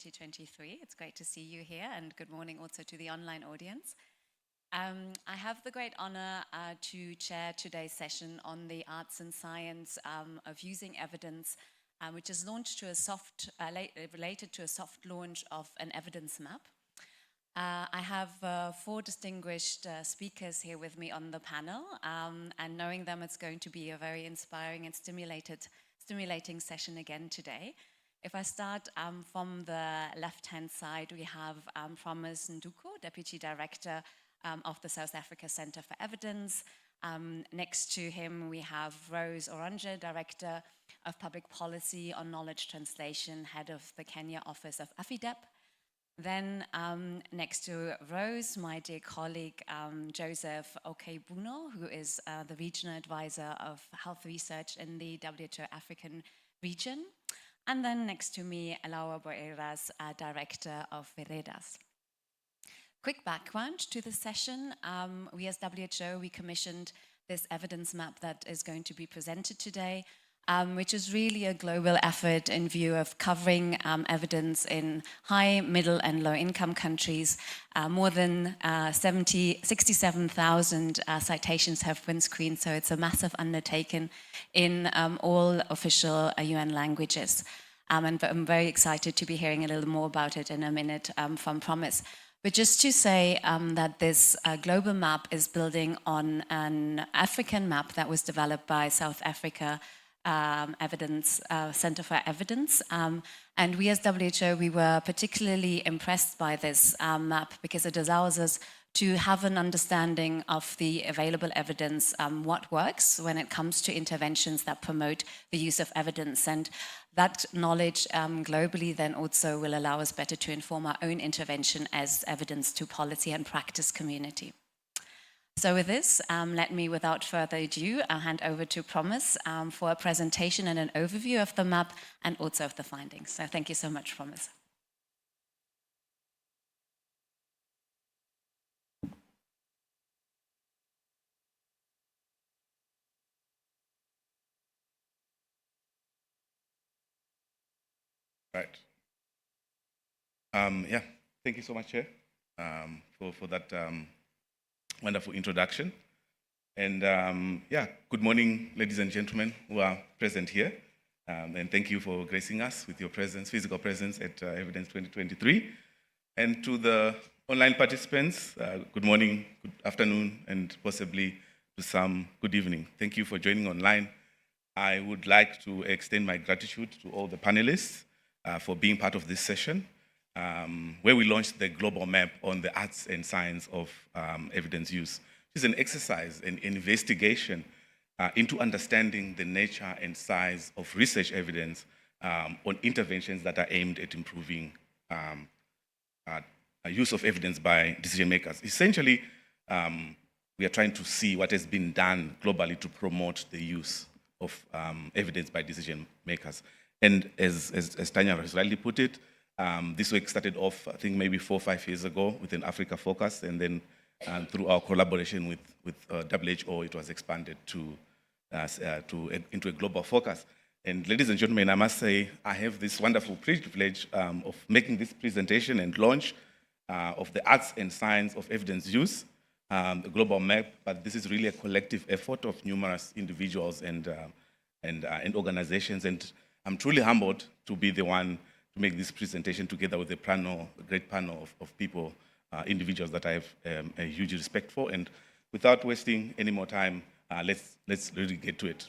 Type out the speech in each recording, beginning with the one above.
2023. It's great to see you here, and good morning also to the online audience. I have the great honor to chair today's session on the arts and science of using evidence, which is launched to related to a soft launch of an evidence map. I have four distinguished speakers here with me on the panel, and knowing them, it's going to be a very inspiring and stimulating session again today. If I start from the left-hand side, we have Promise Nduku, Deputy Director of the South Africa Centre for Evidence. Next to him, we have Rose Oranje, Director of Public Policy on Knowledge Translation, Head of the Kenya Office of AFIDEP. Then next to Rose, my dear colleague, Joseph Okeibuno, who is the Regional Advisor of Health Research in the WHO African region. And then next to me, Elawa Boeras, Director of Veredas. Quick background to the session. We as WHO, we commissioned this evidence map that is going to be presented today, which is really a global effort in view of covering evidence in high, middle and low income countries. More than 67,000 citations have been screened, so it's a massive undertaking in all official UN languages. And I'm very excited to be hearing a little more about it in a minute from Promise. But just to say that this global map is building on an African map that was developed by South Africa Center for Evidence. And we as WHO, we were particularly impressed by this map because it allows us to have an understanding of the available evidence, what works when it comes to interventions that promote the use of evidence. And that knowledge globally then also will allow us better to inform our own intervention as evidence to policy and practice community. So with this, let me, without further ado, hand over to Promise for a presentation and an overview of the map and also of the findings. So thank you so much, Promise. Right. Thank you so much, Chair, for that wonderful introduction. And good morning, ladies and gentlemen who are present here. And thank you for gracing us with your presence, physical presence at Evidence 2023. And to the online participants, good morning, good afternoon, and possibly to some, good evening. Thank you for joining online. I would like to extend my gratitude to all the panelists for being part of this session, where we launched the global map on the arts and science of evidence use. It's an exercise, an investigation into understanding the nature and size of research evidence on interventions that are aimed at improving use of evidence by decision makers. Essentially, we are trying to see what has been done globally to promote the use of evidence by decision makers. And as Tanya has rightly put it, this work started off, I think, maybe 4 or 5 years ago with an Africa focus, and then through our collaboration with WHO, it was expanded into a global focus. And ladies and gentlemen, I must say, I have this wonderful privilege of making this presentation and launch of the arts and science of evidence use, the global map, but this is really a collective effort of numerous individuals and organizations. And I'm truly humbled to be the one to make this presentation together with a great panel of people, individuals that I have a huge respect for. And without wasting any more time, let's really get to it.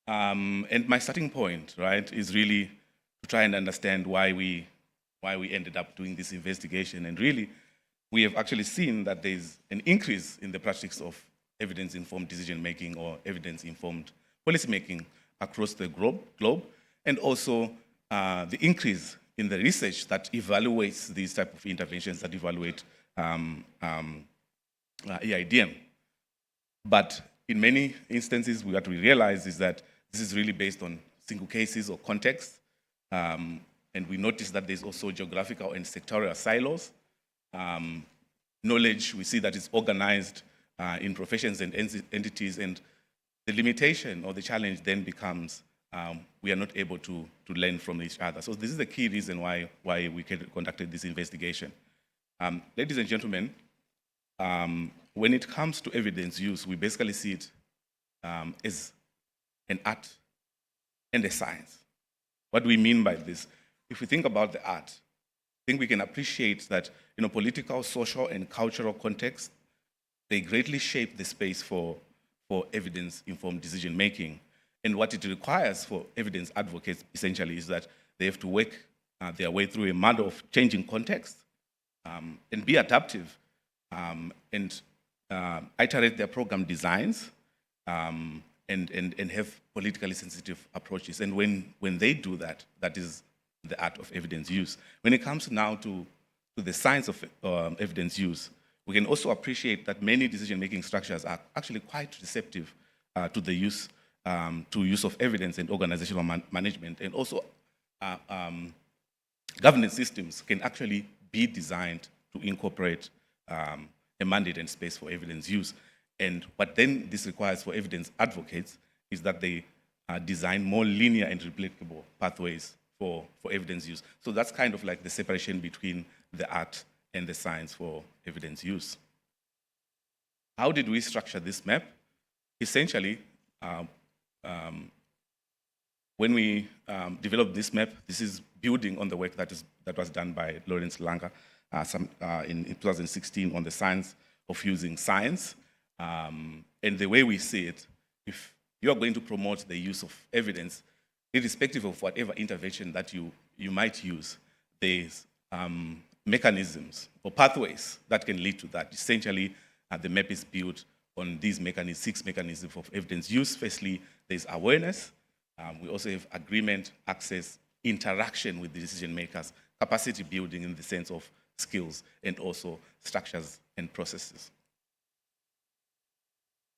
And my starting point, right, is really to try and understand why we ended up doing this investigation. And really, we have actually seen that there's an increase in the practice of evidence-informed decision-making or evidence-informed policymaking across the globe, and also the increase in the research that evaluates these type of interventions, that evaluate EIDM. But in many instances, what we realize is that this is really based on single cases or context, and we notice that there's also geographical and sectorial silos. Knowledge, we see that it's organized in professions and entities, and the limitation or the challenge then becomes we are not able to learn from each other. So this is the key reason why we conducted this investigation. Ladies and gentlemen, when it comes to evidence use, we basically see it as an art and a science. What do we mean by this? If we think about the art, I think we can appreciate that political, social, and cultural context, they greatly shape the space for evidence-informed decision-making. And what it requires for evidence advocates, essentially, is that they have to work their way through a mud of changing context and be adaptive and iterate their program designs and have politically sensitive approaches. And when they do that, that is the art of evidence use. When it comes now to the science of evidence use, we can also appreciate that many decision-making structures are actually quite receptive to the use of evidence and organizational management, and also governance systems can actually be designed to incorporate a mandate and space for evidence use. And what then this requires for evidence advocates is that they design more linear and replicable pathways for evidence use. So that's kind of like the separation between the art and the science for evidence use. How did we structure this map? Essentially, when we developed this map, this is building on the work that was done by Lawrence Langa in 2016 on the science of using science. And the way we see it, if you are going to promote the use of evidence, irrespective of whatever intervention that you might use, there's mechanisms or pathways that can lead to that. Essentially, the map is built on these mechanisms, 6 mechanisms of evidence use. Firstly, there's awareness. We also have agreement, access, interaction with the decision makers, capacity building in the sense of skills, and also structures and processes.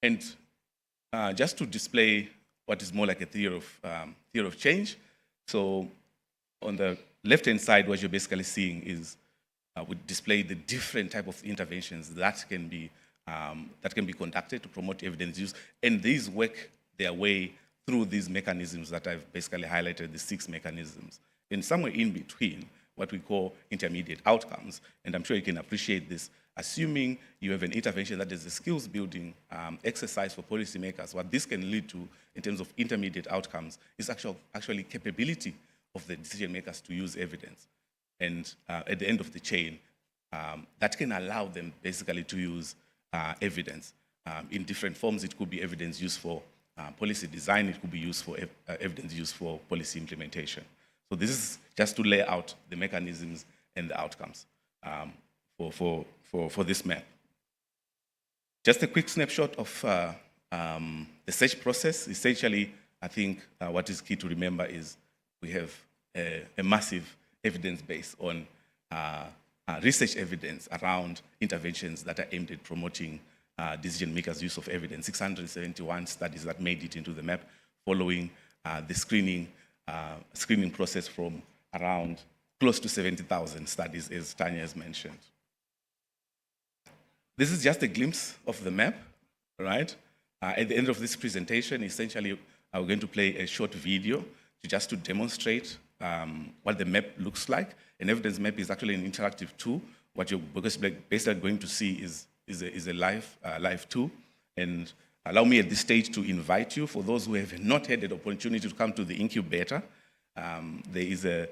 And just to display what is more like a theory of change, so on the left-hand side, what you're basically seeing is we display the different type of interventions that can be conducted to promote evidence use, and these work their way through these mechanisms that I've basically highlighted, the 6 mechanisms. And somewhere in between, what we call intermediate outcomes, and I'm sure you can appreciate this, assuming you have an intervention that is a skills building exercise for policymakers, what this can lead to in terms of intermediate outcomes is actually capability of the decision makers to use evidence. And at the end of the chain, that can allow them basically to use evidence in different forms. It could be evidence used for policy design, it could be used for evidence used for policy implementation. So this is just to lay out the mechanisms and the outcomes for this map. Just a quick snapshot of the search process. Essentially, I think what is key to remember is we have a massive evidence base on research evidence around interventions that are aimed at promoting decision makers' use of evidence. 671 studies that made it into the map following the screening process from around close to 70,000 studies, as Tanya has mentioned. This is just a glimpse of the map, right? At the end of this presentation, essentially, we're going to play a short video to demonstrate what the map looks like. An evidence map is actually an interactive tool. What you're basically going to see is a live tool. And allow me at this stage to invite you, for those who have not had the opportunity to come to the incubator, there is a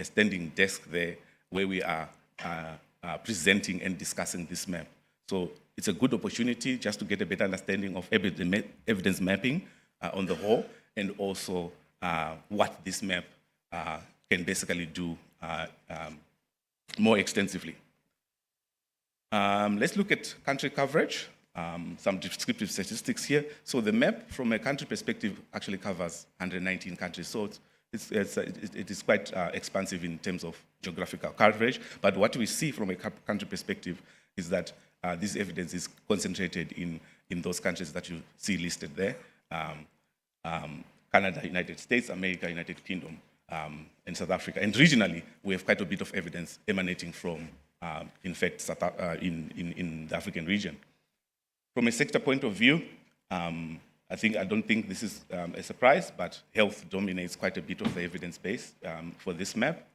standing desk there where we are presenting and discussing this map. So it's a good opportunity just to get a better understanding of evidence mapping on the whole, and also what this map can basically do more extensively. Let's look at country coverage, some descriptive statistics here. So the map from a country perspective actually covers 119 countries. So it is quite expansive in terms of geographical coverage. But what we see from a country perspective is that this evidence is concentrated in those countries that you see listed there. Canada, United States, America, United Kingdom, and South Africa. And regionally, we have quite a bit of evidence emanating from, in fact, in the African region. From a sector point of view, I don't think this is a surprise, but health dominates quite a bit of the evidence base for this map.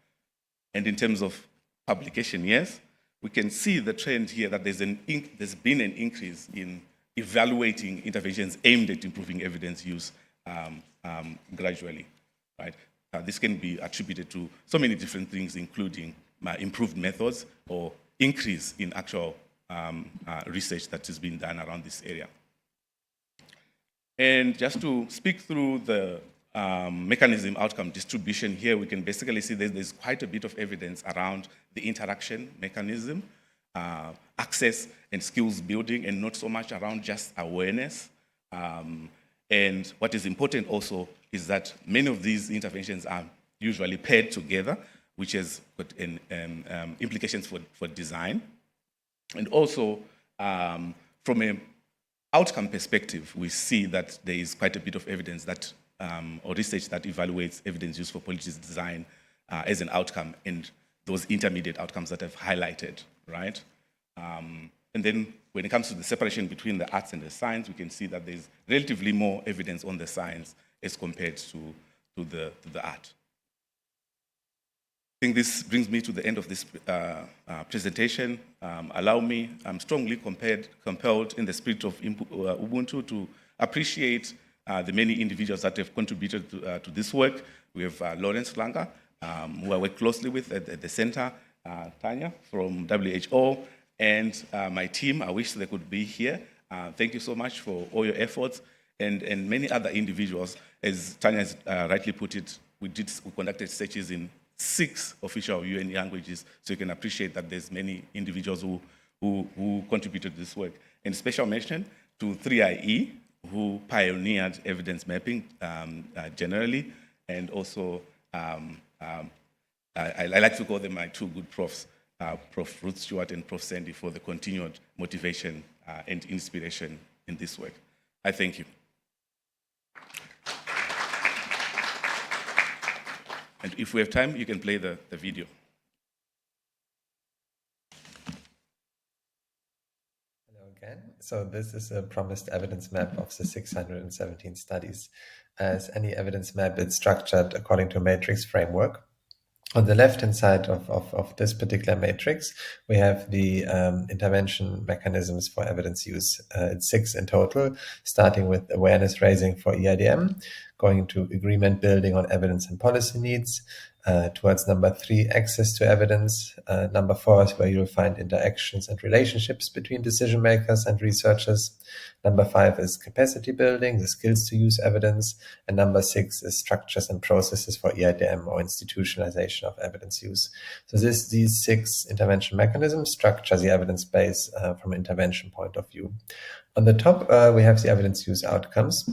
And in terms of publication years, we can see the trend here that there's been an increase in evaluating interventions aimed at improving evidence use gradually, right? This can be attributed to so many different things, including improved methods or increase in actual research that is being done around this area. And just to speak through the mechanism outcome distribution here, we can basically see there's quite a bit of evidence around the interaction mechanism, access and skills building, and not so much around just awareness. And what is important also is that many of these interventions are usually paired together, which has got implications for design. And also, from an outcome perspective, we see that there is quite a bit of evidence that, or research that evaluates evidence use for policy design as an outcome, and those intermediate outcomes that I've highlighted, right? And then when it comes to the separation between the arts and the science, we can see that there's relatively more evidence on the science as compared to the art. I think this brings me to the end of this presentation. Allow me, I'm strongly compelled in the spirit of Ubuntu to appreciate the many individuals that have contributed to this work. We have Lawrence Langa, who I work closely with at the center, Tanya from WHO, and my team. I wish they could be here. Thank you so much for all your efforts, and many other individuals. As Tanya has rightly put it, we conducted searches in 6 official UN languages, so you can appreciate that there's many individuals who contributed to this work. And special mention to 3IE, who pioneered evidence mapping generally, and also I like to call them my 2 good profs, Prof. Ruth Stewart and Prof. Sandy, for the continued motivation and inspiration in this work. I thank you. And if we have time, you can play the video. Hello again. So this is a promised evidence map of the 617 studies. As any evidence map, it's structured according to a matrix framework. On the left-hand side of this particular matrix, we have the intervention mechanisms for evidence use. It's 6 in total, starting with awareness raising for EIDM, going to agreement building on evidence and policy needs, towards number 3, access to evidence. Number 4 is where you'll find interactions and relationships between decision makers and researchers. Number 5 is capacity building, the skills to use evidence. And number 6 is structures and processes for EIDM, or institutionalization of evidence use. So these 6 intervention mechanisms structure the evidence base from an intervention point of view. On the top, we have the evidence use outcomes.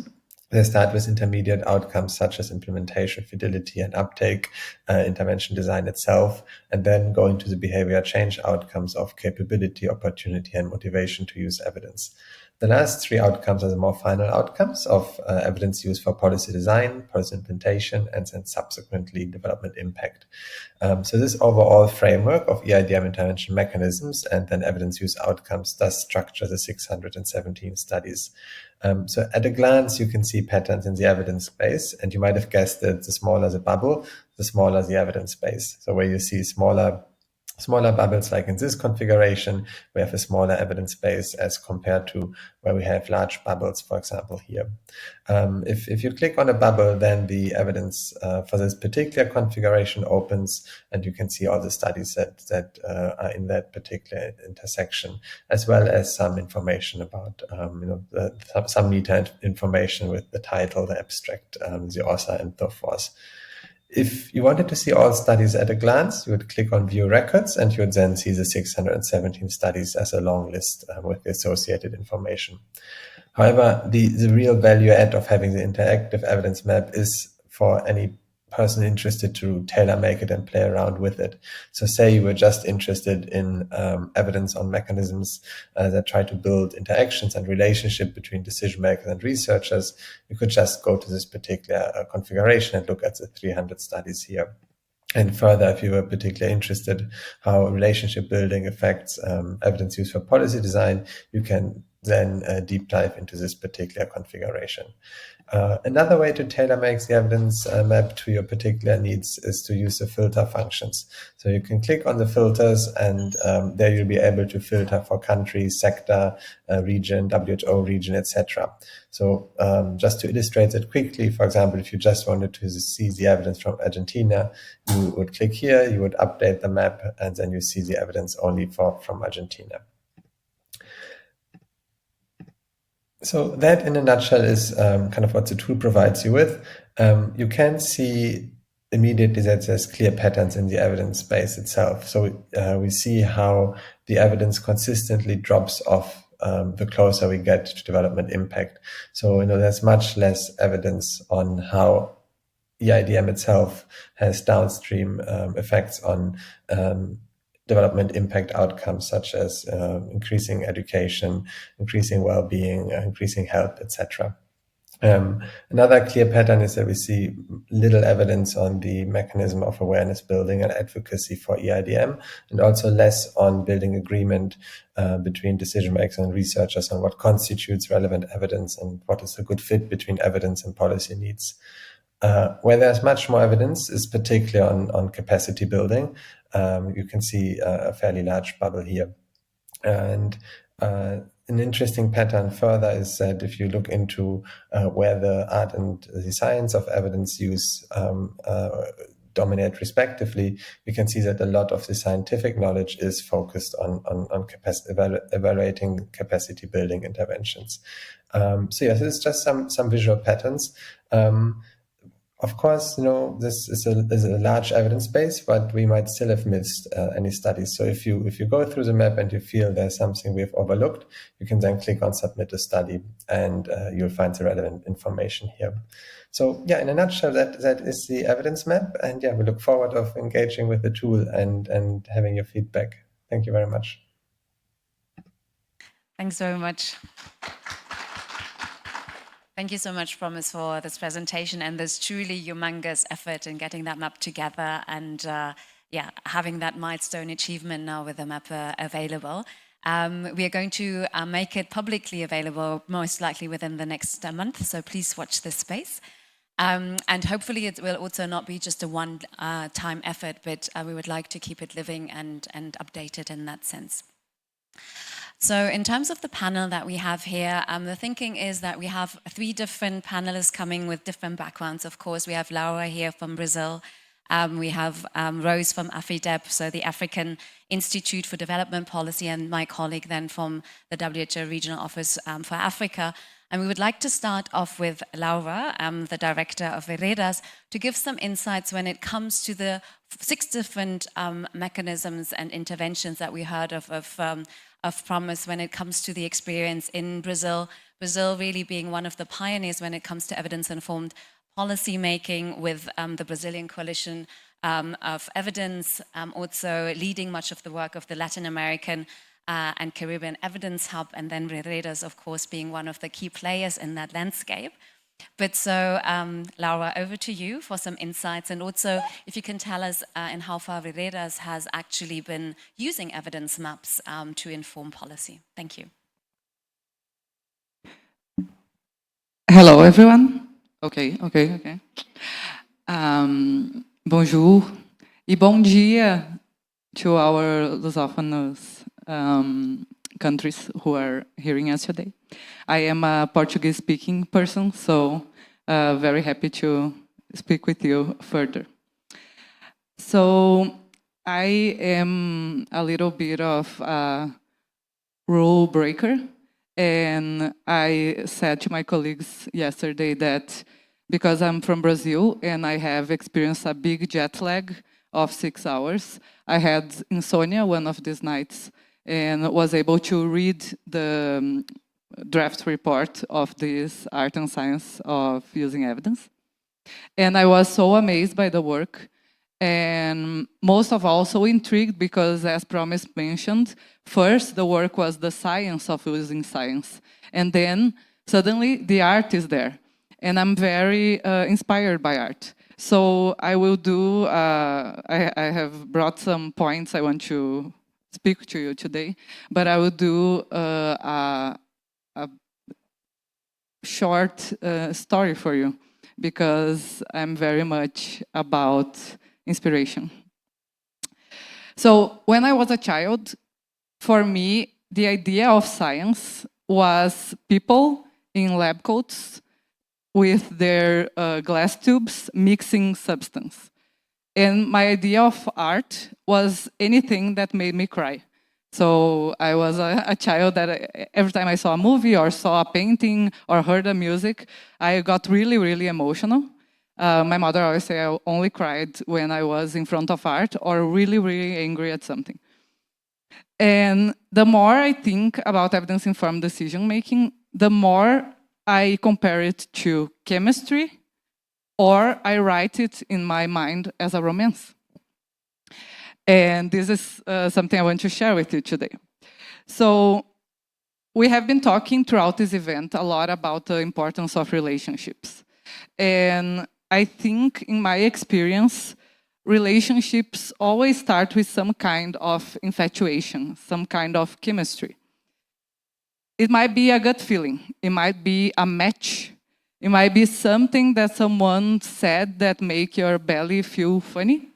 They start with intermediate outcomes such as implementation, fidelity, and uptake, intervention design itself, and then going to the behavior change outcomes of capability, opportunity, and motivation to use evidence. The last 3 outcomes are the more final outcomes of evidence use for policy design, policy implementation, and then subsequently development impact. So this overall framework of EIDM intervention mechanisms and then evidence use outcomes does structure the 617 studies. So at a glance, you can see patterns in the evidence base, and you might have guessed that the smaller the bubble, the smaller the evidence base. So where you see smaller bubbles, like in this configuration, we have a smaller evidence base as compared to where we have large bubbles, for example, here. If you click on a bubble, then the evidence for this particular configuration opens, and you can see all the studies that are in that particular intersection, as well as some information about, some meta information with the title, the abstract, the author, and so forth. If you wanted to see all studies at a glance, you would click on View Records, and you would then see the 617 studies as a long list with the associated information. However, the real value add of having the interactive evidence map is for any person interested to tailor make it and play around with it. So say you were just interested in evidence on mechanisms that try to build interactions and relationship between decision makers and researchers, you could just go to this particular configuration and look at the 300 studies here. And further, if you were particularly interested how relationship building affects evidence use for policy design, you can then deep dive into this particular configuration. Another way to tailor make the evidence map to your particular needs is to use the filter functions. So you can click on the filters, and there you'll be able to filter for country, sector, region, WHO region, etc. So just to illustrate it quickly, for example, if you just wanted to see the evidence from Argentina, you would click here, you would update the map, and then you see the evidence only from Argentina. So that, in a nutshell, is kind of what the tool provides you with. You can see immediately that there's clear patterns in the evidence space itself. So we see how the evidence consistently drops off the closer we get to development impact. So there's much less evidence on how EIDM itself has downstream effects on development impact outcomes, such as increasing education, increasing well-being, increasing health, etc. Another clear pattern is that we see little evidence on the mechanism of awareness building and advocacy for EIDM, and also less on building agreement between decision makers and researchers on what constitutes relevant evidence and what is a good fit between evidence and policy needs. Where there's much more evidence is particularly on capacity building. You can see a fairly large bubble here. And an interesting pattern further is that if you look into where the art and the science of evidence use dominate respectively, we can see that a lot of the scientific knowledge is focused on evaluating capacity building interventions. So yes, this is just some visual patterns. Of course, this is a large evidence base, but we might still have missed any studies. So if you go through the map and you feel there's something we've overlooked, you can then click on Submit a Study, and you'll find the relevant information here. So yeah, in a nutshell, that is the evidence map. And yeah, we look forward of engaging with the tool and having your feedback. Thank you very much. Thanks very much. Thank you so much, Promise, for this presentation and this truly humongous effort in getting that map together and having that milestone achievement now with the map available. We are going to make it publicly available most likely within the next month, so please watch this space. And hopefully it will also not be just a one-time effort, but we would like to keep it living and updated in that sense. So in terms of the panel that we have here, the thinking is that we have 3 different panelists coming with different backgrounds. Of course, we have Laura here from Brazil. We have Rose from AFIDEP, so the African Institute for Development Policy, and my colleague then from the WHO Regional Office for Africa. And we would like to start off with Laura, the director of Veredas, to give some insights when it comes to the 6 different mechanisms and interventions that we heard of Promise when it comes to the experience in Brazil. Brazil really being one of the pioneers when it comes to evidence-informed policy making with the Brazilian Coalition of Evidence, also leading much of the work of the Latin American and Caribbean Evidence Hub, and then Veredas, of course, being one of the key players in that landscape. But so, Laura, over to you for some insights, and also if you can tell us in how far Veredas has actually been using evidence maps to inform policy. Thank you. Hello, everyone. Okay. Bonjour e bom dia to our Lusófonos countries who are hearing us today. I am a Portuguese-speaking person, so very happy to speak with you further. So I am a little bit of a rule breaker, and I said to my colleagues yesterday that because I'm from Brazil and I have experienced a big jet lag of 6 hours, I had insomnia one of these nights and was able to read the draft report of this art and science of using evidence. And I was so amazed by the work, and most of all, so intrigued because, as Promise mentioned, first the work was the science of using science, and then suddenly the art is there. And I'm very inspired by art. So I will do, I have brought some points I want to speak to you today, but I will do a a short story for you, because I'm very much about inspiration. So when I was a child, for me, the idea of science was people in lab coats with their glass tubes mixing substance. And my idea of art was anything that made me cry. So I was a child that every time I saw a movie or saw a painting or heard a music, I got really, really emotional. My mother always said I only cried when I was in front of art or really, really angry at something. And the more I think about evidence-informed decision-making, the more I compare it to chemistry, or I write it in my mind as a romance. And this is something I want to share with you today. So we have been talking throughout this event a lot about the importance of relationships. And I think in my experience, relationships always start with some kind of infatuation, some kind of chemistry. It might be a gut feeling. It might be a match. It might be something that someone said that make your belly feel funny.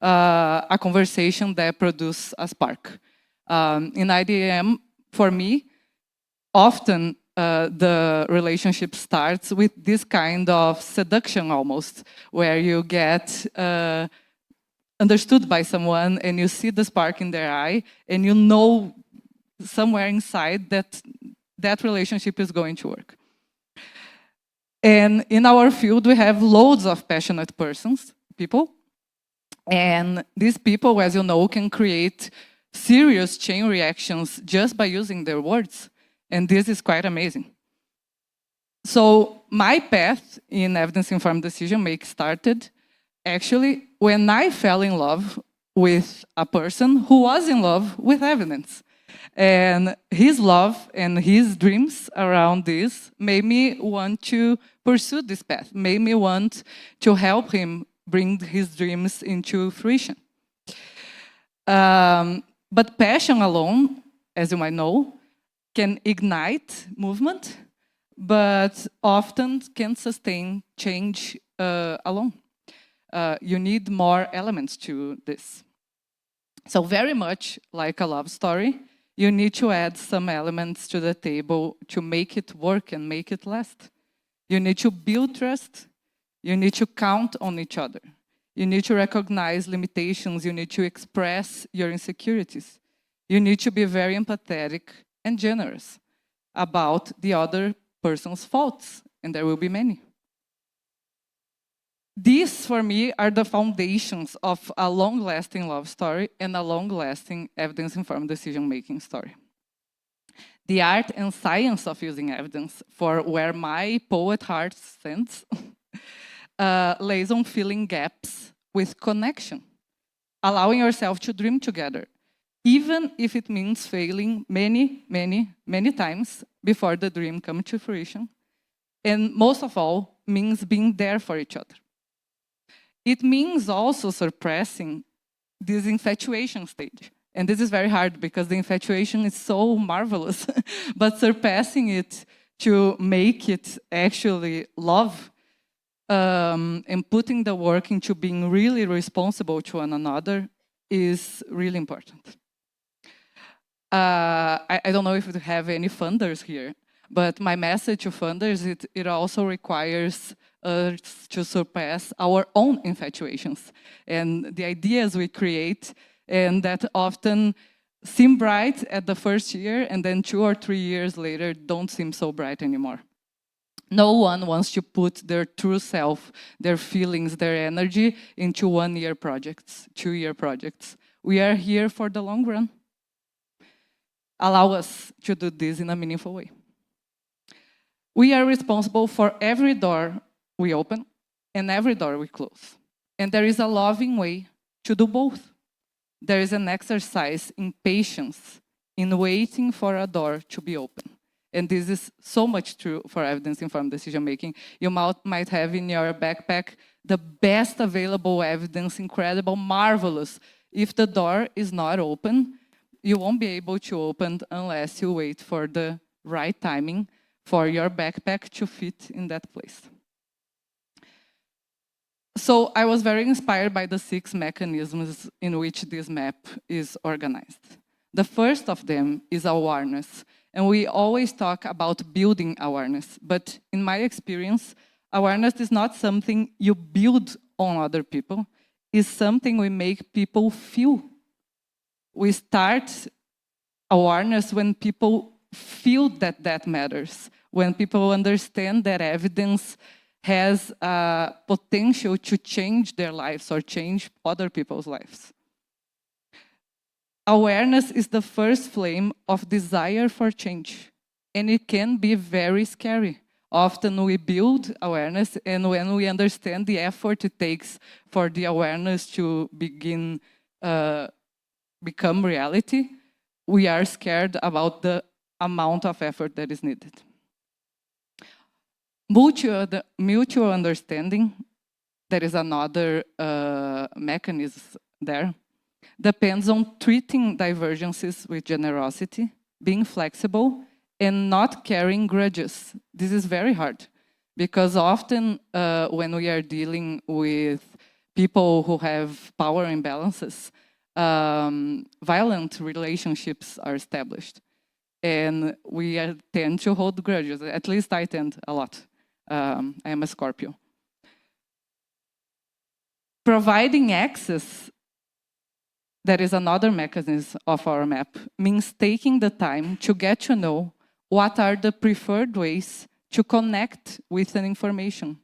A conversation that produces a spark. In IDM, for me, often the relationship starts with this kind of seduction almost, where you get understood by someone and you see the spark in their eye and you know somewhere inside that that relationship is going to work. And in our field, we have loads of passionate people. And these people, as you know, can create serious chain reactions just by using their words. And this is quite amazing. So my path in evidence-informed decision-making started actually when I fell in love with a person who was in love with evidence. And his love and his dreams around this made me want to pursue this path, made me want to help him bring his dreams into fruition. But passion alone, as you might know, can ignite movement, but often can't sustain change alone. You need more elements to this. So very much like a love story, you need to add some elements to the table to make it work and make it last. You need to build trust. You need to count on each other. You need to recognize limitations. You need to express your insecurities. You need to be very empathetic and generous about the other person's faults, and there will be many. These, for me, are the foundations of a long-lasting love story and a long-lasting evidence-informed decision-making story. The art and science of using evidence, for where my poet heart stands, lays on filling gaps with connection, allowing yourself to dream together, even if it means failing many, many, many times before the dream comes to fruition, and most of all, means being there for each other. It means also suppressing this infatuation stage. And this is very hard because the infatuation is so marvelous, but surpassing it to make it actually love and putting the work into being really responsible to one another is really important. I don't know if we have any funders here, but my message to funders, it also requires us to surpass our own infatuations and the ideas we create, and that often seem bright at the first year and then 2 or 3 years later don't seem so bright anymore. No one wants to put their true self, their feelings, their energy into 1-year projects, 2-year projects. We are here for the long run. Allow us to do this in a meaningful way. We are responsible for every door we open and every door we close. And there is a loving way to do both. There is an exercise in patience, in waiting for a door to be open. And this is so much true for evidence-informed decision-making. You might have in your backpack the best available evidence, incredible, marvelous. If the door is not open, you won't be able to open unless you wait for the right timing for your backpack to fit in that place. So I was very inspired by the 6 mechanisms in which this map is organized. The first of them is awareness. And we always talk about building awareness. But in my experience, awareness is not something you build on other people. It's something we make people feel. We start awareness when people feel that that matters, when people understand that evidence has potential to change their lives or change other people's lives. Awareness is the first flame of desire for change, and it can be very scary. Often we build awareness, and when we understand the effort it takes for the awareness to begin become reality, we are scared about the amount of effort that is needed. Mutual understanding, there is another mechanism there, depends on treating divergences with generosity, being flexible, and not carrying grudges. This is very hard, because often when we are dealing with people who have power imbalances, violent relationships are established. And we tend to hold grudges, at least I tend a lot. I am a Scorpio. Providing access, that is another mechanism of our map, means taking the time to get to know what are the preferred ways to connect with an information.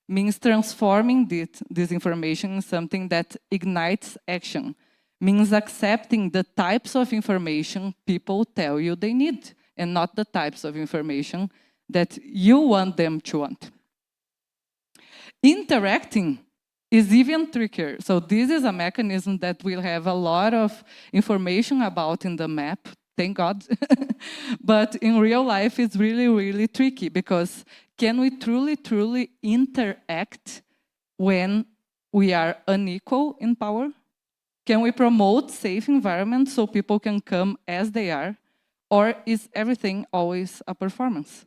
Means transforming this information in something that ignites action. Means accepting the types of information people tell you they need, and not the types of information that you want them to want. Interacting is even trickier. So this is a mechanism that we'll have a lot of information about in the map, thank God. But in real life, it's really, really tricky, because can we truly, truly interact when we are unequal in power? Can we promote safe environments so people can come as they are? Or is everything always a performance?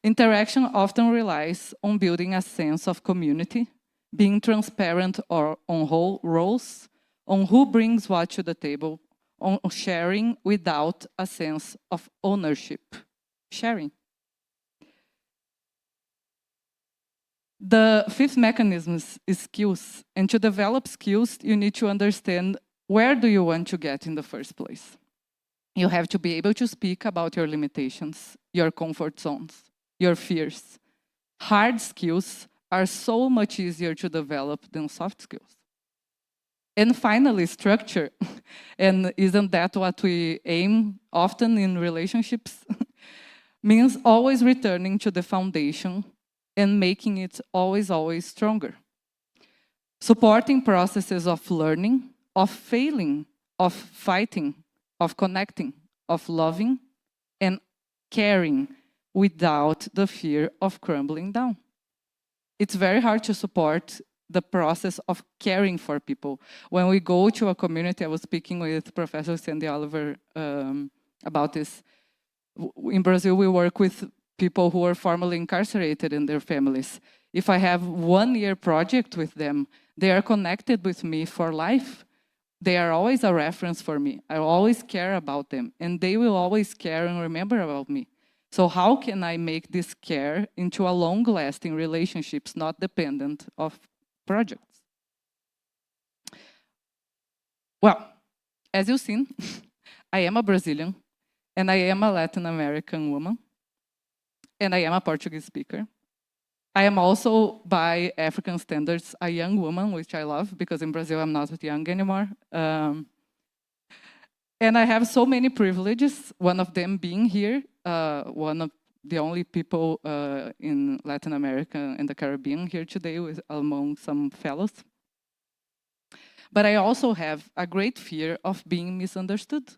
Interaction often relies on building a sense of community, being transparent or on whole roles, on who brings what to the table, on sharing without a sense of ownership. Sharing. The 5th mechanism is skills. And to develop skills, you need to understand where do you want to get in the first place. You have to be able to speak about your limitations, your comfort zones, your fears. Hard skills are so much easier to develop than soft skills. And finally, structure. And isn't that what we aim often in relationships? Means always returning to the foundation and making it always, always stronger. Supporting processes of learning, of failing, of fighting, of connecting, of loving, and caring without the fear of crumbling down. It's very hard to support the process of caring for people. When we go to a community, I was speaking with Professor Sandy Oliver about this. In Brazil, we work with people who are formerly incarcerated and their families. If I have 1-year project with them, they are connected with me for life. They are always a reference for me. I always care about them, and they will always care and remember about me. So how can I make this care into a long-lasting relationships, not dependent of projects? Well, as you've seen, I am a Brazilian, and I am a Latin American woman, and I am a Portuguese speaker. I am also, by African standards, a young woman, which I love, because in Brazil I'm not young anymore. And I have so many privileges, one of them being here, one of the only people in Latin America and the Caribbean here today among some fellows. But I also have a great fear of being misunderstood.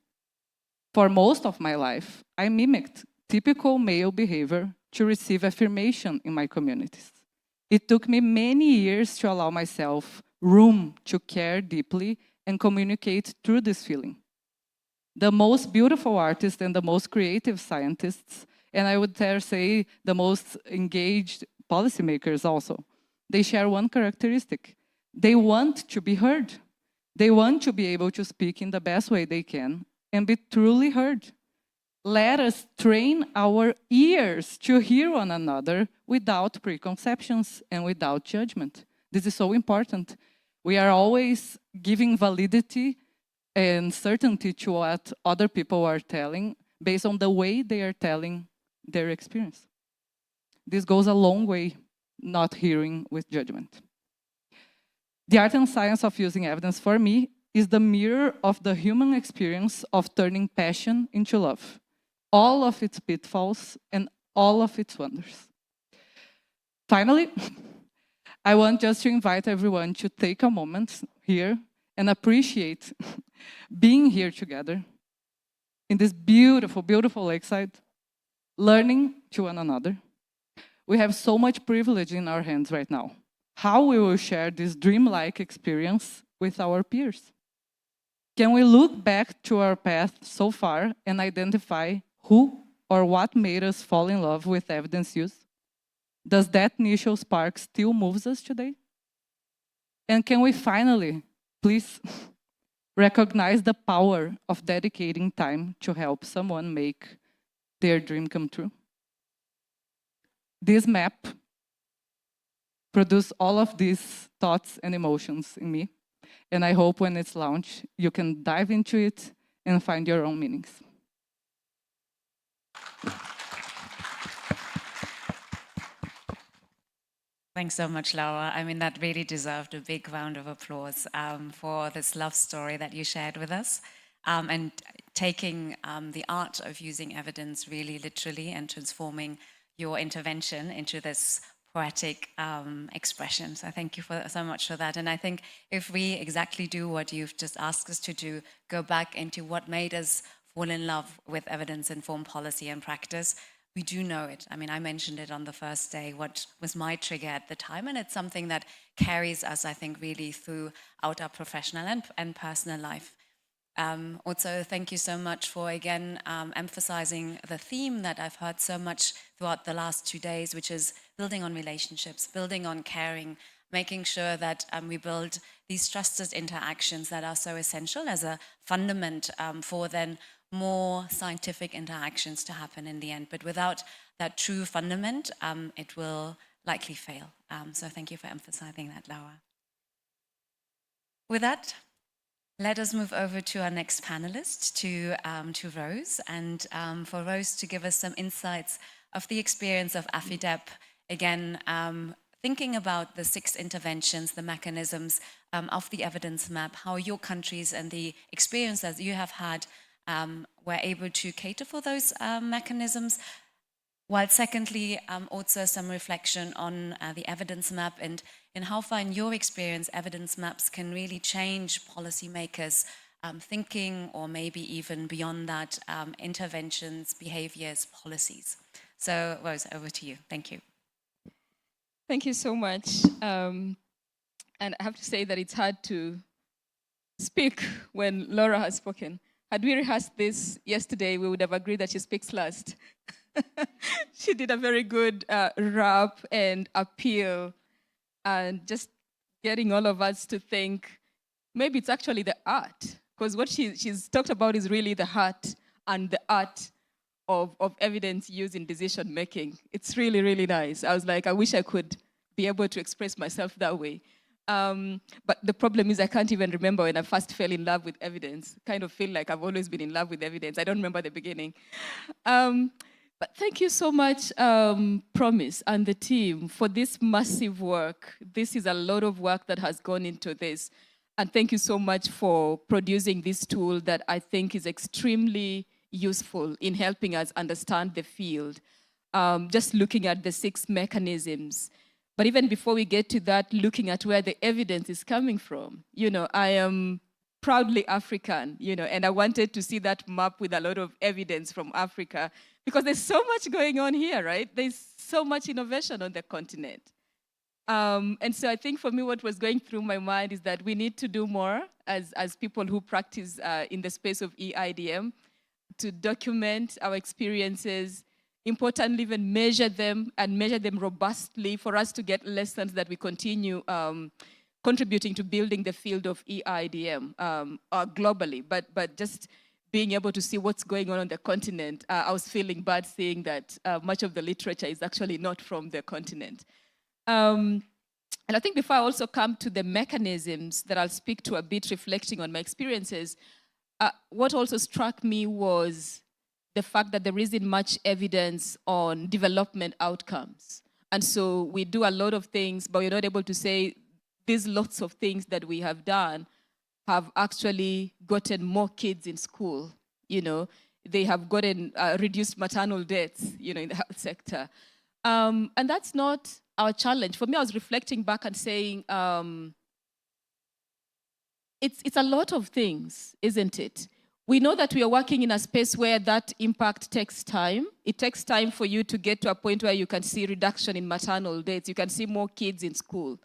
For most of my life, I mimicked typical male behavior to receive affirmation in my communities. It took me many years to allow myself room to care deeply and communicate through this feeling. the most beautiful artists and the most creative scientists, and I would dare say the most engaged policymakers also. They share one characteristic. They want to be heard. They want to be able to speak in the best way they can and be truly heard. Let us train our ears to hear one another without preconceptions and without judgment. This is so important. We are always giving validity and certainty to what other people are telling based on the way they are telling their experience. This goes a long way, not hearing with judgment. The art and science of using evidence, for me, is the mirror of the human experience of turning passion into love, all of its pitfalls and all of its wonders. Finally, I want just to invite everyone to take a moment here and appreciate being here together in this beautiful, beautiful lakeside, learning to one another. We have so much privilege in our hands right now. How we will share this dreamlike experience with our peers? Can we look back to our path so far and identify who or what made us fall in love with evidence use? Does that initial spark still moves us today? And can we finally, please, recognize the power of dedicating time to help someone make their dream come true? This map produced all of these thoughts and emotions in me. And I hope when it's launched, you can dive into it and find your own meanings. Thanks so much, Laura. I mean, that really deserved a big round of applause for this love story that you shared with us, and taking the art of using evidence really literally and transforming your intervention into this poetic expression. So thank you so much for that. And I think if we exactly do what you've just asked us to do, go back into what made us fall in love with evidence-informed policy and practice, we do know it. I mean, I mentioned it on the first day, what was my trigger at the time, and it's something that carries us, I think, really throughout our professional and personal life. Also, thank you so much for, again, emphasizing the theme that I've heard so much throughout the last 2 days, which is building on relationships, building on caring, making sure that we build these trusted interactions that are so essential as a fundament for then more scientific interactions to happen in the end. But without that true fundament, it will likely fail. So thank you for emphasizing that, Laura. With that, let us move over to our next panelist, to Rose, and for Rose to give us some insights of the experience of AFIDEP, again, thinking about the 6 interventions, the mechanisms of the evidence map, how your countries and the experience that you have had were able to cater for those mechanisms, while secondly, also some reflection on the evidence map and how far in your experience evidence maps can really change policymakers' thinking, or maybe even beyond that, interventions, behaviors, policies. So Rose, over to you. Thank you. Thank you so much. And I have to say that it's hard to speak when Laura has spoken. Had we rehearsed this yesterday, we would have agreed that she speaks last. She did a very good rap and appeal, and just getting all of us to think, maybe it's actually the art, because what she's talked about is really the heart and the art of evidence use in decision making. It's really, really nice. I was like, I wish I could be able to express myself that way. But the problem is I can't even remember when I first fell in love with evidence. Kind of feel like I've always been in love with evidence. I don't remember the beginning. But thank you so much, Promise and the team, for this massive work. This is a lot of work that has gone into this. And thank you so much for producing this tool that I think is extremely useful in helping us understand the field. Just looking at the 6 mechanisms. But even before we get to that, looking at where the evidence is coming from. You know, I am proudly African, you know, and I wanted to see that map with a lot of evidence from Africa, because there's so much going on here, right? There's so much innovation on the continent. And so I think for me, what was going through my mind is that we need to do more. as people who practice in the space of EIDM, to document our experiences, importantly, even measure them and measure them robustly for us to get lessons that we continue contributing to building the field of EIDM globally, but just being able to see what's going on the continent. I was feeling bad saying that much of the literature is actually not from the continent. And I think before I also come to the mechanisms that I'll speak to a bit, reflecting on my experiences, what also struck me was the fact that there isn't much evidence on development outcomes. And so we do a lot of things, but we're not able to say these lots of things that we have done have actually gotten more kids in school. You know, they have gotten reduced maternal deaths, you know, in the health sector. And that's not our challenge. For me, I was reflecting back and saying, it's a lot of things, isn't it? We know that we are working in a space where that impact takes time. It takes time for you to get to a point where you can see reduction in maternal deaths. You can see more kids in school.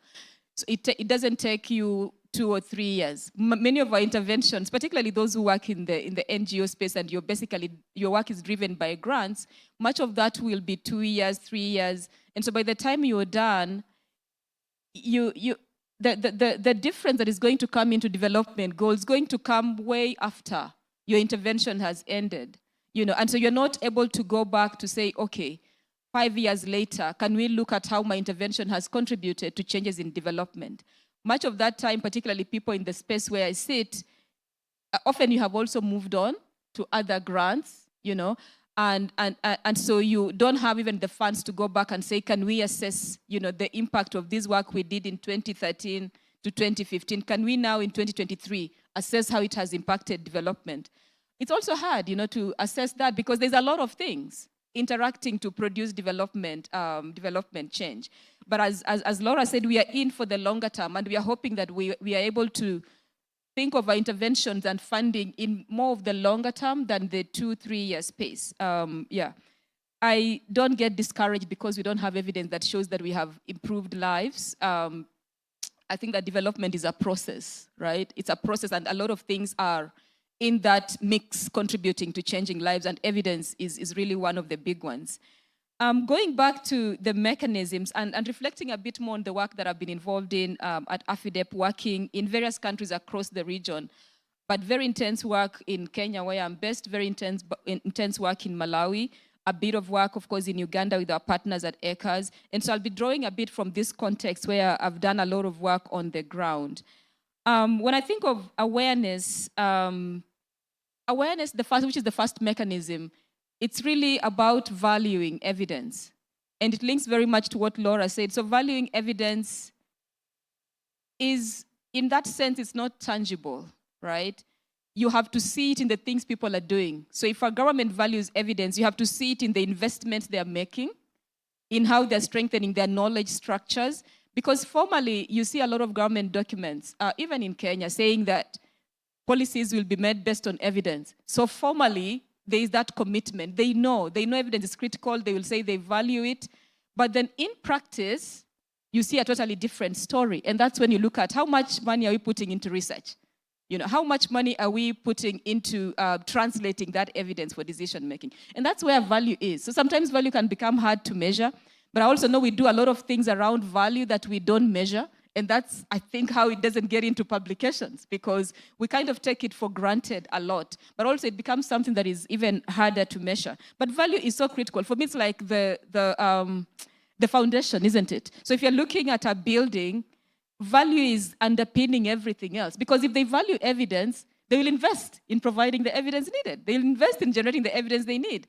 So it doesn't take you 2 or 3 years. Many of our interventions, particularly those who work in the NGO space and your work is driven by grants, much of that will be 2 years, 3 years. And so by the time you're done, the difference that is going to come into development goals is going to come way after your intervention has ended. You know, and so you're not able to go back to say, okay, 5 years later, can we look at how my intervention has contributed to changes in development? Much of that time, particularly people in the space where I sit, often you have also moved on to other grants, you know, and so you don't have even the funds to go back and say, can we assess, you know, the impact of this work we did in 2013 to 2015? Can we now in 2023 assess how it has impacted development? It's also hard, you know, to assess that because there's a lot of things interacting to produce development change. But as Laura said, we are in for the longer term, and we are hoping that we are able to think of our interventions and funding in more of the longer term than the 2-3 year space. Yeah, I don't get discouraged because we don't have evidence that shows that we have improved lives. I think that development is a process, right? It's a process, and a lot of things are in that mix contributing to changing lives, and evidence is really one of the big ones. Going back to the mechanisms and reflecting a bit more on the work that I've been involved in at AFIDEP, working in various countries across the region, but very intense work in Kenya where I'm based, very intense work in Malawi, a bit of work, of course, in Uganda with our partners at ECAS. And so I'll be drawing a bit from this context where I've done a lot of work on the ground. When I think of awareness, which is the first mechanism, it's really about valuing evidence. And it links very much to what Laura said. So valuing evidence is, in that sense, it's not tangible, right? You have to see it in the things people are doing. So if our government values evidence, you have to see it in the investments they're making, in how they're strengthening their knowledge structures. Because formally, you see a lot of government documents, even in Kenya, saying that policies will be made based on evidence. So formally, there is that commitment. They know evidence is critical. They will say they value it. But then in practice, you see a totally different story. And that's when you look at how much money are we putting into research? You know, how much money are we putting into translating that evidence for decision making? And that's where value is. So sometimes value can become hard to measure. But I also know we do a lot of things around value that we don't measure. And that's, I think, how it doesn't get into publications, because we kind of take it for granted a lot. But also it becomes something that is even harder to measure. But value is so critical. For me, it's like the foundation, isn't it? So if you're looking at a building, value is underpinning everything else. Because if they value evidence, they will invest in providing the evidence needed. They'll invest in generating the evidence they need.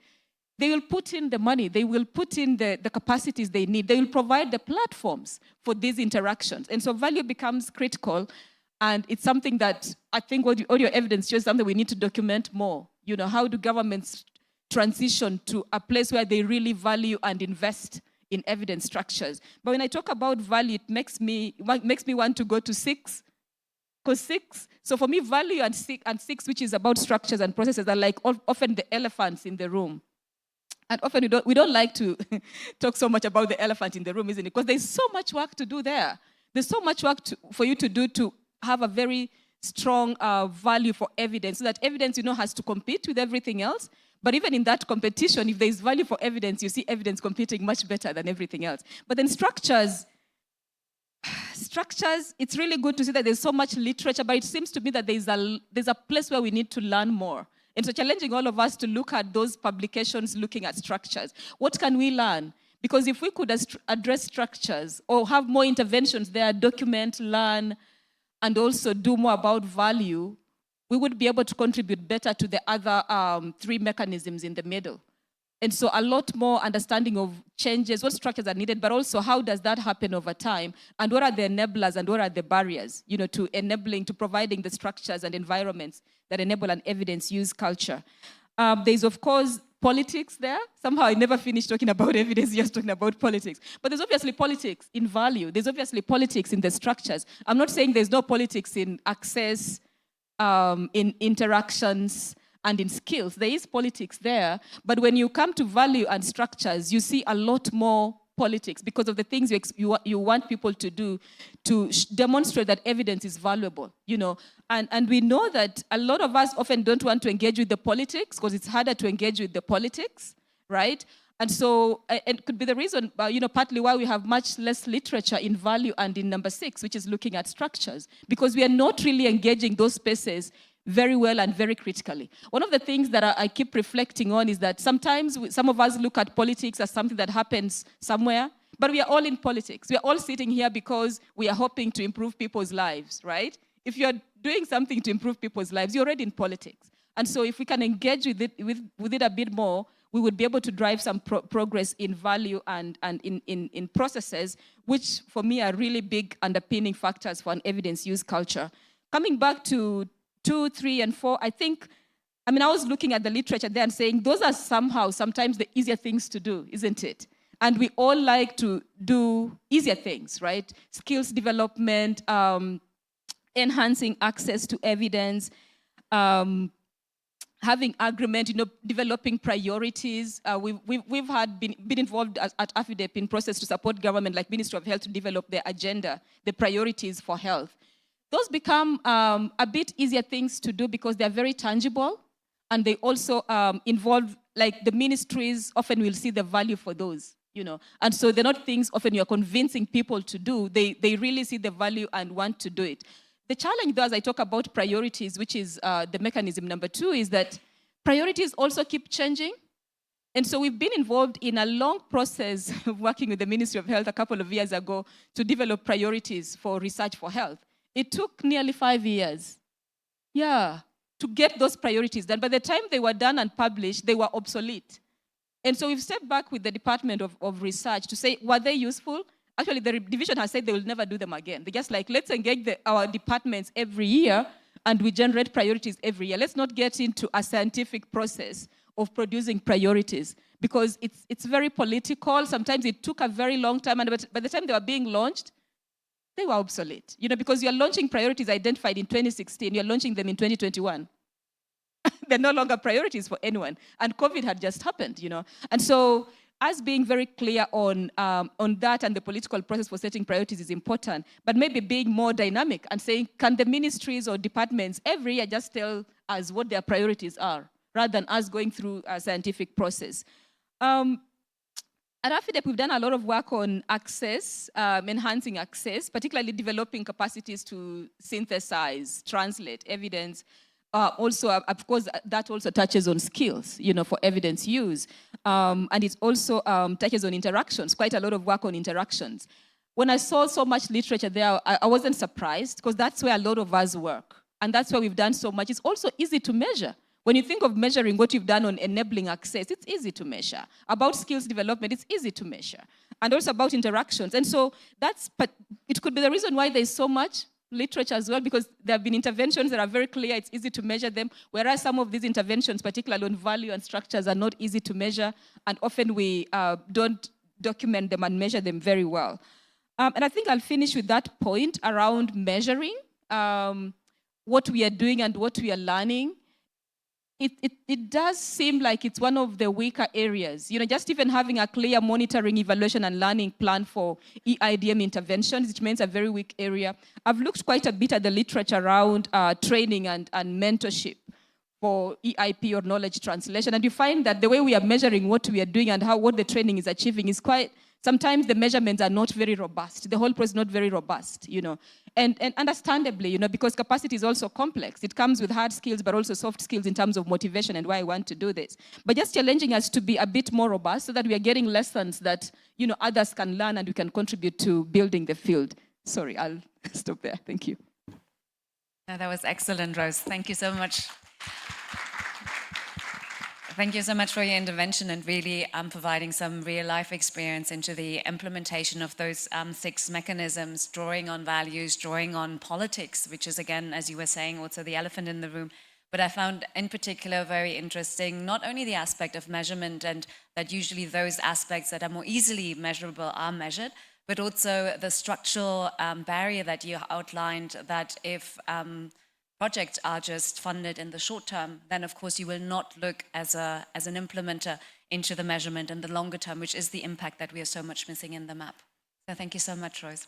They will put in the money. They will put in the capacities they need. They will provide the platforms for these interactions. And so value becomes critical. And it's something that I think all your evidence shows something we need to document more. You know, how do governments transition to a place where they really value and invest in evidence structures? But when I talk about value, it makes me want to go to 6. Because 6, so for me, value and 6, which is about structures and processes, are like often the elephants in the room. And often we don't like to talk so much about the elephant in the room, isn't it? Because there's so much work to do there. There's so much work for you to do to have a very strong value for evidence, so that evidence, has to compete with everything else. But even in that competition, if there is value for evidence, you see evidence competing much better than everything else. But then structures, it's really good to see that there's so much literature, but it seems to me that there's a place where we need to learn more. And so challenging all of us to look at those publications looking at structures. What can we learn? Because if we could address structures or have more interventions there, document, learn, and also do more about value, we would be able to contribute better to the other three mechanisms in the middle. And so a lot more understanding of changes, what structures are needed, but also how does that happen over time, and what are the enablers and what are the barriers, to providing the structures and environments that enable an evidence-use culture. There's, of course, politics there. Somehow I never finished talking about evidence, just talking about politics. But there's obviously politics in value. There's obviously politics in the structures. I'm not saying there's no politics in access, in interactions, and in skills. There is politics there, but when you come to value and structures, you see a lot more politics because of the things you want people to do to demonstrate that evidence is valuable, And we know that a lot of us often don't want to engage with the politics because it's harder to engage with the politics, right? And so it could be the reason, partly why we have much less literature in value and in number 6, which is looking at structures, because we are not really engaging those spaces very well and very critically. One of the things that I keep reflecting on is that sometimes some of us look at politics as something that happens somewhere, but we are all in politics. We are all sitting here because we are hoping to improve people's lives, right? If you're doing something to improve people's lives, you're already in politics. And so if we can engage with it a bit more, we would be able to drive some progress in value and in processes, which for me are really big underpinning factors for an evidence-use culture. Coming back to 2, 3, and 4, I was looking at the literature there and saying those are sometimes the easier things to do, isn't it? And we all like to do easier things, right? Skills development, enhancing access to evidence, having agreement, developing priorities. We've been involved at AFIDEP in process to support government like Ministry of Health to develop their agenda, the priorities for health. Those become a bit easier things to do because they're very tangible, and they also involve, like the ministries often will see the value for those, And so they're not things often you're convincing people to do. They really see the value and want to do it. The challenge, though, as I talk about priorities, which is the mechanism number 2, is that priorities also keep changing. And so we've been involved in a long process of working with the Ministry of Health a couple of years ago to develop priorities for research for health. It took nearly 5 years, to get those priorities done. By the time they were done and published, they were obsolete. And so we've stepped back with the Department of Research to say, were they useful? Actually, the division has said they will never do them again. They're just like, let's engage our departments every year, and we generate priorities every year. Let's not get into a scientific process of producing priorities, because it's very political. Sometimes it took a very long time, and by the time they were being launched, they were obsolete, because you're launching priorities identified in 2016, you're launching them in 2021. They're no longer priorities for anyone. And COVID had just happened, And so us being very clear on that and the political process for setting priorities is important, but maybe being more dynamic and saying, can the ministries or departments every year just tell us what their priorities are, rather than us going through a scientific process. At AFIDEP, we've done a lot of work on access, enhancing access, particularly developing capacities to synthesize, translate evidence. Also, of course, that also touches on skills, for evidence use. And it also touches on interactions, quite a lot of work on interactions. When I saw so much literature there, I wasn't surprised, because that's where a lot of us work. And that's why we've done so much. It's also easy to measure. When you think of measuring what you've done on enabling access, it's easy to measure. About skills development, it's easy to measure. And also about interactions. And so it could be the reason why there's so much literature as well, because there have been interventions that are very clear, it's easy to measure them, whereas some of these interventions, particularly on value and structures, are not easy to measure, and often we don't document them and measure them very well. And I think I'll finish with that point around measuring what we are doing and what we are learning. it does seem like it's one of the weaker areas. Just even having a clear monitoring, evaluation, and learning plan for EIDM interventions, which means a very weak area. I've looked quite a bit at the literature around training and mentorship for EIP or knowledge translation, and you find that the way we are measuring what we are doing and what the training is achieving is quite, sometimes the measurements are not very robust. The whole process is not very robust, And understandably, because capacity is also complex. It comes with hard skills, but also soft skills in terms of motivation and why I want to do this. But just challenging us to be a bit more robust so that we are getting lessons that, others can learn and we can contribute to building the field. Sorry, I'll stop there. Thank you. No, that was excellent, Rose. Thank you so much. Thank you so much for your intervention and really providing some real-life experience into the implementation of those 6 mechanisms, drawing on values, drawing on politics, which is, again, as you were saying, also the elephant in the room. But I found in particular very interesting, not only the aspect of measurement and that usually those aspects that are more easily measurable are measured, but also the structural barrier that you outlined, that if projects are just funded in the short term, then of course you will not look as an implementer into the measurement in the longer term, which is the impact that we are so much missing in the map. So thank you so much, Rose.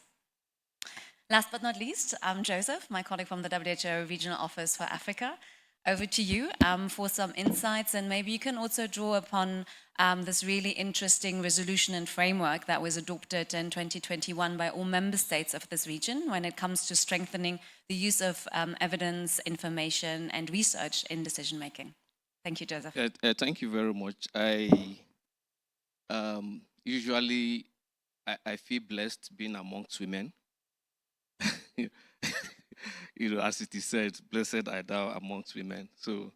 Last but not least, Joseph, my colleague from the WHO Regional Office for Africa. Over to you for some insights, and maybe you can also draw upon this really interesting resolution and framework that was adopted in 2021 by all member states of this region when it comes to strengthening the use of evidence, information, and research in decision-making. Thank you, Joseph. Thank you very much. Usually I feel blessed being amongst women. As it is said, blessed are thou amongst women. So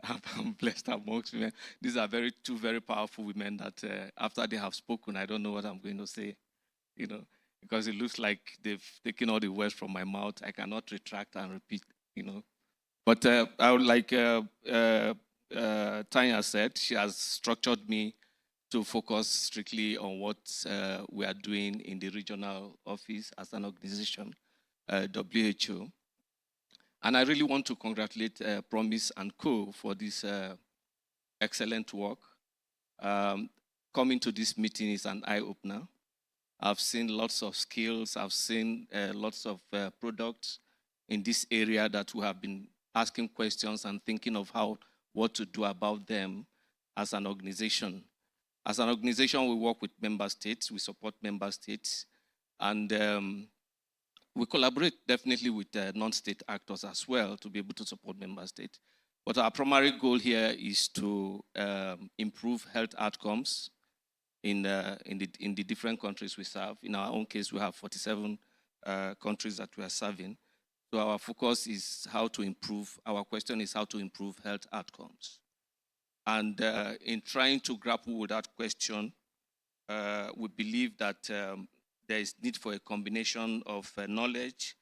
I'm blessed amongst women. These are two very powerful women that after they have spoken, I don't know what I'm going to say, because it looks like they've taken all the words from my mouth. I cannot retract and repeat, But I would like Tanya said, she has structured me to focus strictly on what we are doing in the regional office as an organization, WHO. And I really want to congratulate Promise and Co. for this excellent work. Coming to this meeting is an eye-opener. I've seen lots of skills. I've seen lots of products in this area that we have been asking questions and thinking of what to do about them as an organization. As an organization, we work with member states. We support member states. And we collaborate definitely with non-state actors as well to be able to support member states. But our primary goal here is to improve health outcomes in the different countries we serve. In our own case, we have 47 countries that we are serving. So our focus is how to improve. Our question is how to improve health outcomes. And in trying to grapple with that question, we believe that there is need for a combination of knowledge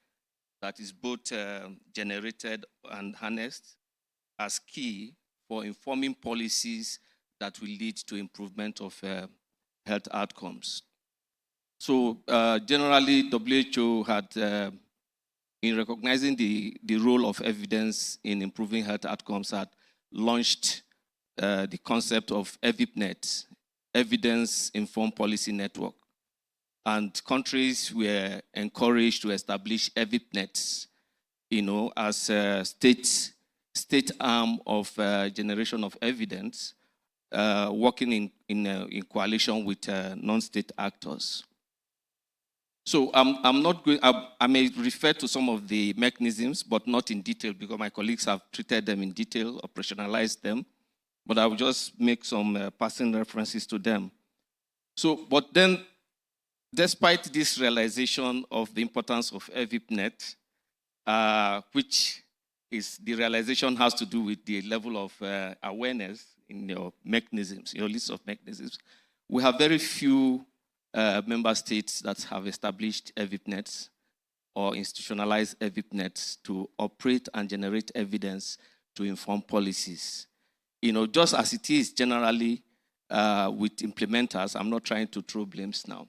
that is both generated and harnessed as key for informing policies that will lead to improvement of health outcomes. So generally, WHO had, in recognizing the role of evidence in improving health outcomes, had launched the concept of EVIPNet, Evidence Informed Policy Network. And countries were encouraged to establish EVIPNets, as a state arm of generation of evidence, working in coalition with non-state actors. So I'm not going. I may refer to some of the mechanisms, but not in detail because my colleagues have treated them in detail, operationalized them. But I will just make some passing references to them. So, but then, despite this realization of the importance of EVIPNet, which is the realization has to do with the level of awareness in your mechanisms, your list of mechanisms, we have very few member states that have established EVIPNets or institutionalized EVIPNets to operate and generate evidence to inform policies. Just as it is generally with implementers, I'm not trying to throw blames now.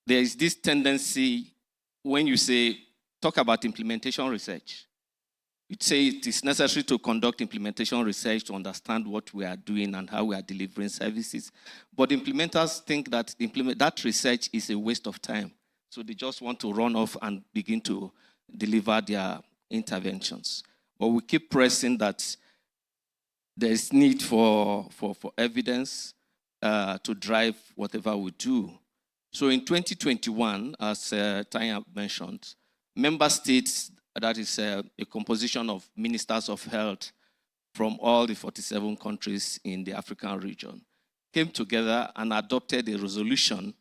There is this tendency when you say, talk about implementation research. it says it is necessary to conduct implementation research to understand what we are doing and how we are delivering services. But implementers think that that research is a waste of time. So they just want to run off and begin to deliver their interventions. But we keep pressing that there is need for evidence to drive whatever we do. So in 2021, as Tanya mentioned, member states, that is a composition of ministers of health from all the 47 countries in the African region, came together and adopted a resolution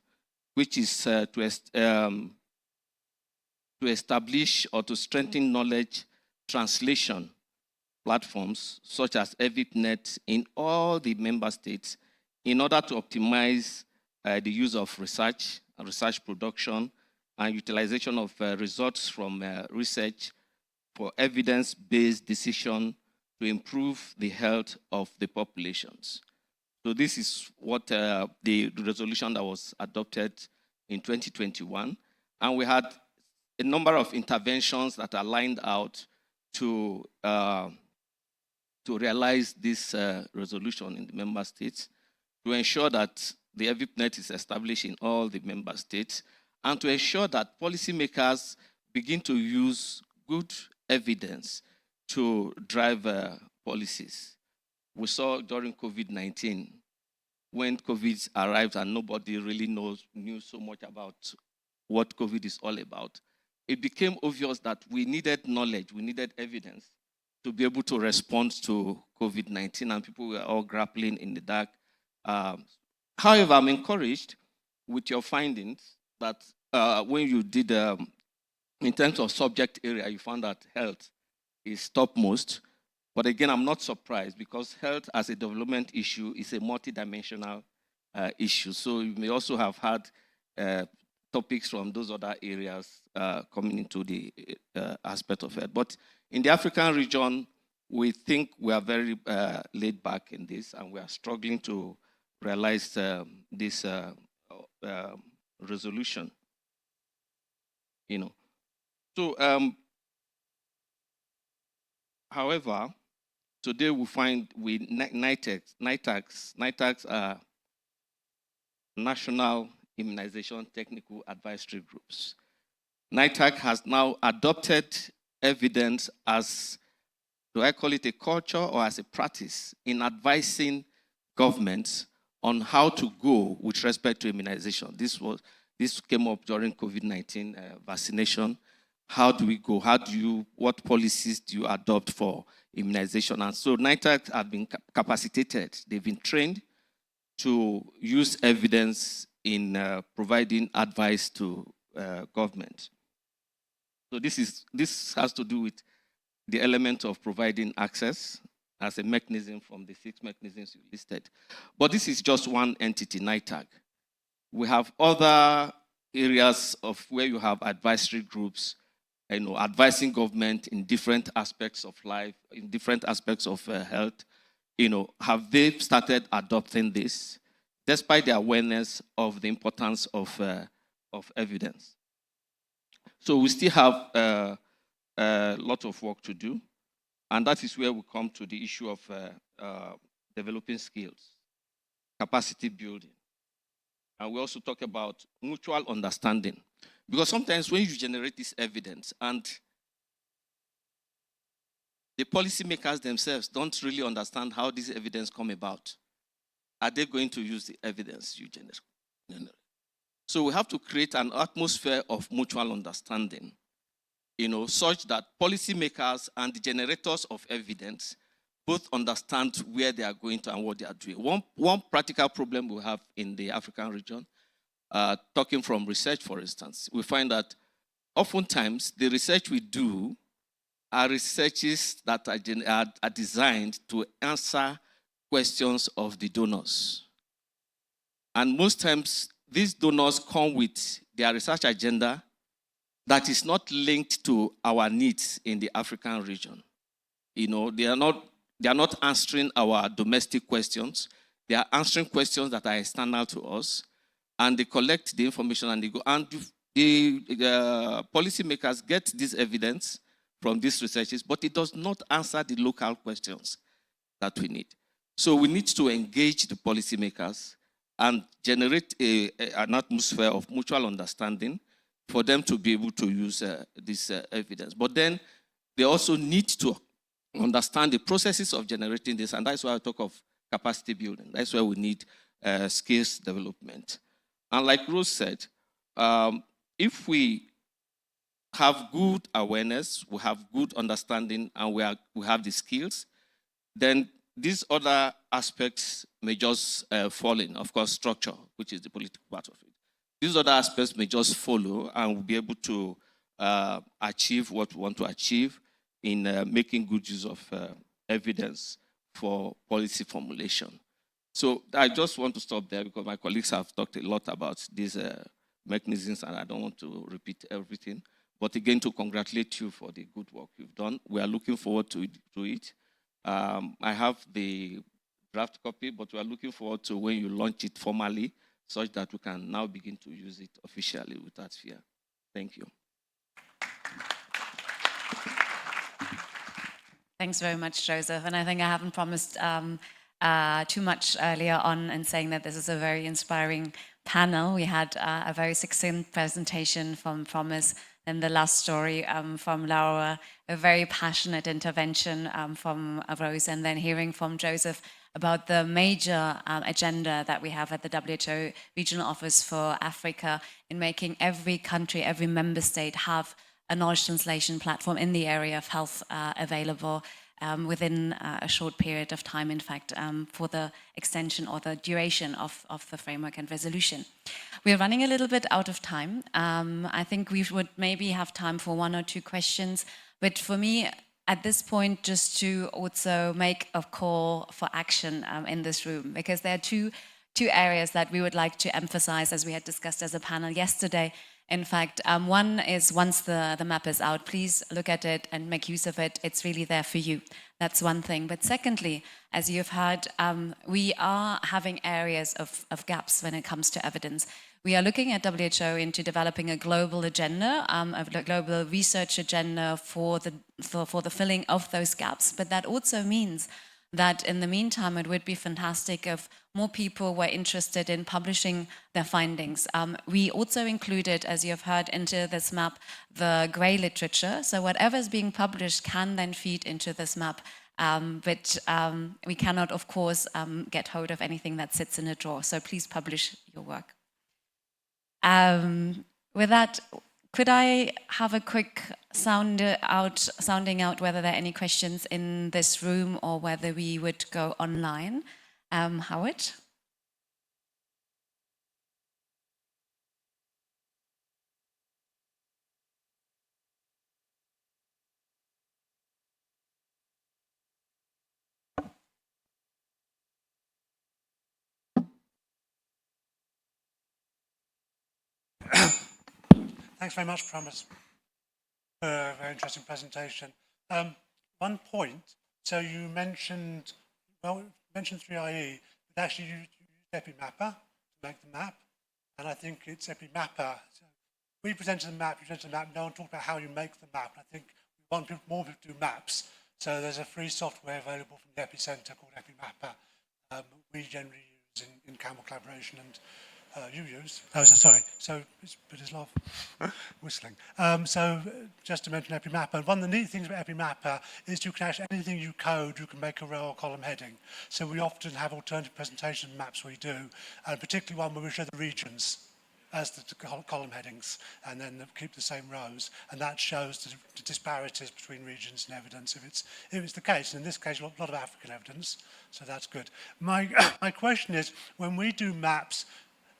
which is to establish or to strengthen knowledge translation platforms such as EVIPNet in all the member states in order to optimize the use of research and research production and utilization of results from research for evidence-based decision to improve the health of the populations. So this is what the resolution that was adopted in 2021. And we had a number of interventions that are lined out to realize this resolution in the member states, to ensure that the EVIPNet is established in all the member states, and to ensure that policymakers begin to use good evidence to drive policies. We saw during COVID-19, when COVID arrived and nobody really knew so much about what COVID is all about, it became obvious that we needed knowledge, we needed evidence to be able to respond to COVID-19, and people were all grappling in the dark. However, I'm encouraged with your findings that when you did, in terms of subject area, you found that health is topmost. But again, I'm not surprised because health as a development issue is a multidimensional issue. So you may also have had topics from those other areas coming into the aspect of health. But in the African region, we think we are very laid back in this, and we are struggling to realize this resolution. So, however, today we find with NITAGs are National Immunization Technical Advisory Groups. NITAG has now adopted evidence as, do I call it a culture or as a practice, in advising governments on how to go with respect to immunization. This came up during COVID-19 vaccination. How do we go? What policies do you adopt for immunization? And so NITAG have been capacitated. They've been trained to use evidence in providing advice to government. So this has to do with the element of providing access as a mechanism from the 6 mechanisms you listed. But this is just one entity, NITAG. We have other areas of where you have advisory groups, advising government in different aspects of life, in different aspects of health. Have they started adopting this, despite the awareness of the importance of evidence? So we still have a lot of work to do, and that is where we come to the issue of developing skills, capacity building. And we also talk about mutual understanding. Because sometimes when you generate this evidence and the policymakers themselves don't really understand how this evidence come about, are they going to use the evidence you generate? So we have to create an atmosphere of mutual understanding, such that policymakers and the generators of evidence both understand where they are going to and what they are doing. One practical problem we have in the African region, talking from research, for instance, we find that oftentimes the research we do are researches that are designed to answer questions of the donors. And most times, these donors come with their research agenda that is not linked to our needs in the African region. They are not answering our domestic questions. They are answering questions that are external to us, and they collect the information and they go. And the policymakers get this evidence from these researches, but it does not answer the local questions that we need. So we need to engage the policymakers and generate an atmosphere of mutual understanding for them to be able to use this evidence. But then they also need to understand the processes of generating this, and that's why I talk of capacity building. That's why we need skills development. And like Rose said, if we have good awareness, we have good understanding, and we have the skills, then these other aspects may just fall in. Of course, structure, which is the political part of it. These other aspects may just follow, and we'll be able to achieve what we want to achieve in making good use of evidence for policy formulation. So I just want to stop there because my colleagues have talked a lot about these mechanisms, and I don't want to repeat everything. But again, to congratulate you for the good work you've done. We are looking forward to it. I have the draft copy, but we are looking forward to when you launch it formally, such that we can now begin to use it officially without fear. Thank you. Thanks very much, Joseph. And I think I haven't promised too much earlier on in saying that this is a very inspiring panel. We had a very succinct presentation from Promise, and the last story from Laura, a very passionate intervention from Rose, and then hearing from Joseph about the major agenda that we have at the WHO Regional Office for Africa in making every country, every member state have a knowledge translation platform in the area of health available within a short period of time, in fact, for the extension or the duration of the framework and resolution. We're running a little bit out of time. I think we would maybe have time for one or two questions, but for me, at this point, just to also make a call for action in this room, because there are two areas that we would like to emphasize, as we had discussed as a panel yesterday. In fact, one is once the map is out, please look at it and make use of it. It's really there for you. That's one thing. But secondly, as you've heard, we are having areas of gaps when it comes to evidence. We are looking at WHO into developing a global agenda, a global research agenda for the filling of those gaps. But that also means that in the meantime, it would be fantastic if more people were interested in publishing their findings. We also included, as you have heard, into this map, the grey literature. So whatever is being published can then feed into this map. But we cannot, of course, get hold of anything that sits in a drawer. So please publish your work. With that, could I have a quick sounding out whether there are any questions in this room or whether we would go online? Howard? Thanks very much, Promise, for a very interesting presentation. One point, so you mentioned 3IE, but actually you used EpiMapper to make the map, and I think it's EpiMapper. So we presented the map, you presented the map, no one talked about how you make the map. I think we want more people to do maps, so there's a free software available from the Epicenter called EpiMapper. We generally use in Camel Collaboration, and you use. Oh, sorry. So put his laugh, whistling. So just to mention EpiMapper, one of the neat things about EpiMapper is you can actually, anything you code, you can make a row or column heading. So we often have alternative presentation maps we do, and particularly one where we show the regions as the column headings, and then keep the same rows, and that shows the disparities between regions and evidence if it's the case. And in this case, a lot of African evidence, so that's good. My question is, when we do maps,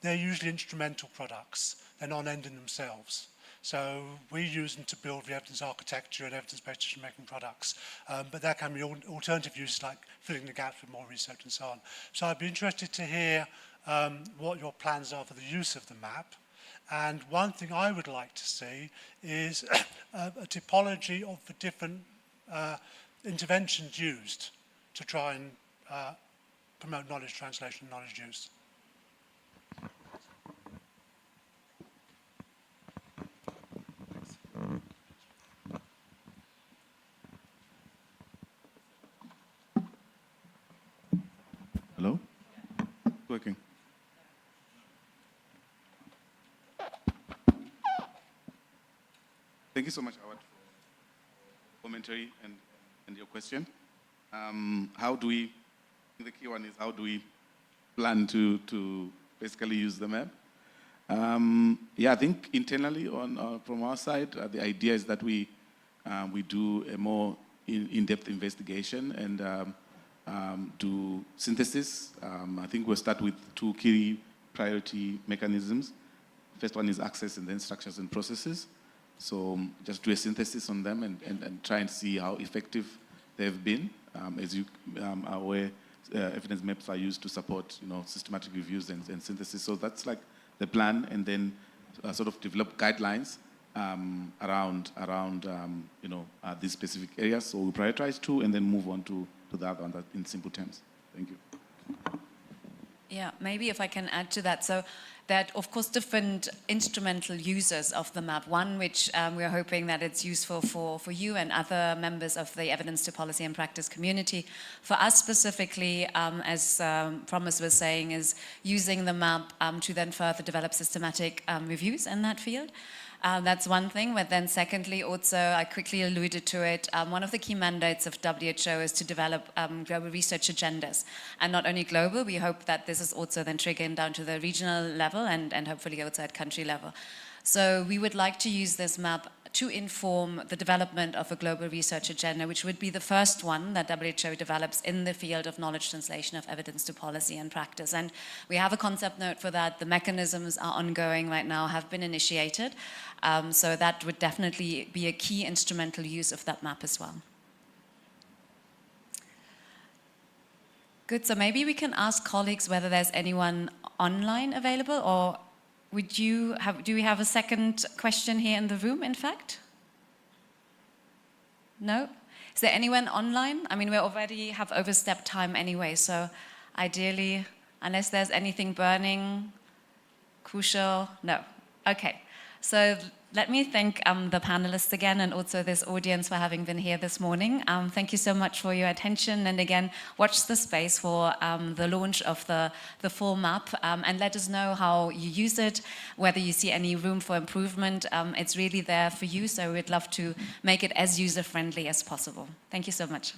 they're usually instrumental products. They're not an end in themselves. So we use them to build the evidence architecture and evidence-based decision-making products. But there can be alternative uses like filling the gaps with more research and so on. So I'd be interested to hear what your plans are for the use of the map. And one thing I would like to see is a typology of the different interventions used to try and promote knowledge translation and knowledge use. working. Thank you so much, Awad, for commentary and your question. How do we, the key one is how do we plan to basically use the map? Yeah, I think internally from our side, the idea is that we do a more in-depth investigation and do synthesis. I think we'll start with two key priority mechanisms. First one is access and then structures and processes. So just do a synthesis on them and try and see how effective they've been. As you are aware, evidence maps are used to support systematic reviews and synthesis. So that's like the plan, and then sort of develop guidelines around these specific areas. So we prioritize two and then move on to the other one in simple terms. Thank you. Yeah, maybe if I can add to that. So that, of course, different instrumental users of the map. One, which we're hoping that it's useful for you and other members of the evidence to policy and practice community. For us specifically, as Promise was saying, is using the map to then further develop systematic reviews in that field. That's one thing, but then secondly, also, I quickly alluded to it, one of the key mandates of WHO is to develop global research agendas. And not only global, we hope that this is also then triggering down to the regional level and hopefully also at country level. So we would like to use this map to inform the development of a global research agenda, which would be the first one that WHO develops in the field of knowledge translation of evidence to policy and practice. And we have a concept note for that. The mechanisms are ongoing right now, have been initiated. So that would definitely be a key instrumental use of that map as well. Good, so maybe we can ask colleagues whether there's anyone online available, or do we have a second question here in the room, in fact? No? Is there anyone online? I mean, we already have overstepped time anyway, so ideally, unless there's anything burning, crucial, no. Okay, so let me thank the panelists again and also this audience for having been here this morning. Thank you so much for your attention, and again, watch the space for the launch of the full map, and let us know how you use it, whether you see any room for improvement. It's really there for you, so we'd love to make it as user-friendly as possible. Thank you so much.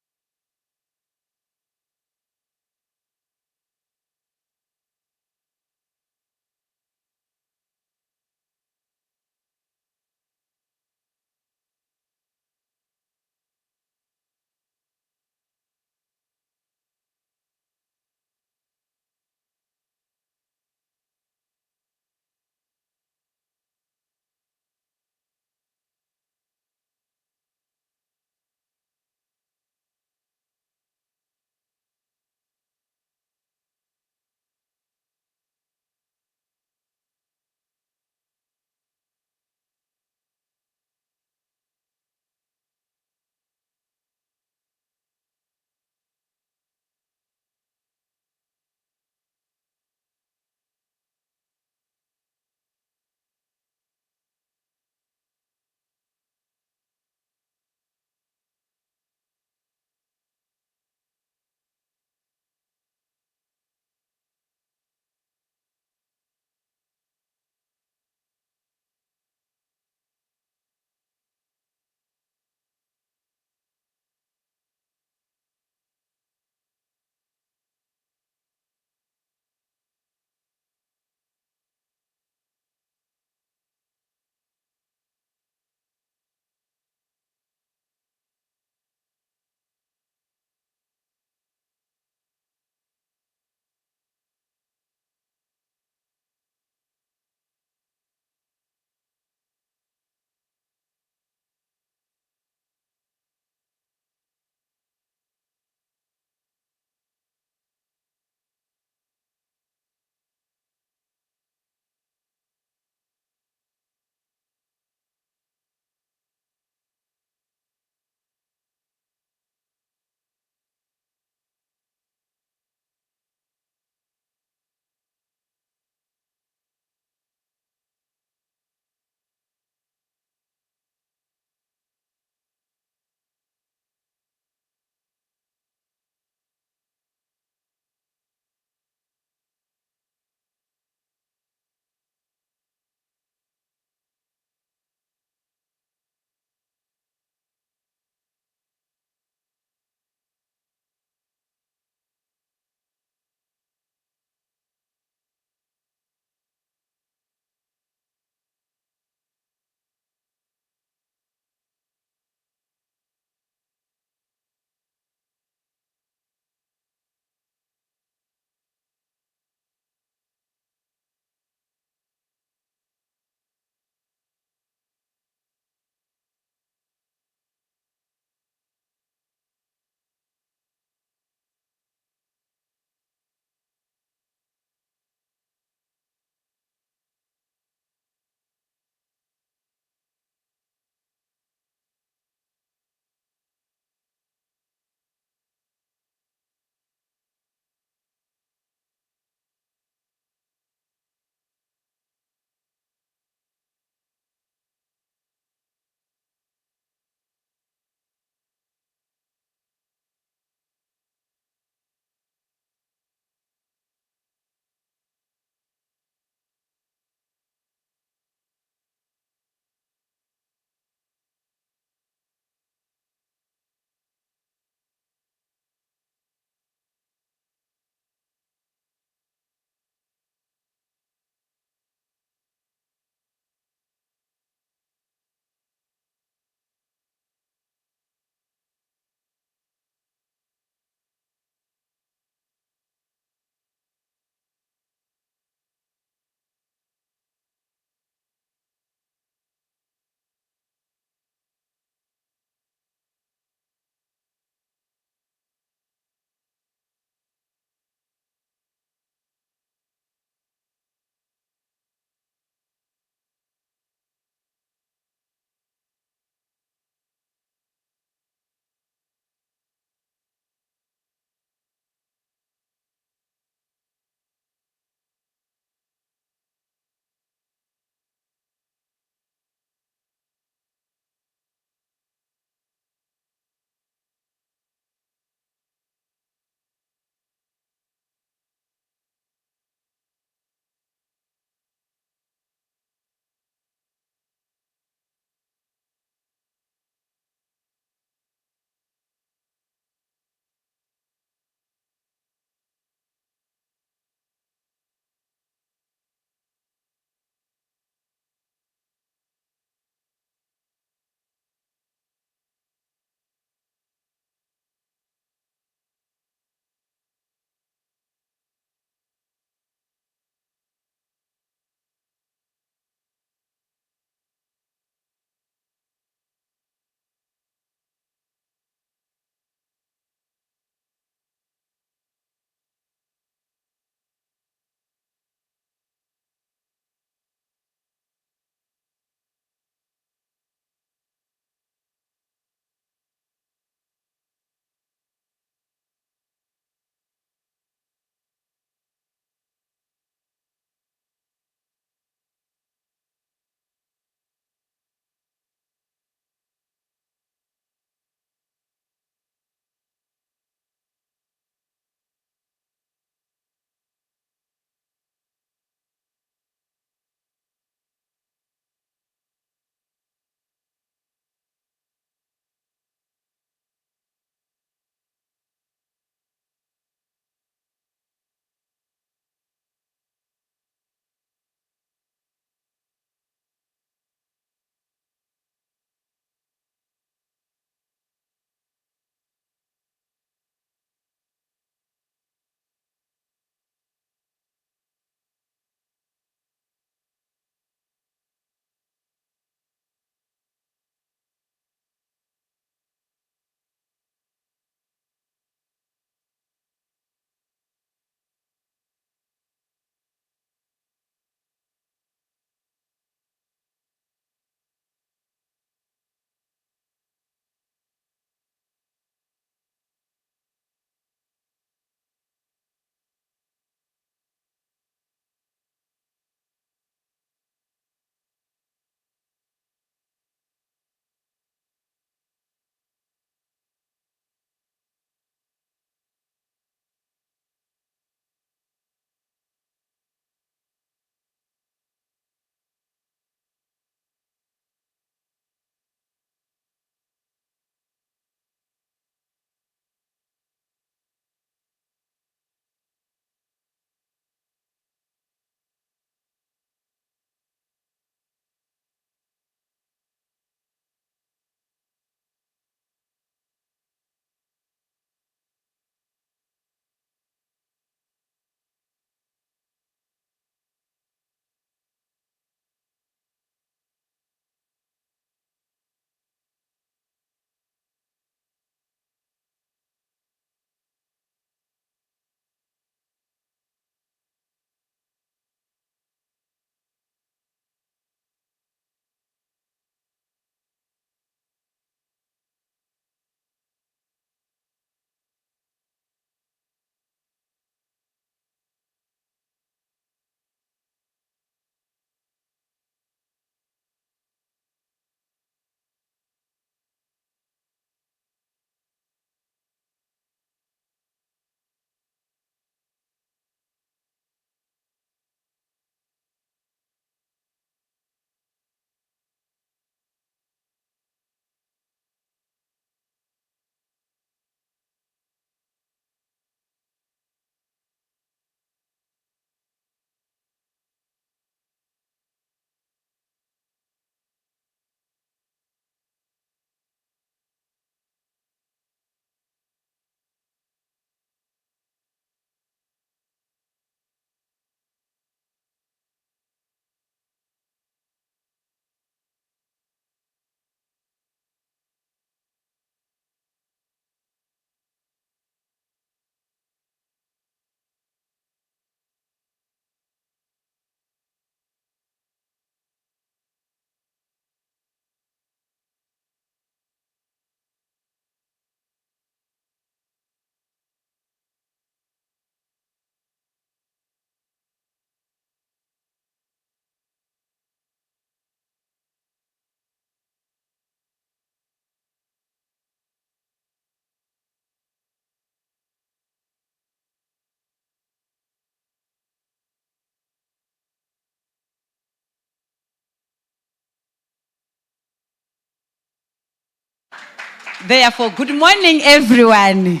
Therefore, good morning, everyone.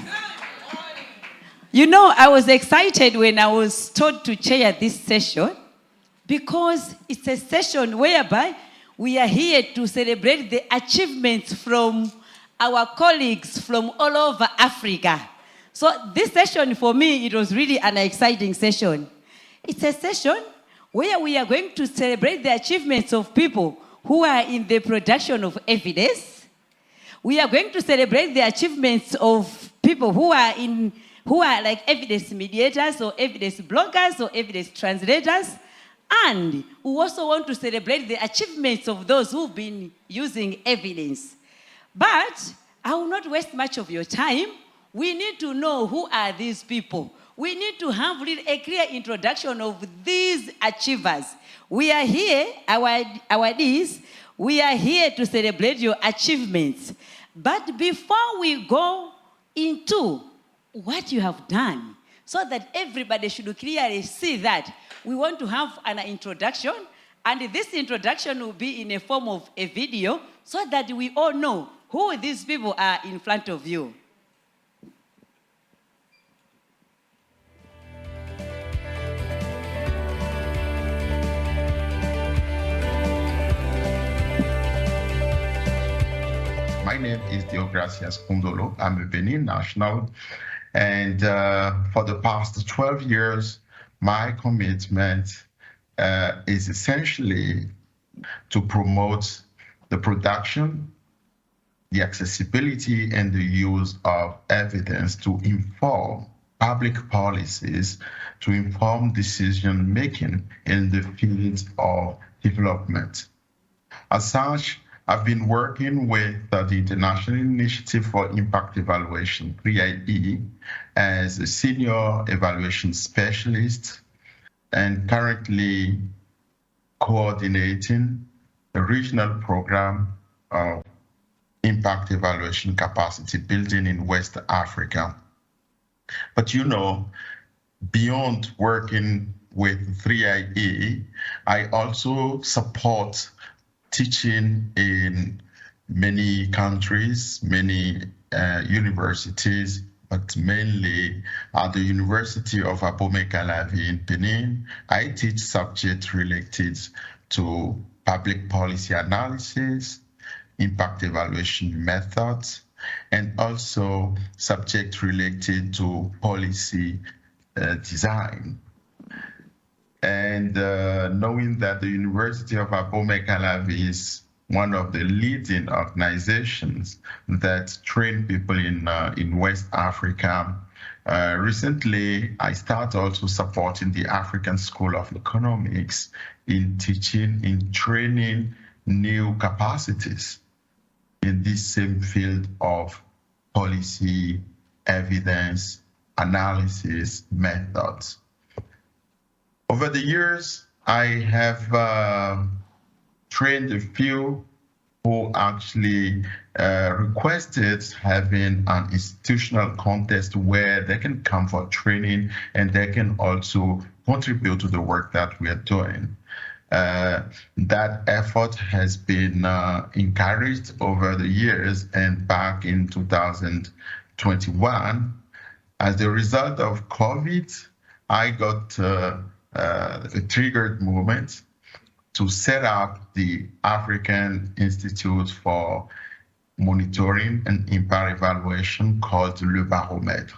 You know, I was excited when I was told to chair this session because it's a session whereby we are here to celebrate the achievements from our colleagues from all over Africa. So this session, for me, it was really an exciting session. It's a session where we are going to celebrate the achievements of people who are in the production of evidence. We are going to celebrate the achievements of people who are like evidence mediators or evidence bloggers or evidence translators. And we also want to celebrate the achievements of those who've been using evidence. But I will not waste much of your time. We need to know who are these people. We need to have a clear introduction of these achievers. We are here, our Ds, we are here to celebrate your achievements. But before we go into what you have done, so that everybody should clearly see that, we want to have an introduction, and this introduction will be in a form of a video, so that we all know who these people are in front of you. My name is Deogracias Kundolo. I'm a Benin national. And for the past 12 years, my commitment is essentially to promote the production, the accessibility, and the use of evidence to inform public policies, to inform decision-making in the field of development. As such, I've been working with the International Initiative for Impact Evaluation, 3IE, as a senior evaluation specialist and currently coordinating a regional program of impact evaluation capacity building in West Africa. But you know, beyond working with 3IE, I also support teaching in many countries, many universities, but mainly at the University of Abomey-Calavi in Benin. I teach subjects related to public policy analysis, impact evaluation methods, and also subjects related to policy design. And knowing that the University of Abomey-Calavi is one of the leading organizations that train people in West Africa, recently I started also supporting the African School of Economics in teaching, in training new capacities in this same field of policy, evidence, analysis, methods. Over the years, I have trained a few who actually requested having an institutional contest where they can come for training and they can also contribute to the work that we are doing. That effort has been encouraged over the years, and back in 2021, as a result of COVID, I got a triggered moment to set up the African Institute for Monitoring and Impact Evaluation called Le Baromètre.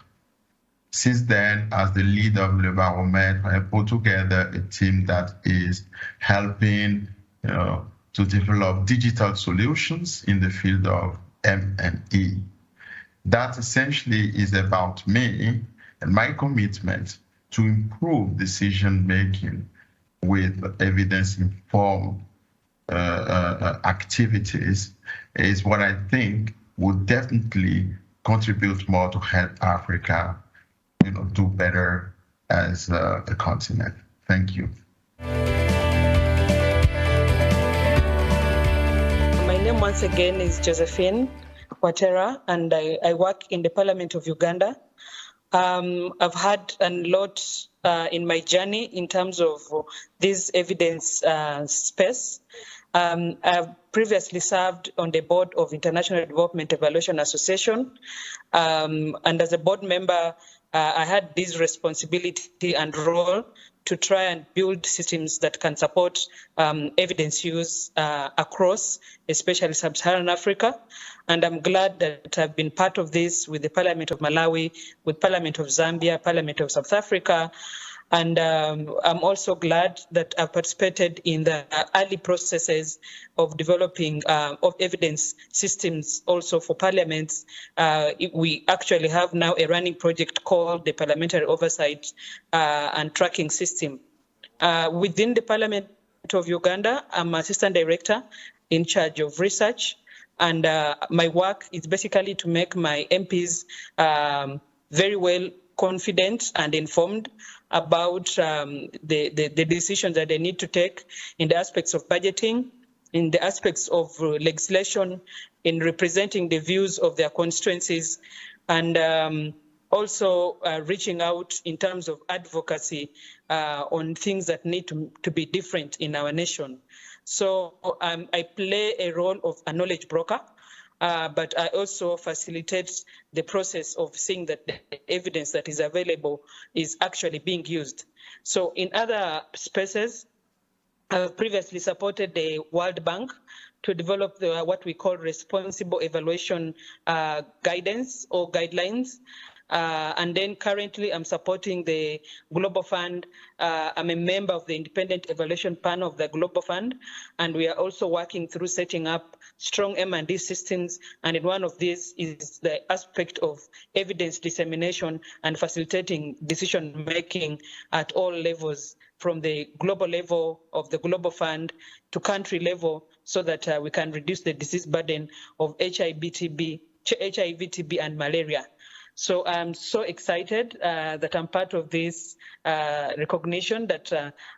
Since then, as the lead of Le Baromètre, I put together a team that is helping to develop digital solutions in the field of M&E. That essentially is about me and my commitment to improve decision-making with evidence-informed activities is what I think would definitely contribute more to help Africa, do better as a continent. Thank you. My name once again is Josephine Watera, and I work in the Parliament of Uganda. I've had a lot in my journey in terms of this evidence space. I've previously served on the board of International Development Evaluation Association, and as a board member, I had this responsibility and role to try and build systems that can support evidence use across, especially Sub-Saharan Africa. And I'm glad that I've been part of this with the Parliament of Malawi, with Parliament of Zambia, Parliament of South Africa. And I'm also glad that I've participated in the early processes of developing of evidence systems also for parliaments. We actually have now a running project called the Parliamentary Oversight and Tracking System. Within the Parliament of Uganda, I'm Assistant Director in charge of research. And my work is basically to make my MPs very well confident and informed about the decisions that they need to take in the aspects of budgeting, in the aspects of legislation, in representing the views of their constituencies, and also reaching out in terms of advocacy on things that need to be different in our nation. So I play a role of a knowledge broker, but I also facilitate the process of seeing that the evidence that is available is actually being used. So in other spaces, I've previously supported the World Bank to develop what we call responsible evaluation guidance or guidelines. And then currently I'm supporting the Global Fund. I'm a member of the Independent Evaluation Panel of the Global Fund, and we are also working through setting up strong M&D systems. And in one of these is the aspect of evidence dissemination and facilitating decision-making at all levels, from the global level of the Global Fund to country level, so that we can reduce the disease burden of HIV, TB, and malaria. So I'm so excited that I'm part of this recognition that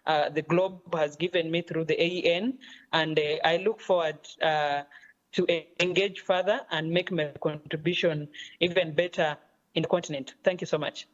the Globe has given me through the AEN, and I look forward to engage further and make my contribution even better in the continent. Thank you so much.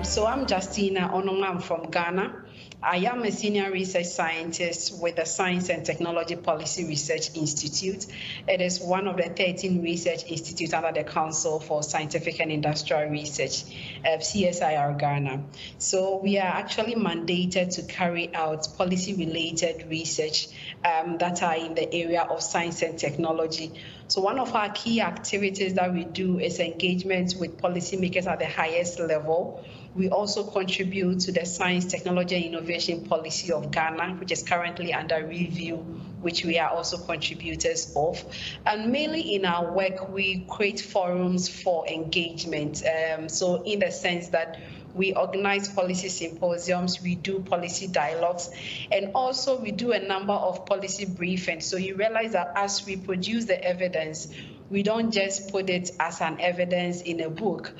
So I'm Justina Onoma. I'm from Ghana. I am a senior research scientist with the Science and Technology Policy Research Institute. It is one of the 13 research institutes under the Council for Scientific and Industrial Research, CSIR Ghana. So we are actually mandated to carry out policy-related research that are in the area of science and technology. So one of our key activities that we do is engagement with policymakers at the highest level. We also contribute to the Science, Technology, and Innovation Policy of Ghana, which is currently under review, which we are also contributors of. And mainly in our work, we create forums for engagement. So in the sense that we organize policy symposiums, we do policy dialogues, and also we do a number of policy briefings. So you realize that as we produce the evidence, we don't just put it as an evidence in a book.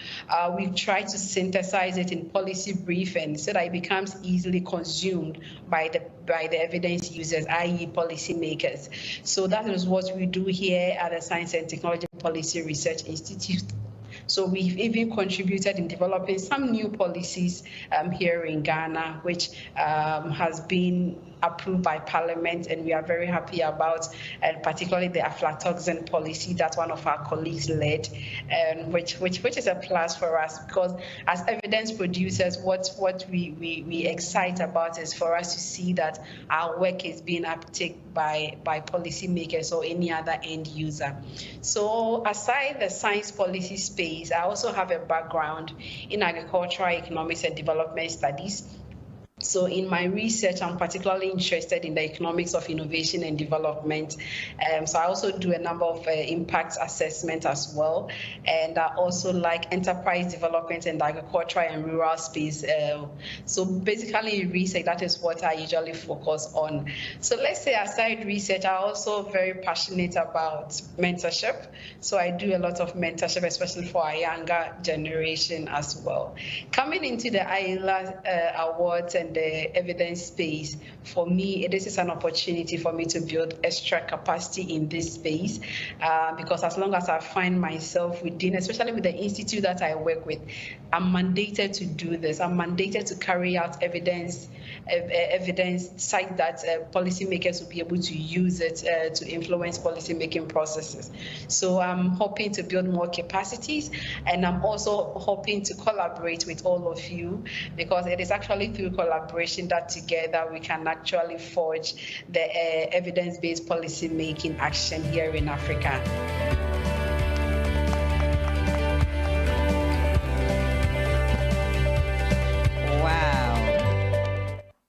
We try to synthesize it in policy briefings so that it becomes easily consumed by the evidence users, i.e. policymakers. So that is what we do here at the Science and Technology Policy Research Institute. So we've even contributed in developing some new policies here in Ghana, which has been approved by Parliament, and we are very happy about, and particularly the aflatoxin policy that one of our colleagues led, which is a plus for us, because as evidence producers, what we excite about is for us to see that our work is being uptaken by policymakers or any other end user. So aside the science policy space, I also have a background in agricultural economics and development studies. So in my research, I'm particularly interested in the economics of innovation and development. So I also do a number of impact assessment as well. And I also like enterprise development and agricultural and rural space. So basically research, that is what I usually focus on. So let's say aside research, I'm also very passionate about mentorship. So I do a lot of mentorship, especially for our younger generation as well. Coming into the IELA Awards and and the evidence space, for me, this is an opportunity for me to build extra capacity in this space, because as long as I find myself within, especially with the institute that I work with, I'm mandated to do this. I'm mandated to carry out evidence site that policymakers will be able to use it to influence policymaking processes. So I'm hoping to build more capacities, and I'm also hoping to collaborate with all of you, because it is actually through collaboration that together we can actually forge the evidence-based policymaking action here in Africa.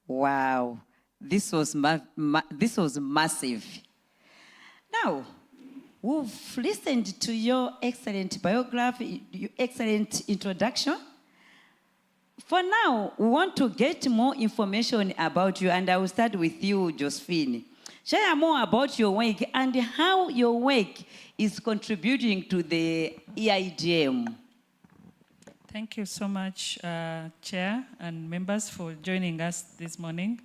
Wow, this was massive. Now, we've listened to your excellent biography, your excellent introduction. For now, we want to get more information about you, and I will start with you, Josephine. Share more about your work and how your work is contributing to the EIGM. Thank you so much, Chair and members, for joining us this morning.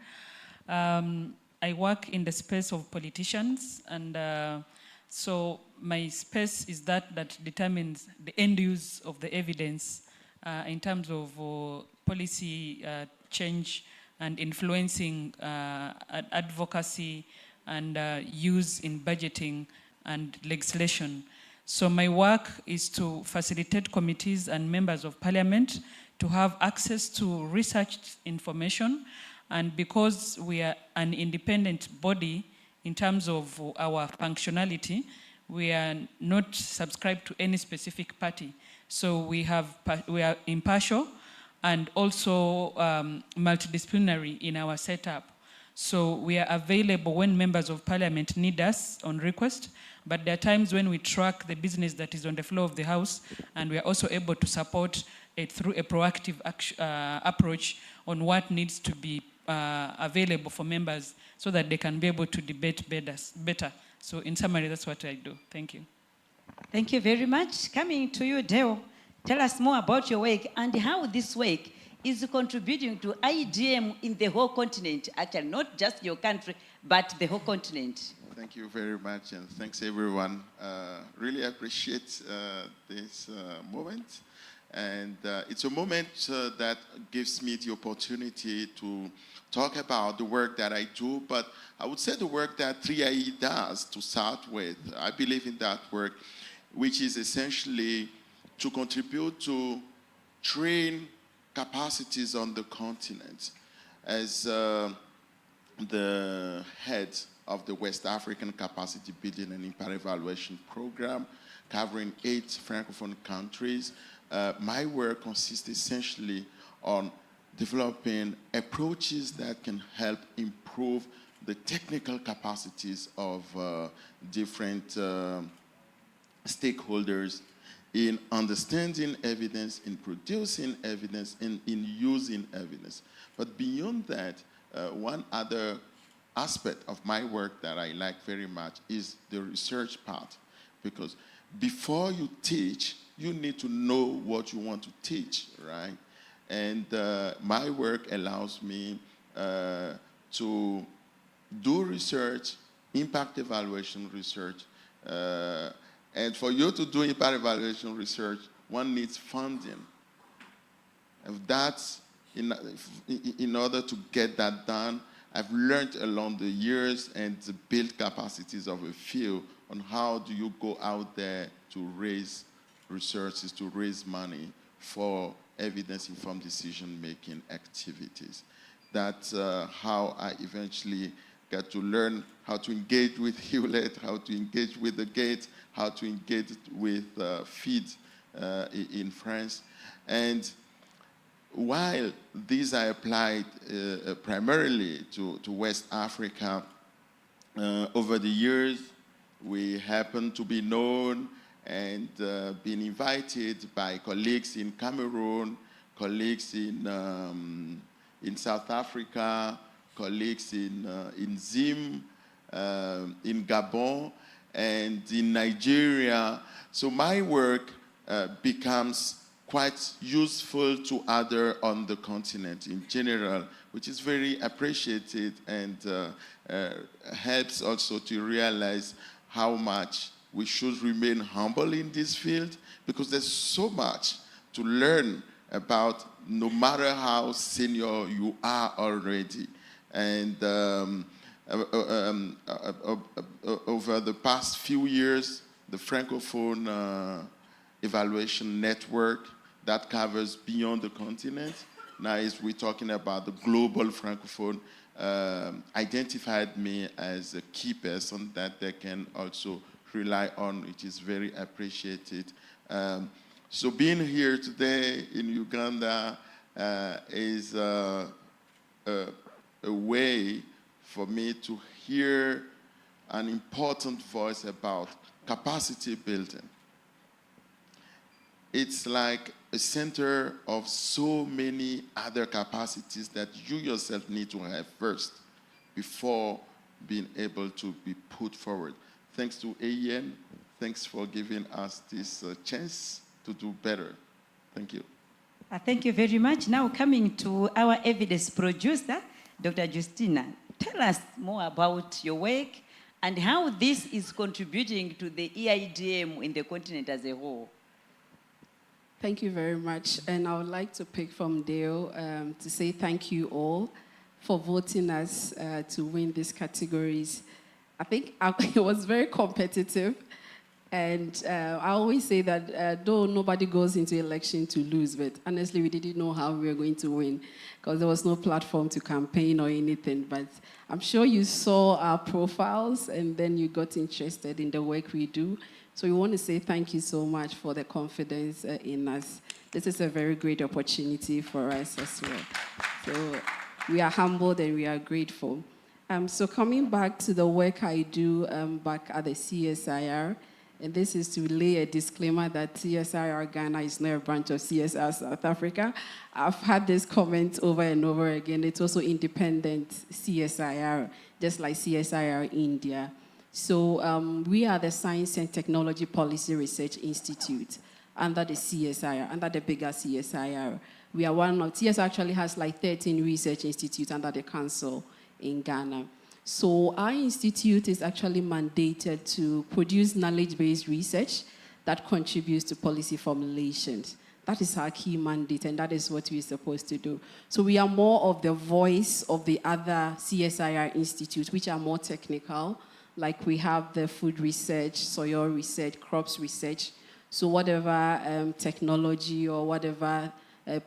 I work in the space of politicians, and so my space is that determines the end use of the evidence in terms of policy change and influencing advocacy and use in budgeting and legislation. So my work is to facilitate committees and members of parliament to have access to research information, and because we are an independent body in terms of our functionality, we are not subscribed to any specific party. So we are impartial and also multidisciplinary in our setup. So we are available when members of parliament need us on request, but there are times when we track the business that is on the floor of the House, and we are also able to support it through a proactive approach on what needs to be available for members so that they can be able to debate better. So in summary, that's what I do. Thank you. Thank you very much. Coming to you, Deo, tell us more about your work and how this work is contributing to IGM in the whole continent, actually not just your country, but the whole continent. Thank you very much, and thanks everyone. Really appreciate this moment. And it's a moment that gives me the opportunity to talk about the work that I do, but I would say the work that 3IE does to start with. I believe in that work, which is essentially to contribute to train capacities on the continent. As the head of the West African Capacity Building and Impact Evaluation Program, covering 8 Francophone countries, my work consists essentially on developing approaches that can help improve the technical capacities of different stakeholders in understanding evidence, in producing evidence, and in using evidence. But beyond that, one other aspect of my work that I like very much is the research part, because before you teach, you need to know what you want to teach, right? And my work allows me to do research, impact evaluation research, and for you to do impact evaluation research, one needs funding. And that's, in order to get that done, I've learned along the years and to build capacities of a few on how do you go out there to raise resources, to raise money for evidence-informed decision-making activities. That's how I eventually got to learn how to engage with Hewlett, how to engage with the Gates, how to engage with FEED in France. And while these are applied primarily to West Africa, over the years, we happen to be known and been invited by colleagues in Cameroon, colleagues in South Africa, colleagues in Zim, in Gabon, and in Nigeria. So my work becomes quite useful to others on the continent in general, which is very appreciated and helps also to realize how much we should remain humble in this field, because there's so much to learn about, no matter how senior you are already. And over the past few years, the Francophone Evaluation Network that covers beyond the continent, now we're talking about the global Francophone, identified me as a key person that they can also rely on, which is very appreciated. So being here today in Uganda is a way for me to hear an important voice about capacity building. It's like a center of so many other capacities that you yourself need to have first before being able to be put forward. Thanks to AEN, thanks for giving us this chance to do better. Thank you. Thank you very much. Now coming to our evidence producer, Dr. Justina, tell us more about your work and how this is contributing to the EIDM in the continent as a whole. Thank you very much. And I would like to pick from Dale to say thank you all for voting us to win these categories. I think it was very competitive. And I always say that though nobody goes into election to lose, but honestly, we didn't know how we were going to win because there was no platform to campaign or anything. But I'm sure you saw our profiles and then you got interested in the work we do. So we want to say thank you so much for the confidence in us. This is a very great opportunity for us as well. So we are humbled and we are grateful. So coming back to the work I do back at the CSIR, and this is to lay a disclaimer that CSIR Ghana is not a branch of CSIR South Africa. I've had this comment over and over again. It's also independent CSIR, just like CSIR India. So we are the Science and Technology Policy Research Institute under the CSIR, under the bigger CSIR. We are one of, CSIR actually has like 13 research institutes under the council in Ghana. So our institute is actually mandated to produce knowledge-based research that contributes to policy formulations. That is our key mandate, and that is what we're supposed to do. So we are more of the voice of the other CSIR institutes, which are more technical, like we have the food research, soil research, crops research. So whatever technology or whatever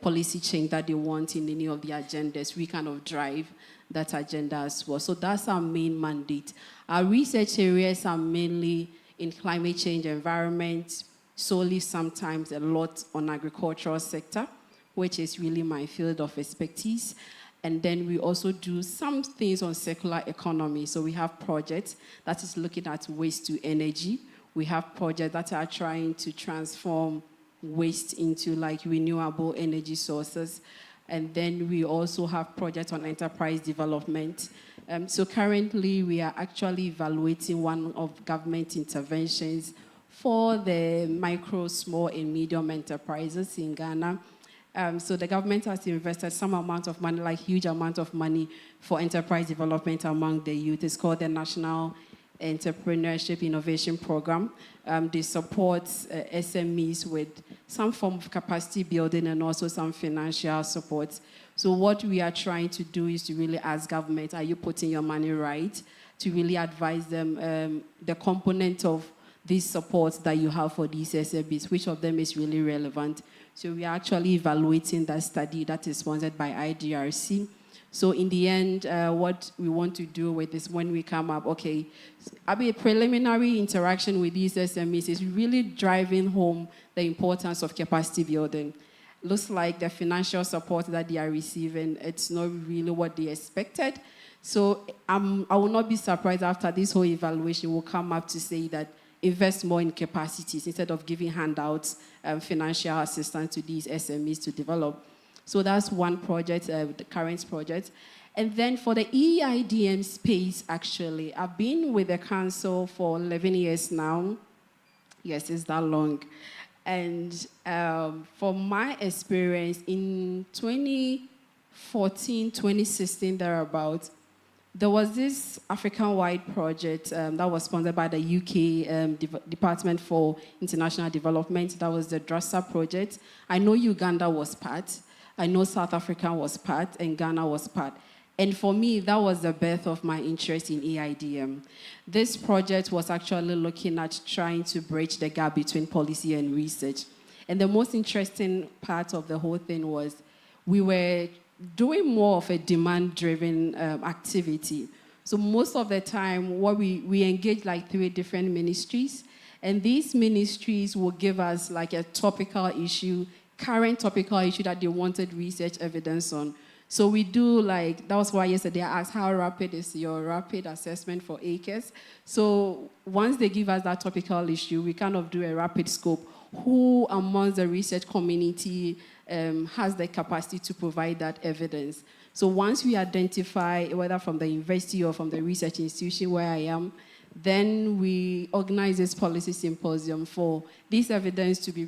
policy change that they want in any of the agendas, we kind of drive that agenda as well. So that's our main mandate. Our research areas are mainly in climate change, environment, solely sometimes a lot on agricultural sector, which is really my field of expertise. And then we also do some things on circular economy. So we have projects that is looking at waste to energy. We have projects that are trying to transform waste into like renewable energy sources. And then we also have projects on enterprise development. So currently we are actually evaluating one of government interventions for the micro, small, and medium enterprises in Ghana. So the government has invested some amount of money, like huge amount of money for enterprise development among the youth. It's called the National Entrepreneurship Innovation Program. They support SMEs with some form of capacity building and also some financial support. So what we are trying to do is to really ask government, are you putting your money right? To really advise them the component of these supports that you have for these SMEs, which of them is really relevant. So we are actually evaluating that study that is sponsored by IDRC. So in the end, what we want to do with this when we come up, okay, a preliminary interaction with these SMEs is really driving home the importance of capacity building. Looks like the financial support that they are receiving, it's not really what they expected. So I will not be surprised after this whole evaluation will come up to say that invest more in capacities instead of giving handouts, financial assistance to these SMEs to develop. So that's one project, the current project. And then for the EIDM space, actually, I've been with the council for 11 years now. Yes, it's that long. And from my experience, in 2014, 2016, thereabouts, there was this African-wide project that was sponsored by the UK Department for International Development. That was the DRASA project. I know Uganda was part. I know South Africa was part, and Ghana was part. And for me, that was the birth of my interest in EIDM. This project was actually looking at trying to bridge the gap between policy and research. And the most interesting part of the whole thing was we were doing more of a demand-driven activity. So most of the time, what we engage like 3 different ministries, and these ministries will give us like a topical issue, current topical issue that they wanted research evidence on. So we do like, that was why yesterday I asked how rapid is your rapid assessment for ACAS. So once they give us that topical issue, we kind of do a rapid scope. Who amongst the research community has the capacity to provide that evidence? So once we identify, whether from the university or from the research institution where I am, then we organize this policy symposium for this evidence to be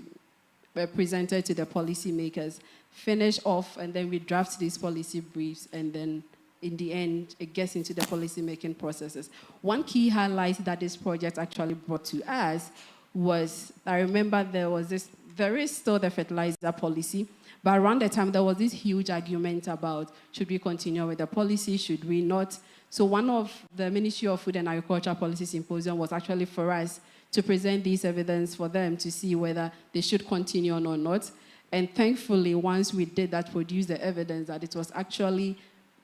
presented to the policymakers, finish off, and then we draft these policy briefs, and then in the end, it gets into the policy-making processes. One key highlight that this project actually brought to us was, I remember there is still the fertilizer policy, but around the time there was this huge argument about should we continue with the policy, should we not? So one of the Ministry of Food and Agriculture Policy Symposium was actually for us to present this evidence for them to see whether they should continue on or not. And thankfully, once we did that, produced the evidence that it was actually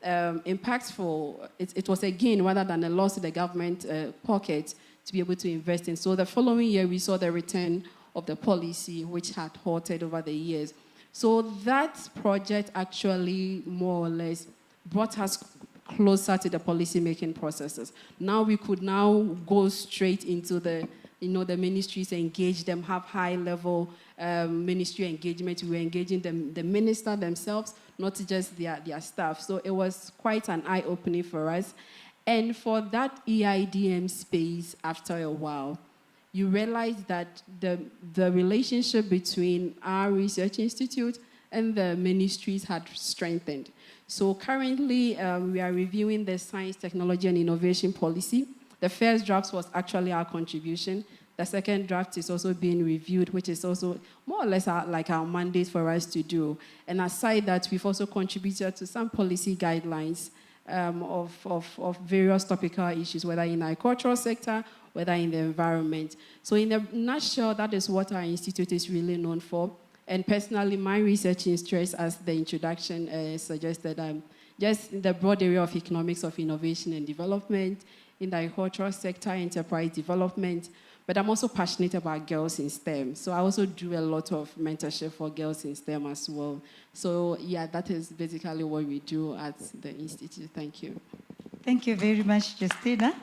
impactful. It was a gain rather than a loss to the government pocket to be able to invest in. So the following year, we saw the return of the policy, which had halted over the years. So that project actually more or less brought us closer to the policy-making processes. Now we could now go straight into the ministries, engage them, have high-level ministry engagement. We were engaging the minister themselves, not just their staff. So it was quite an eye-opening for us. And for that EIDM space, after a while, you realize that the relationship between our research institute and the ministries had strengthened. So currently, we are reviewing the science, technology, and innovation policy. The first draft was actually our contribution. The second draft is also being reviewed, which is also more or less like our mandate for us to do. And aside that, we've also contributed to some policy guidelines of various topical issues, whether in the agricultural sector, whether in the environment. So in a nutshell, that is what our institute is really known for. And personally, my research interests, as the introduction suggested, just in the broad area of economics of innovation and development, in the agricultural sector, enterprise development, but I'm also passionate about girls in STEM. So I also do a lot of mentorship for girls in STEM as well. So yeah, that is basically what we do at the Institute. Thank you. Thank you very much, Justina.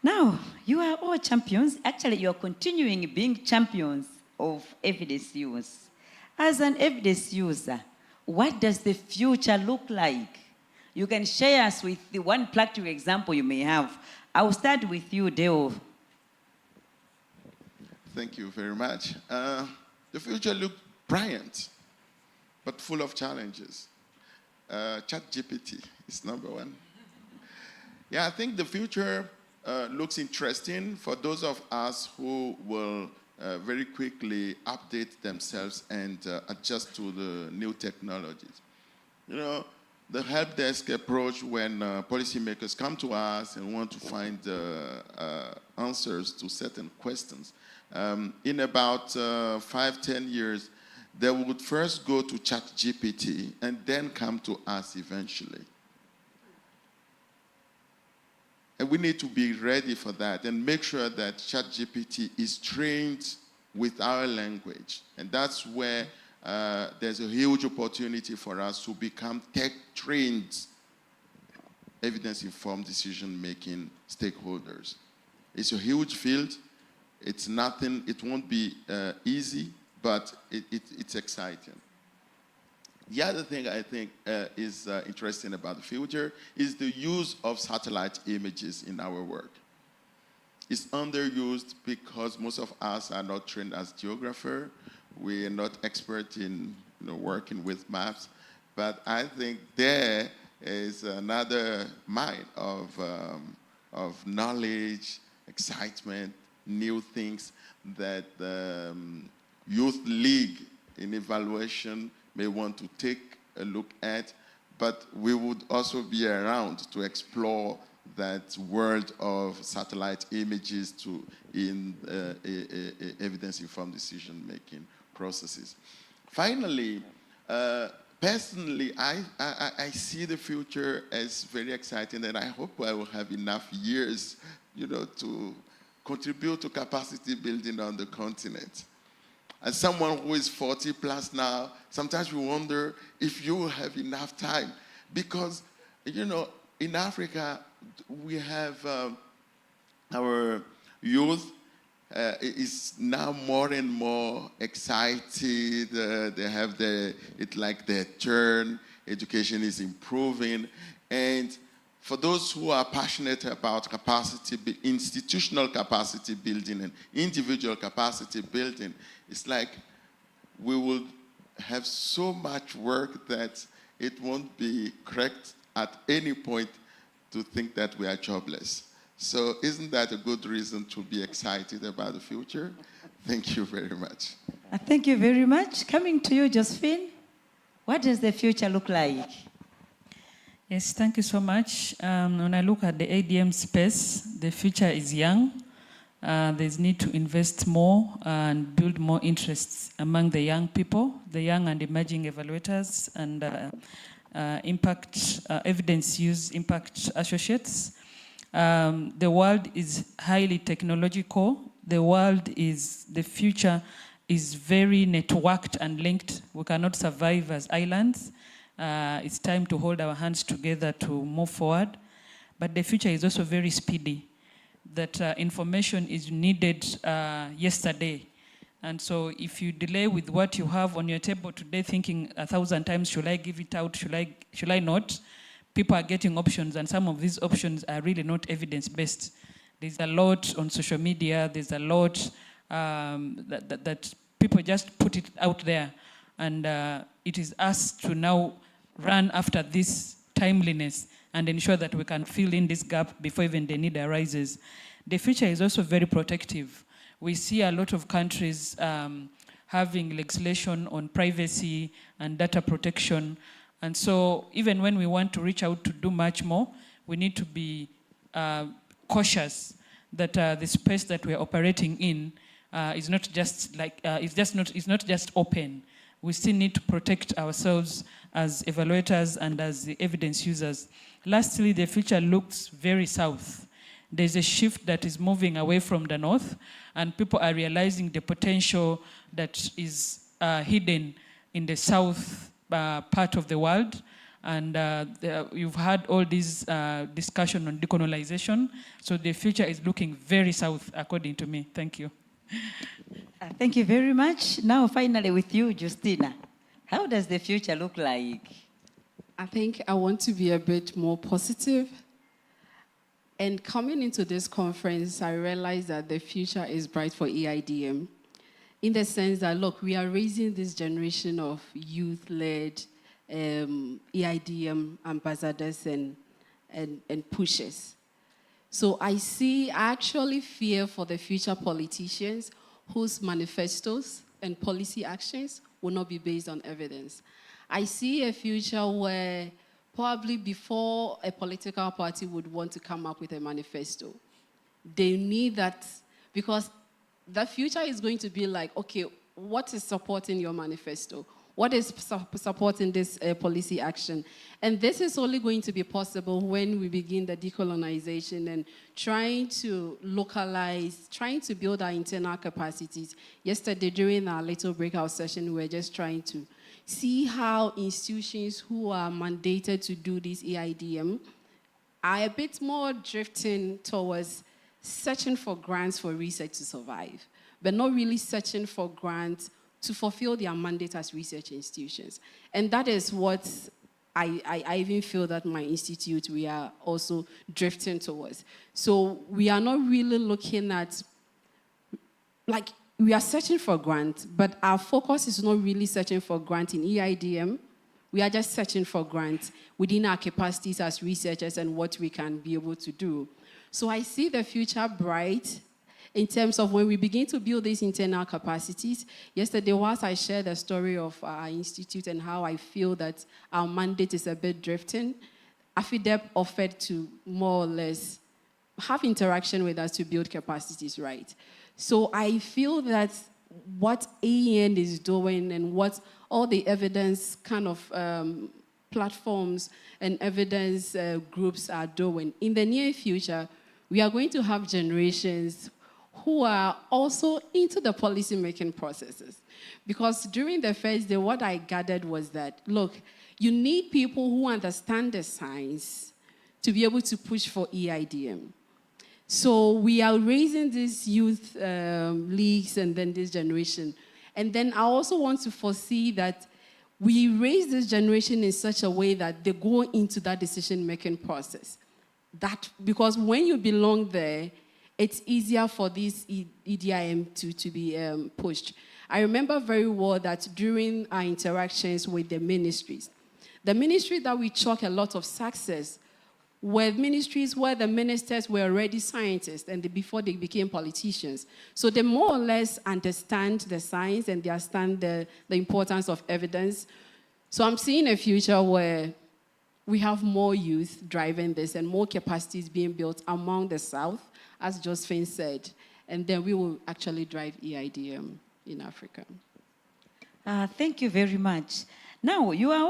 Now, you are all champions. Actually, you are continuing being champions of evidence use. As an evidence user, what does the future look like? You can share us with the one practical example you may have. I will start with you, Deo. Thank you very much. The future looks brilliant, but full of challenges. ChatGPT is number one. Yeah, I think the future looks interesting for those of us who will very quickly update themselves and adjust to the new technologies. You know, the help desk approach when policymakers come to us and want to find answers to certain questions. In about 5-10 years, they would first go to ChatGPT and then come to us eventually. And we need to be ready for that and make sure that ChatGPT is trained with our language. And that's where there's a huge opportunity for us to become tech-trained, evidence-informed decision-making stakeholders. It's a huge field. It's nothing, it won't be easy, but it's exciting. The other thing I think is interesting about the future is the use of satellite images in our work. is underused because most of us are not trained as geographers. We are not expert in working with maps. But I think there is another mine of knowledge, excitement, new things that the Youth League in evaluation may want to take a look at, but we would also be around to explore that world of satellite images in evidence-informed decision-making processes. Finally, personally, I see the future as very exciting, and I hope I will have enough years, to contribute to capacity building on the continent. As someone who is 40 plus now, sometimes we wonder if you will have enough time, because, in Africa, we have our youth is now more and more excited. They have their turn. Education is improving. And for those who are passionate about institutional capacity building and individual capacity building, it's like we will have so much work that it won't be correct at any point to think that we are jobless. So isn't that a good reason to be excited about the future? Thank you very much. Thank you very much. Coming to you, Josephine, what does the future look like? Yes, thank you so much. When I look at the ADM space, the future is young. There's need to invest more and build more interests among the young people, the young and emerging evaluators and evidence use impact associates. The world is highly technological. The future is very networked and linked. We cannot survive as islands. It's time to hold our hands together to move forward. But the future is also very speedy. That information is needed yesterday. And so if you delay with what you have on your table today, thinking 1,000 times, should I give it out, should I not? People are getting options, and some of these options are really not evidence-based. There's a lot on social media, there's a lot that people just put it out there. And it is us to now run after this timeliness and ensure that we can fill in this gap before even the need arises. The future is also very protective. We see a lot of countries having legislation on privacy and data protection. And so even when we want to reach out to do much more, we need to be cautious that the space that we're operating in is not just not just open. We still need to protect ourselves as evaluators and as the evidence users. Lastly, the future looks very south. There's a shift that is moving away from the north, and people are realizing the potential that is hidden in the south part of the world. And you've had all this discussion on decolonization. So the future is looking very south, according to me. Thank you. Thank you very much. Now, finally, with you, Justina. How does the future look like? I think I want to be a bit more positive. And coming into this conference, I realized that the future is bright for EIDM, in the sense that, look, we are raising this generation of youth-led EIDM ambassadors and pushers. So I actually fear for the future politicians whose manifestos and policy actions will not be based on evidence. I see a future where probably before a political party would want to come up with a manifesto, they need that, because the future is going to be like, okay, what is supporting your manifesto? What is supporting this policy action? And this is only going to be possible when we begin the decolonization and trying to localize, trying to build our internal capacities. Yesterday, during our little breakout session, we were just trying to see how institutions who are mandated to do this EIDM are a bit more drifting towards searching for grants for research to survive, but not really searching for grants to fulfill their mandate as research institutions. And that is what I even feel that my institute, we are also drifting towards. So we are not really looking at, like, we are searching for grant, but our focus is not really searching for grant in EIDM. We are just searching for grant within our capacities as researchers and what we can be able to do. So I see the future bright in terms of when we begin to build these internal capacities. Yesterday, whilst I shared the story of our institute and how I feel that our mandate is a bit drifting, AFIDEP offered to more or less have interaction with us to build capacities, right? So I feel that what AEN is doing and what all the evidence kind of platforms and evidence groups are doing, in the near future, we are going to have generations who are also into the policy-making processes. Because during the first day, what I gathered was that, look, you need people who understand the science to be able to push for EIDM. So we are raising these youth leagues and then this generation. And then I also want to foresee that we raise this generation in such a way that they go into that decision-making process. Because when you belong there, it's easier for this EDIM to be pushed. I remember very well that during our interactions with the ministries that we chalk a lot of success were ministries where the ministers were already scientists and before they became politicians. So they more or less understand the science and they understand the importance of evidence. So I'm seeing a future where we have more youth driving this and more capacities being built among the South, as Josephine said, and then we will actually drive EIDM in Africa. Thank you very much. Now, you are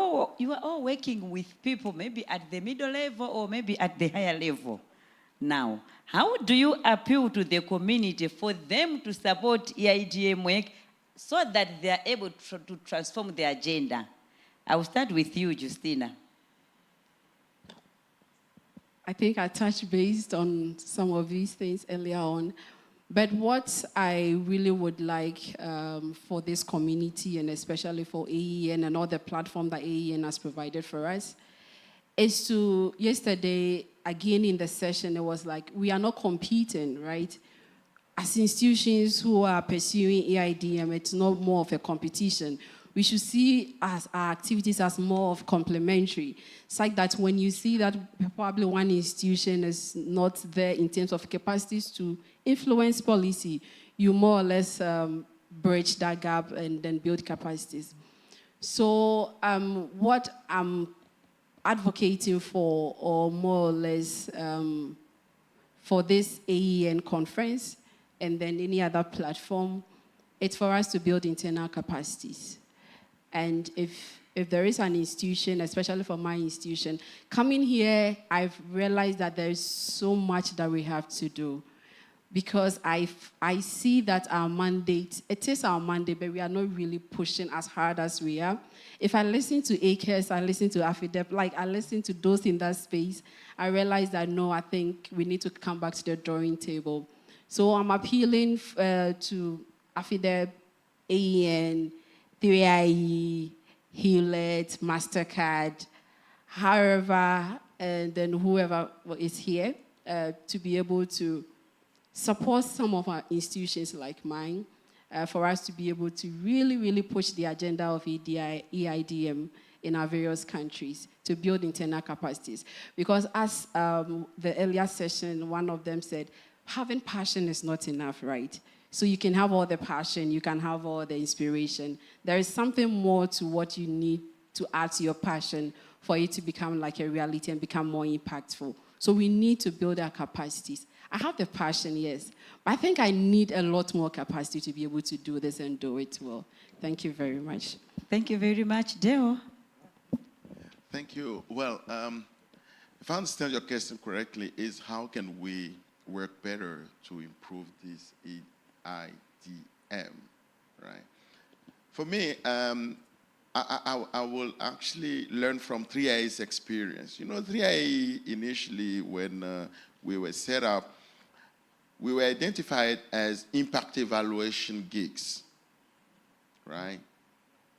all working with people maybe at the middle level or maybe at the higher level. Now, how do you appeal to the community for them to support EIDM work so that they are able to transform the agenda? I will start with you, Justina. I think I touched base on some of these things earlier on. But what I really would like for this community, and especially for AEN and all the platform that AEN has provided for us, is to, yesterday, again in the session, it was like, we are not competing, right? As institutions who are pursuing EIDM, it's not more of a competition. We should see our activities as more of complementary. It's like that when you see that probably one institution is not there in terms of capacities to influence policy, you more or less bridge that gap and then build capacities. So what I'm advocating for, or more or less for this AEN conference and then any other platform, it's for us to build internal capacities. And if there is an institution, especially for my institution, coming here, I've realized that there is so much that we have to do. Because I see that our mandate, it is our mandate, but we are not really pushing as hard as we are. If I listen to ACAS, I listen to AFIDEP, like I listen to those in that space, I realize that no, I think we need to come back to the drawing table. So I'm appealing to AFIDEP, AEN, 3IE, Hewlett, MasterCard, however, and then whoever is here to be able to support some of our institutions like mine for us to be able to really, really push the agenda of EIDM in our various countries to build internal capacities. Because as the earlier session, one of them said, having passion is not enough, right? So you can have all the passion, you can have all the inspiration. There is something more to what you need to add to your passion for it to become like a reality and become more impactful. So we need to build our capacities. I have the passion, yes, but I think I need a lot more capacity to be able to do this and do it well. Thank you very much. Thank you very much. Deo. Thank you. Well, if I understand your question correctly, is how can we work better to improve this EIDM, right? For me, I will actually learn from 3IE's experience. You know, 3IE initially, when we were set up, we were identified as impact evaluation geeks, right?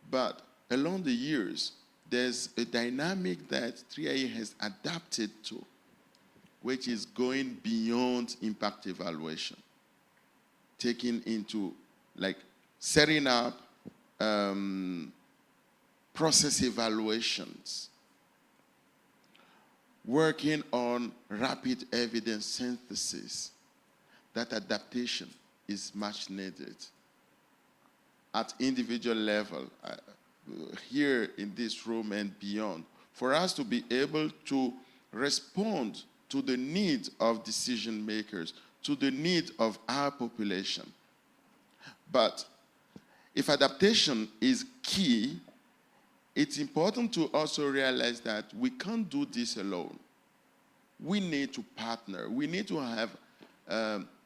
But along the years, there's a dynamic that 3IE has adapted to, which is going beyond impact evaluation, taking into, like, setting up process evaluations, working on rapid evidence synthesis. That adaptation is much needed at individual level, here in this room and beyond, for us to be able to respond to the needs of decision makers, to the needs of our population. But if adaptation is key, it's important to also realize that we can't do this alone. We need to partner. We need to have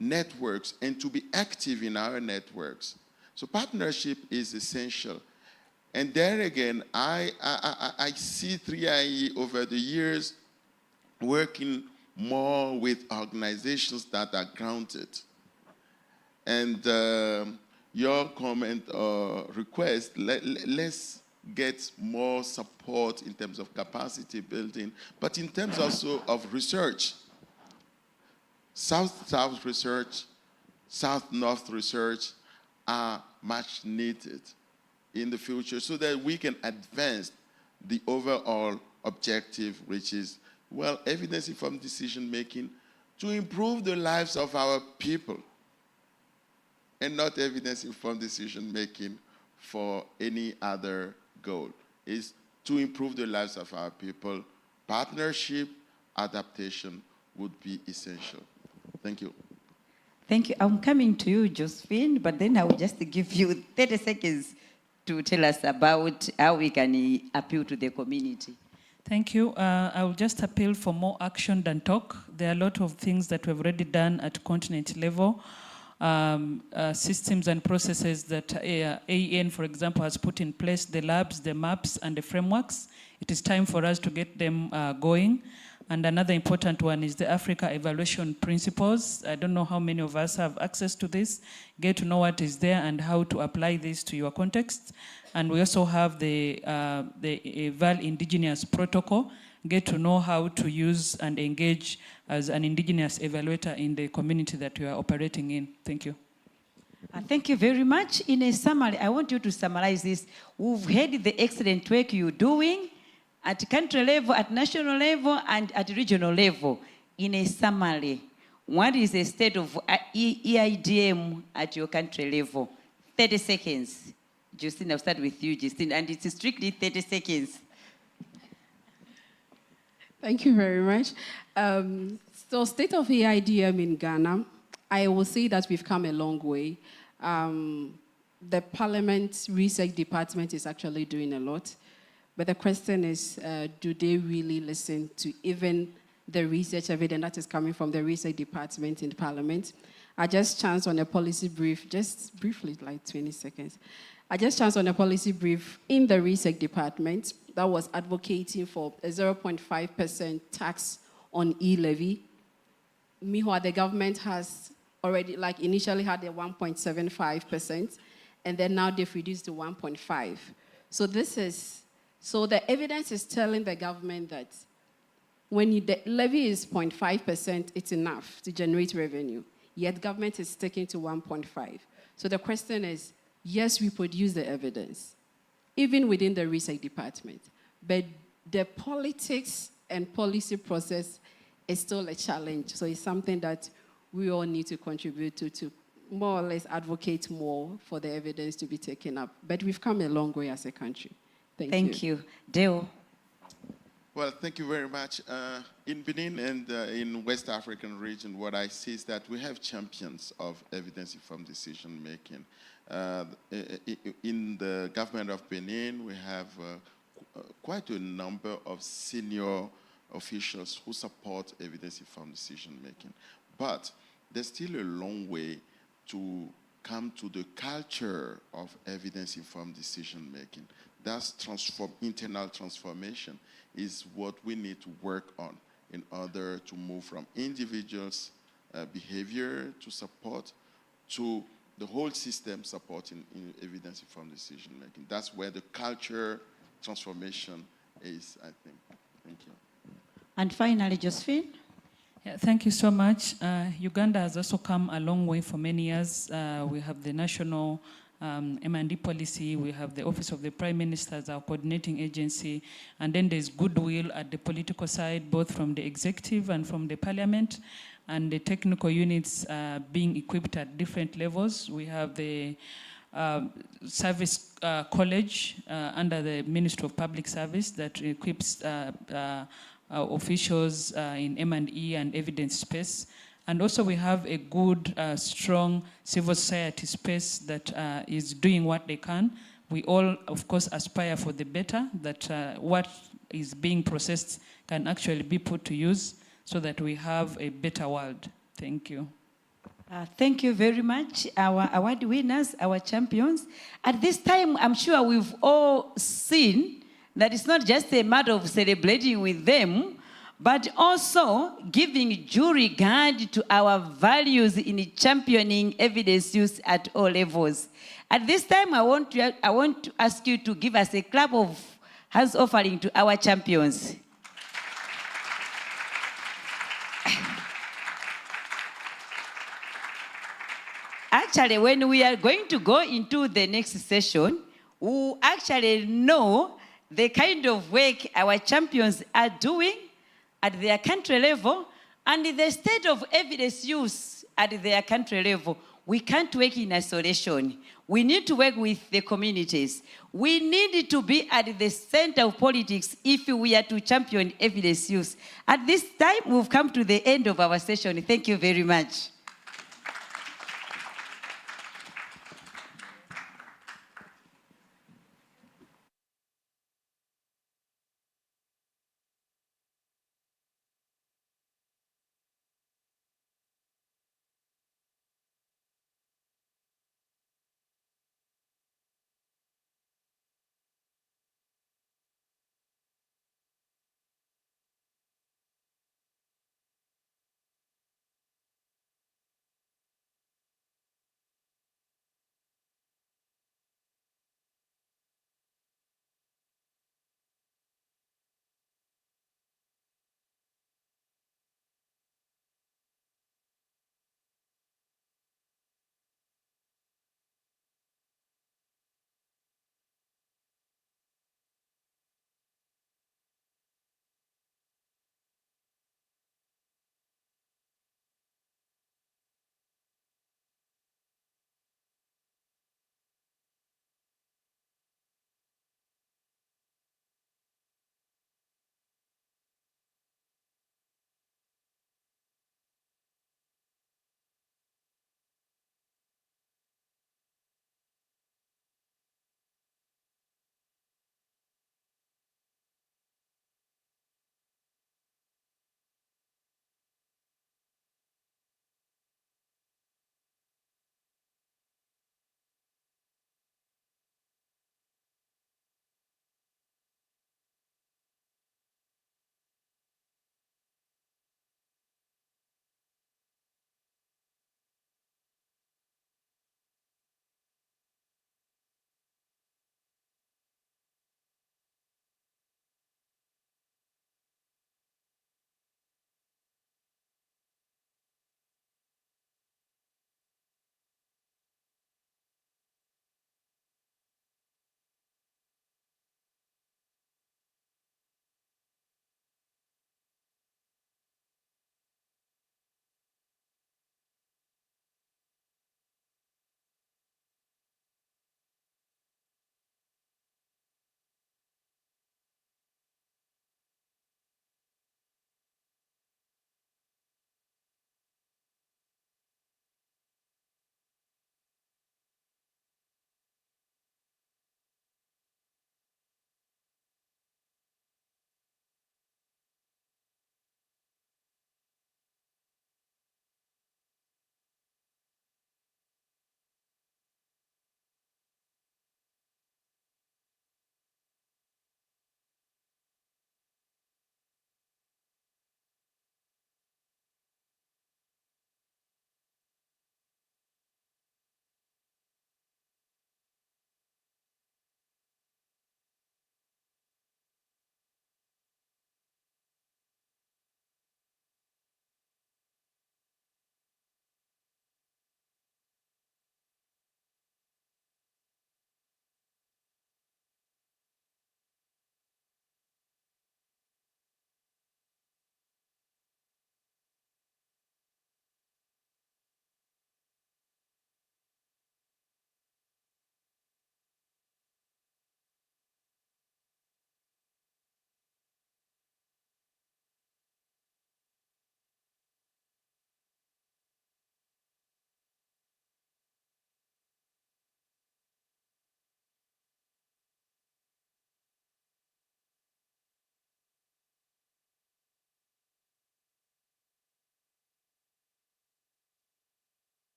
networks and to be active in our networks. So partnership is essential. And there again, I see 3IE over the years working more with organizations that are grounded. And your comment or request, let's get more support in terms of capacity building, but in terms also of research. South-South research, South-North research are much needed in the future so that we can advance the overall objective, which is, well, evidence-informed decision-making to improve the lives of our people, and not evidence-informed decision-making for any other goal. Is to improve the lives of our people. Partnership, adaptation would be essential. Thank you. Thank you. I'm coming to you, Josephine, but then I will just give you 30 seconds to tell us about how we can appeal to the community. Thank you. I will just appeal for more action than talk. There are a lot of things that we've already done at continent level. Systems and processes that AEN, for example, has put in place, the labs, the maps, and the frameworks. It is time for us to get them going. And another important one is the Africa Evaluation Principles. I don't know how many of us have access to this. Get to know what is there and how to apply this to your context. And we also have the Val Indigenous Protocol. Get to know how to use and engage as an indigenous evaluator in the community that you are operating in. Thank you. Thank you very much. In a summary, I want you to summarize this. We've heard the excellent work you're doing at country level, at national level, and at regional level. In a summary, what is the state of EIDM at your country level? 30 seconds. Justine, I'll start with you, Justine, and it's strictly 30 seconds. Thank you very much. So state of EIDM in Ghana, I will say that we've come a long way. The Parliament Research Department is actually doing a lot. But the question is, do they really listen to even the research evidence that is coming from the research department in Parliament? I just chanced on a policy brief, just briefly, like 20 seconds. I just chanced on a policy brief in the research department that was advocating for a 0.5% tax on e-levy. Meanwhile, the government has already, like initially had a 1.75%, and then now they've reduced to 1.5%. So the evidence is telling the government that when the levy is 0.5%, it's enough to generate revenue. Yet government is sticking to 1.5%. So the question is, yes, we produce the evidence, even within the research department, but the politics and policy process is still a challenge. So it's something that we all need to contribute to more or less advocate more for the evidence to be taken up. But we've come a long way as a country. Thank you. Deo. Well, thank you very much. In Benin and in West African region, what I see is that we have champions of evidence-informed decision-making. In the government of Benin, we have quite a number of senior officials who support evidence-informed decision-making. But there's still a long way to come to the culture of evidence-informed decision-making. That's internal transformation is what we need to work on in order to move from individuals' behavior to support to the whole system supporting evidence-informed decision-making. That's where the culture transformation is, I think. Thank you. And finally, Josephine. Yeah, thank you so much. Uganda has also come a long way for many years. We have the national M&D policy, we have the Office of the Prime Minister as our coordinating agency, and then there's goodwill at the political side, both from the executive and from the parliament, and the technical units being equipped at different levels. We have the service college under the Ministry of Public Service that equips officials in M&E and evidence space. And also we have a good, strong civil society space that is doing what they can. We all, of course, aspire for the better, that what is being processed can actually be put to use so that we have a better world. Thank you. Thank you very much, our award winners, our champions. At this time, I'm sure we've all seen that it's not just a matter of celebrating with them, but also giving due regard to our values in championing evidence use at all levels. At this time, I want to ask you to give us a clap of hands offering to our champions. Actually, when we are going to go into the next session, we actually know the kind of work our champions are doing at their country level and the state of evidence use at their country level. We can't work in isolation. We need to work with the communities. We need to be at the center of politics if we are to champion evidence use. At this time, we've come to the end of our session. Thank you very much.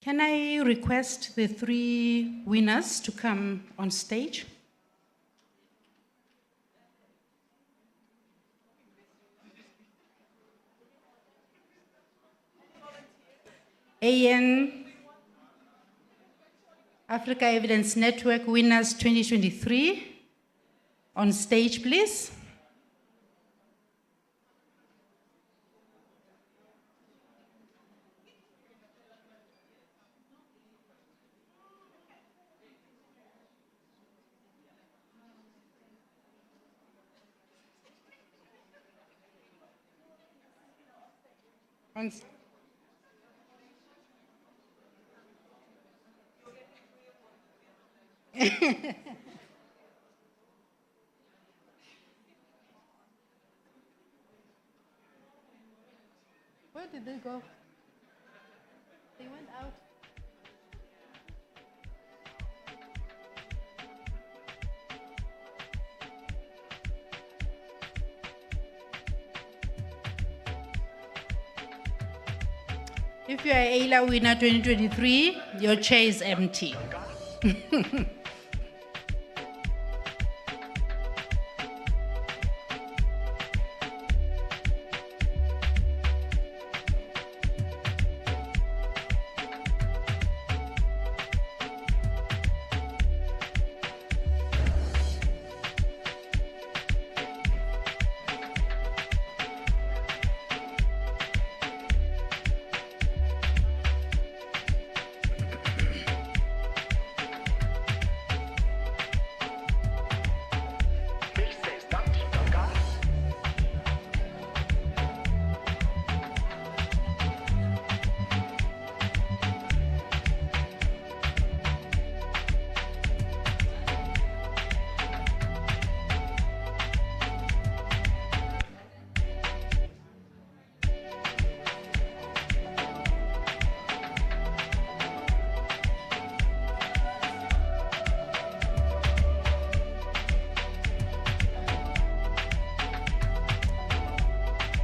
Can I request the 3 winners to come on stage? AN Africa Evidence Network Winners 2023. On stage, please. On Where did they go? They went out. If you are AILA winner 2023, your chair is empty.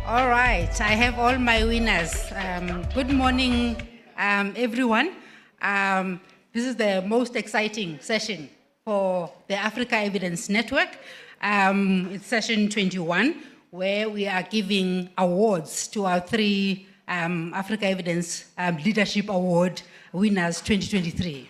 All right, I have all my winners. Good morning, everyone. This is the most exciting session for the Africa Evidence Network. It's session 21, where we are giving awards to our 3 Africa Evidence Leadership Award winners 2023.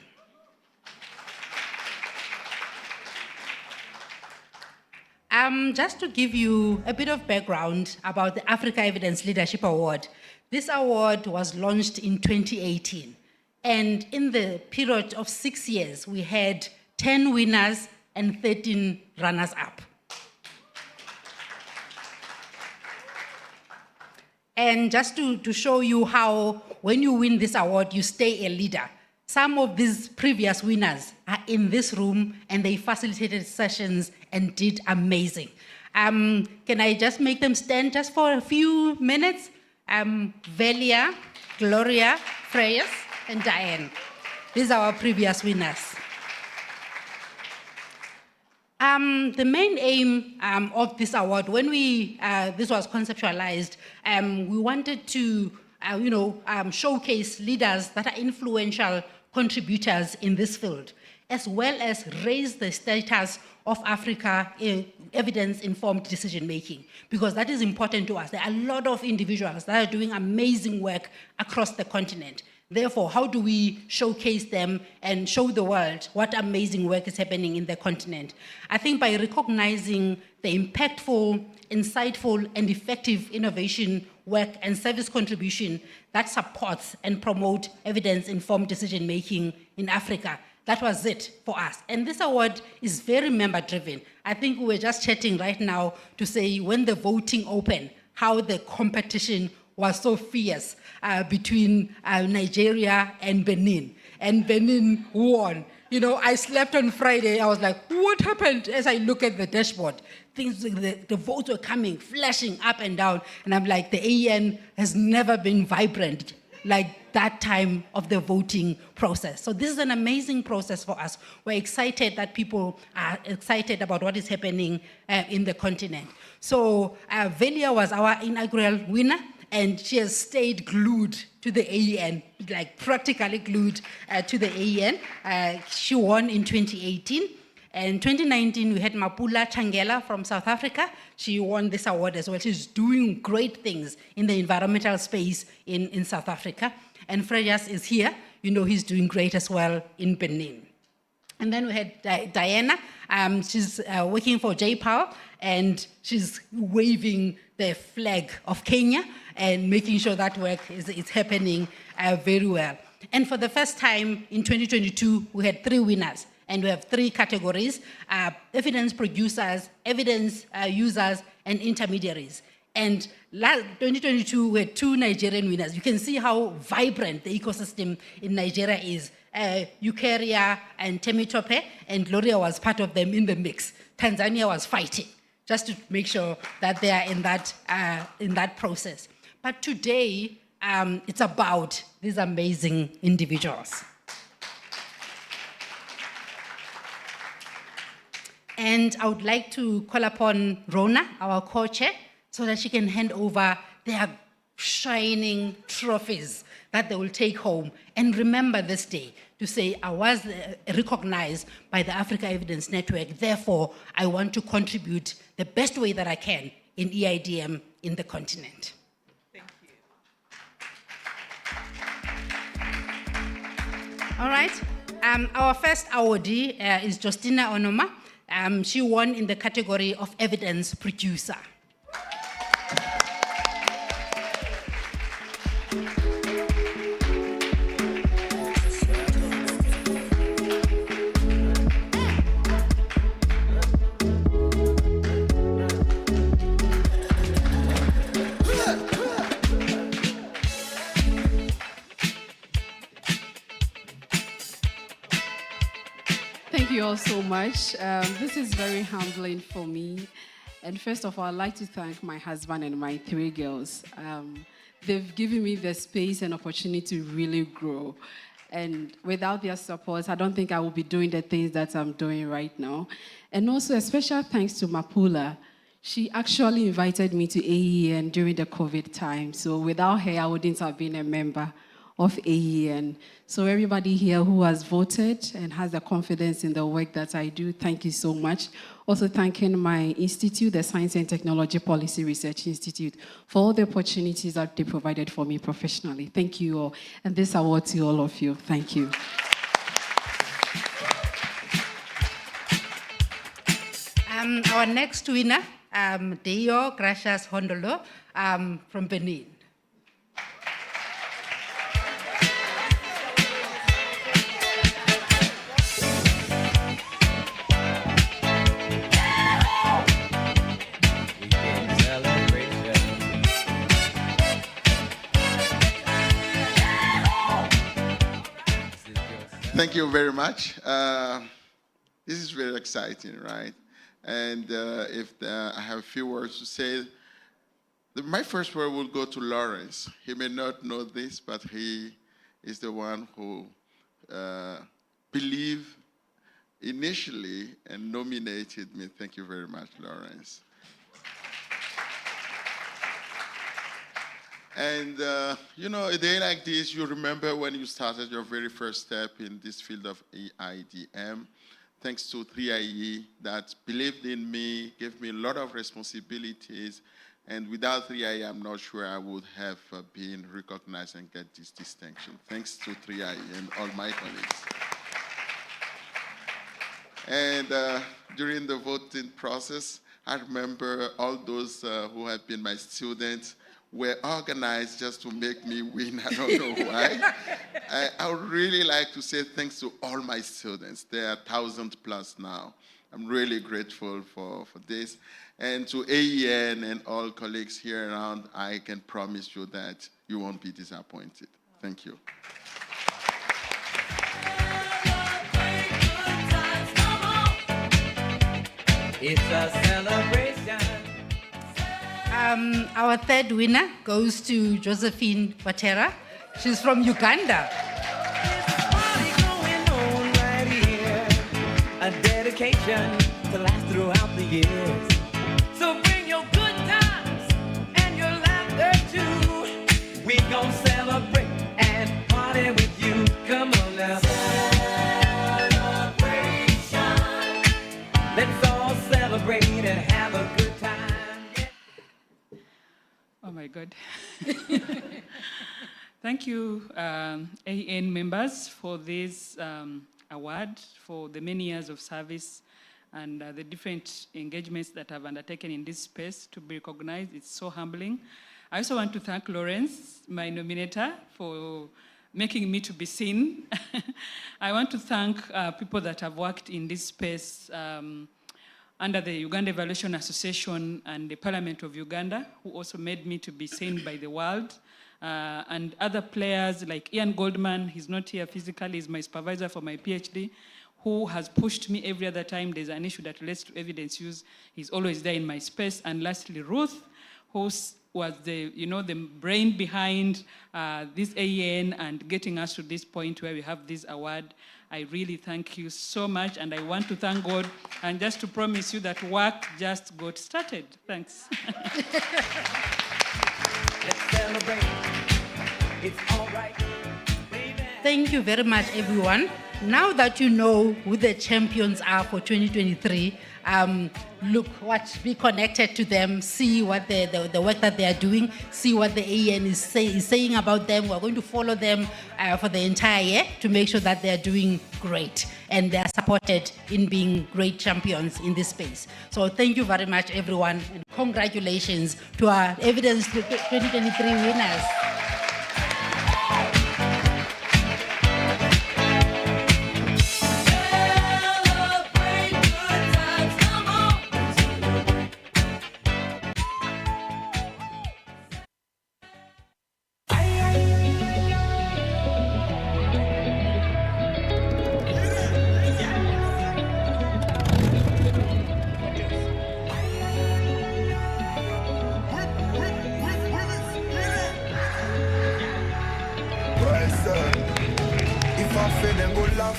Just to give you a bit of background about the Africa Evidence Leadership Award, this award was launched in 2018. And in the period of 6 years, we had 10 winners and 13 runners-up. And just to show you how, when you win this award, you stay a leader. Some of these previous winners are in this room and they facilitated sessions and did amazing. Can I just make them stand just for a few minutes? Velia, Gloria, Freyes, and Diane. These are our previous winners. The main aim of this award, when this was conceptualized, we wanted to showcase leaders that are influential contributors in this field, as well as raise the status of Africa in evidence-informed decision-making, because that is important to us. There are a lot of individuals that are doing amazing work across the continent. Therefore, how do we showcase them and show the world what amazing work is happening in the continent? I think by recognizing the impactful, insightful, and effective innovation work and service contribution that supports and promote evidence-informed decision-making in Africa. That was it for us. And this award is very member-driven. I think we were just chatting right now to say when the voting opened, how the competition was so fierce between Nigeria and Benin. And Benin won. You know, I slept on Friday. I was like, what happened? As I look at the dashboard, the votes were coming, flashing up and down. And I'm like, the AN has never been vibrant like that time of the voting process. So this is an amazing process for us. We're excited that people are excited about what is happening in the continent. So Velia was our inaugural winner. and she has stayed glued to the AEN, like practically glued to the AEN. She won in 2018. And 2019, we had Mapula Changela from South Africa. She won this award as well. She's doing great things in the environmental space in South Africa. And Frejas is here. You know he's doing great as well in Benin. And then we had Diana. She's working for J-Power, and she's waving the flag of Kenya and making sure that work is happening very well. And for the first time in 2022, we had 3 winners. And we have 3 categories: evidence producers, evidence users, and intermediaries. And 2022, we had 2 Nigerian winners. You can see how vibrant the ecosystem in Nigeria is. Eukarya and Temitope, and Gloria was part of them in the mix. Tanzania was fighting just to make sure that they are in that process. But today, it's about these amazing individuals. And I would like to call upon Rona, our co-chair, so that she can hand over their shining trophies that they will take home and remember this day to say, I was recognized by the Africa Evidence Network, therefore I want to contribute the best way that I can in EIDM in the continent. Thank you. All right, our first awardee is Justina Onoma. She won in the category of evidence producer. Thank you all so much. This is very humbling for me. And first of all, I'd like to thank my husband and my 3 girls. They've given me the space and opportunity to really grow. And without their support, I don't think I would be doing the things that I'm doing right now. And also a special thanks to Mapula. She actually invited me to AEN during the COVID time. So without her, I wouldn't have been a member of AEN. So everybody here who has voted and has the confidence in the work that I do, thank you so much. Also thanking my institute, the Science and Technology Policy Research Institute, for all the opportunities that they provided for me professionally. Thank you all. And this award to all of you. Thank you. Our next winner, Deo Gracias Hondolo from Benin. Thank you very much. This is very exciting, right? And I have a few words to say. My first word will go to Lawrence. He may not know this, but he is the one who believed initially and nominated me. Thank you very much, Lawrence. And, you know, a day like this, you remember when you started your very first step in this field of EIDM. Thanks to 3IE that believed in me, gave me a lot of responsibilities. And without 3IE, I'm not sure I would have been recognized and get this distinction. Thanks to 3IE and all my colleagues. And during the voting process, I remember all those who have been my students were organized just to make me win. I don't know why. I would really like to say thanks to all my students. There are 1,000 plus now. I'm really grateful for this. And to AEN and all colleagues here around, I can promise you that you won't be disappointed. Thank you. It's a celebration. Our third winner goes to Josephine Watera. She's from Uganda. A dedication to last throughout the years. So bring your good times and your laughter too. We gon' celebrate and party with you. Come on now. Celebration. Let's all celebrate and have a good time. Oh my God. Thank you, AN members, for this award, for the many years of service and the different engagements that I've undertaken in this space to be recognized. It's so humbling. I also want to thank Lawrence, my nominator, for making me to be seen. I want to thank people that have worked in this space under the Uganda Evaluation Association and the Parliament of Uganda, who also made me to be seen by the world. And other players like Ian Goldman, he's not here physically, he's my supervisor for my PhD, who has pushed me every other time there's an issue that relates to evidence use. He's always there in my space. And lastly, Ruth, who was the brain behind this AEN and getting us to this point where we have this award. I really thank you so much, and I want to thank God, and just to promise you that work just got started. Thanks. Let's celebrate. It's all right. Thank you very much, everyone. Now that you know who the champions are for 2023, look, be connected to them, see what the work that they are doing, see what the AEN is saying about them. We're going to follow them for the entire year to make sure that they are doing great and they are supported in being great champions in this space. So thank you very much, everyone, and congratulations to our Evidence 2023 winners.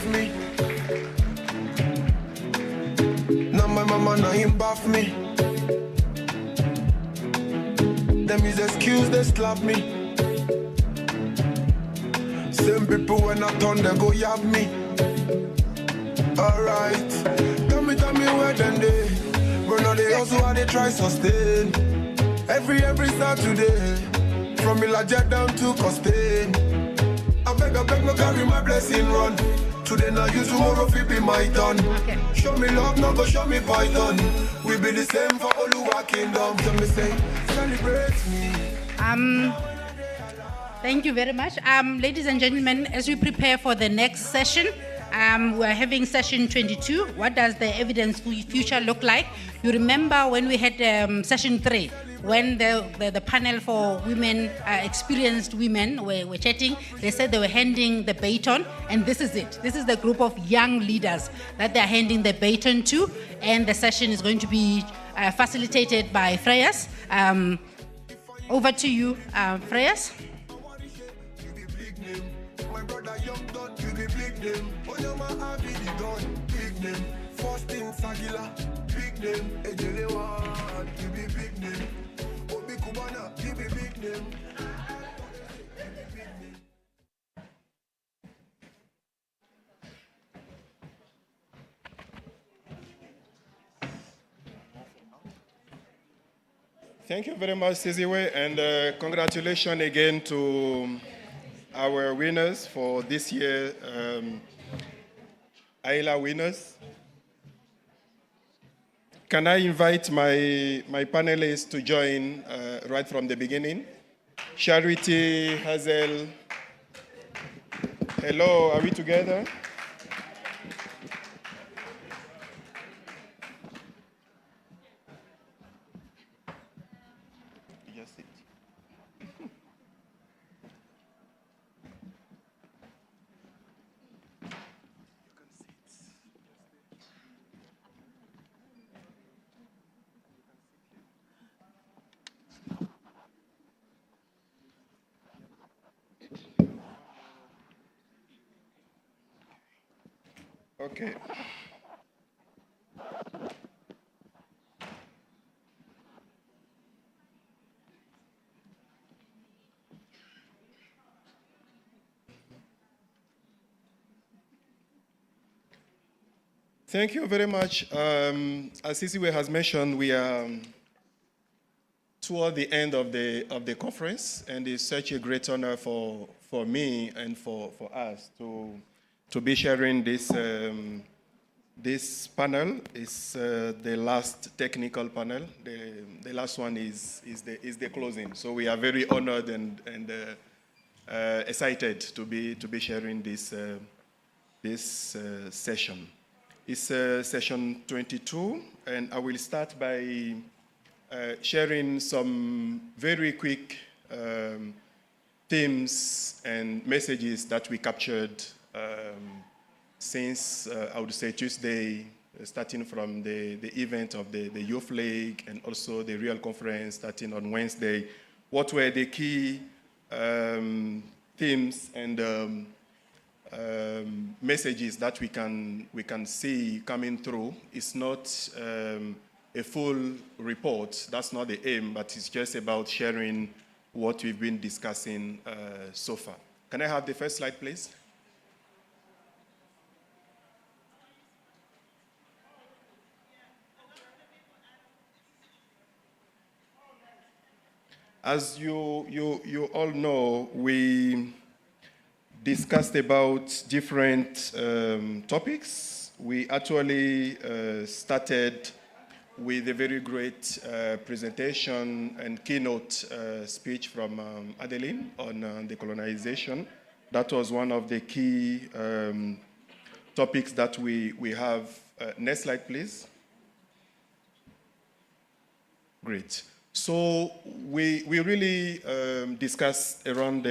Me. Now my mama now him bath me. Them is excuse they slap me. Same people when I turn they go yab me. Alright, tell me where them they. But now they also how they try sustain. Every Saturday, from Ilaja down to Costain. I beg, no carry my blessing run. Today now you, tomorrow fi be my turn. Okay. Show me love, now go show me python. We be the same for Oluwa Kingdom. So me say, celebrate me. Thank you very much. Ladies and gentlemen, as we prepare for the next session, we're having session 22. What does the evidence future look like? You remember when we had session 3, when the panel for women, experienced women were chatting, they said they were handing the baton, and this is it. This is the group of young leaders that they're handing the baton to, and the session is going to be facilitated by Freyas. Over to you, Freyas. Thank you very much, Siziwe, and congratulations again to our winners for this year, AILA winners. Can I invite my panelists to join right from the beginning? Charity, Hazel. Hello, are we together? Okay. Thank you very much. As Sisiwe has mentioned, we are toward the end of the conference, and it's such a great honor for me and for us to be sharing this this panel. Is the last technical panel. The last one is the closing. So we are very honored and excited to be sharing this session. It's session 22, and I will start by sharing some very quick themes and messages that we captured since, I would say, Tuesday, starting from the event of the Youth League and also the Real Conference starting on Wednesday. What were the key themes and messages that we can see coming through? It's not a full report. That's not the aim, but it's just about sharing what we've been discussing so far. Can I have the first slide, please? As you all know, we discussed about different topics. We actually started with a very great presentation and keynote speech from Adeline on decolonization. That was one of the key topics that we have. Next slide, please. Great. So we really discussed around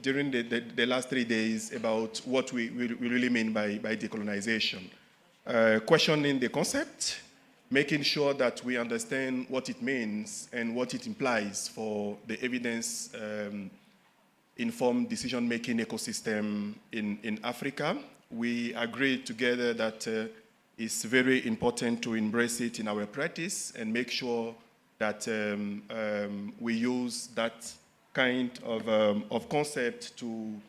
during the last 3 days about what we really mean by decolonization. Questioning the concept, making sure that we understand what it means and what it implies for the evidence-informed decision-making ecosystem in Africa. We agreed together that it's very important to embrace it in our practice and make sure that we use that kind of concept to,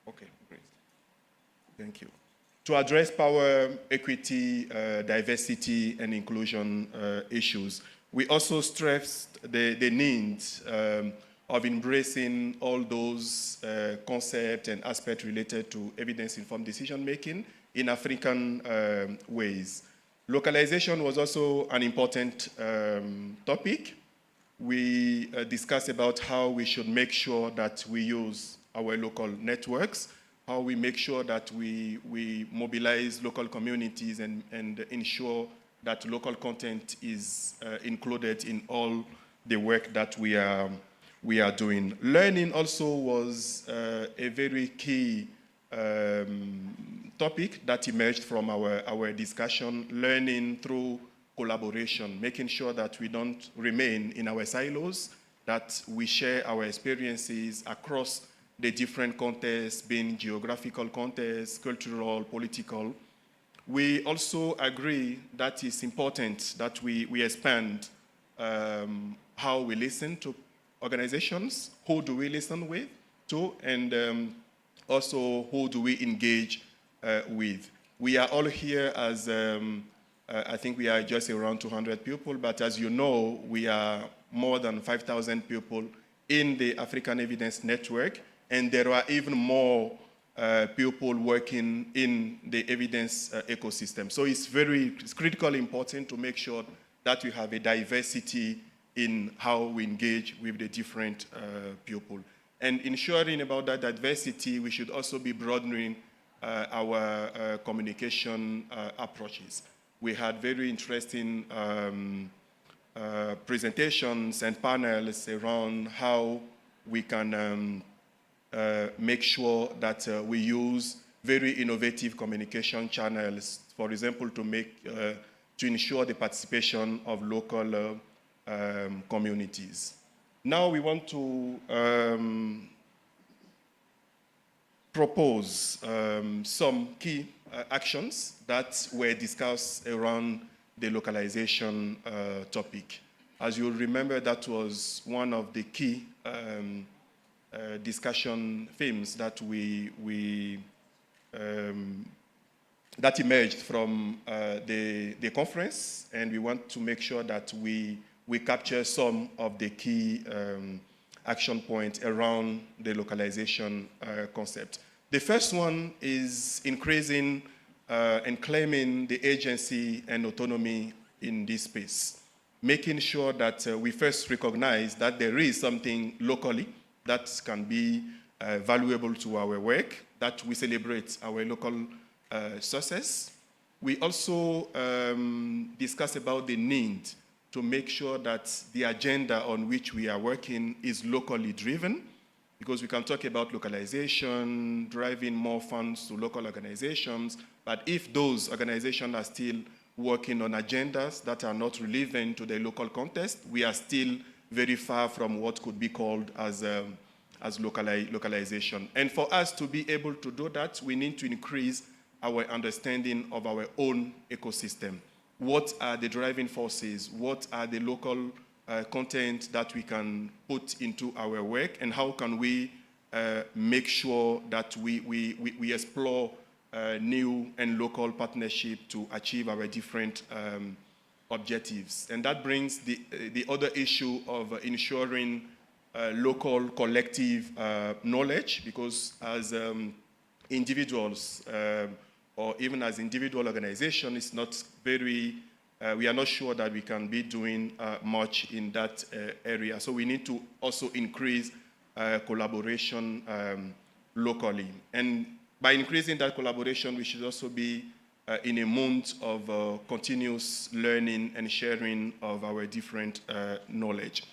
okay, great, thank you, to address power, equity, diversity, and inclusion issues. We also stressed the need of embracing all those concepts and aspects related to evidence-informed decision-making in African ways. Localization was also an important topic. We discussed about how we should make sure that we use our local networks, how we make sure that we mobilize local communities and ensure that local content is included in all the work that we are doing. Learning also was a very key topic that emerged from our discussion, learning through collaboration, making sure that we don't remain in our silos, that we share our experiences across the different contexts, being geographical contexts, cultural, political. We also agree that it's important that we expand how we listen to organizations, who do we listen to, and also who do we engage with. We are all here as, I think we are just around 200 people, but as you know, we are more than 5,000 people in the African Evidence Network, and there are even more people working in the evidence ecosystem. So it's critically important to make sure that we have a diversity in how we engage with the different people. And ensuring about that diversity, we should also be broadening our communication approaches. We had very interesting presentations and panels around how we can make sure that we use very innovative communication channels, for example, to ensure the participation of local communities. Now we want to propose some key actions that were discussed around the localization topic. As you'll remember, that was one of the key discussion themes that we that emerged from the conference, and we want to make sure that we capture some of the key action points around the localization concept. The first one is increasing and claiming the agency and autonomy in this space, making sure that we first recognize that there is something locally that can be valuable to our work, that we celebrate our local success. We also discuss about the need to make sure that the agenda on which we are working is locally driven, because we can talk about localization, driving more funds to local organizations, but if those organizations are still working on agendas that are not relevant to the local context, we are still very far from what could be called as localization. And for us to be able to do that, we need to increase our understanding of our own ecosystem. What are the driving forces? What are the local content that we can put into our work? And how can we make sure that we explore new and local partnership to achieve our different objectives? And that brings the other issue of ensuring local collective knowledge, because as individuals, or even as individual organizations, it's not very, we are not sure that we can be doing much in that area. So we need to also increase collaboration locally. And by increasing that collaboration, we should also be in a mood of continuous learning and sharing of our different knowledge.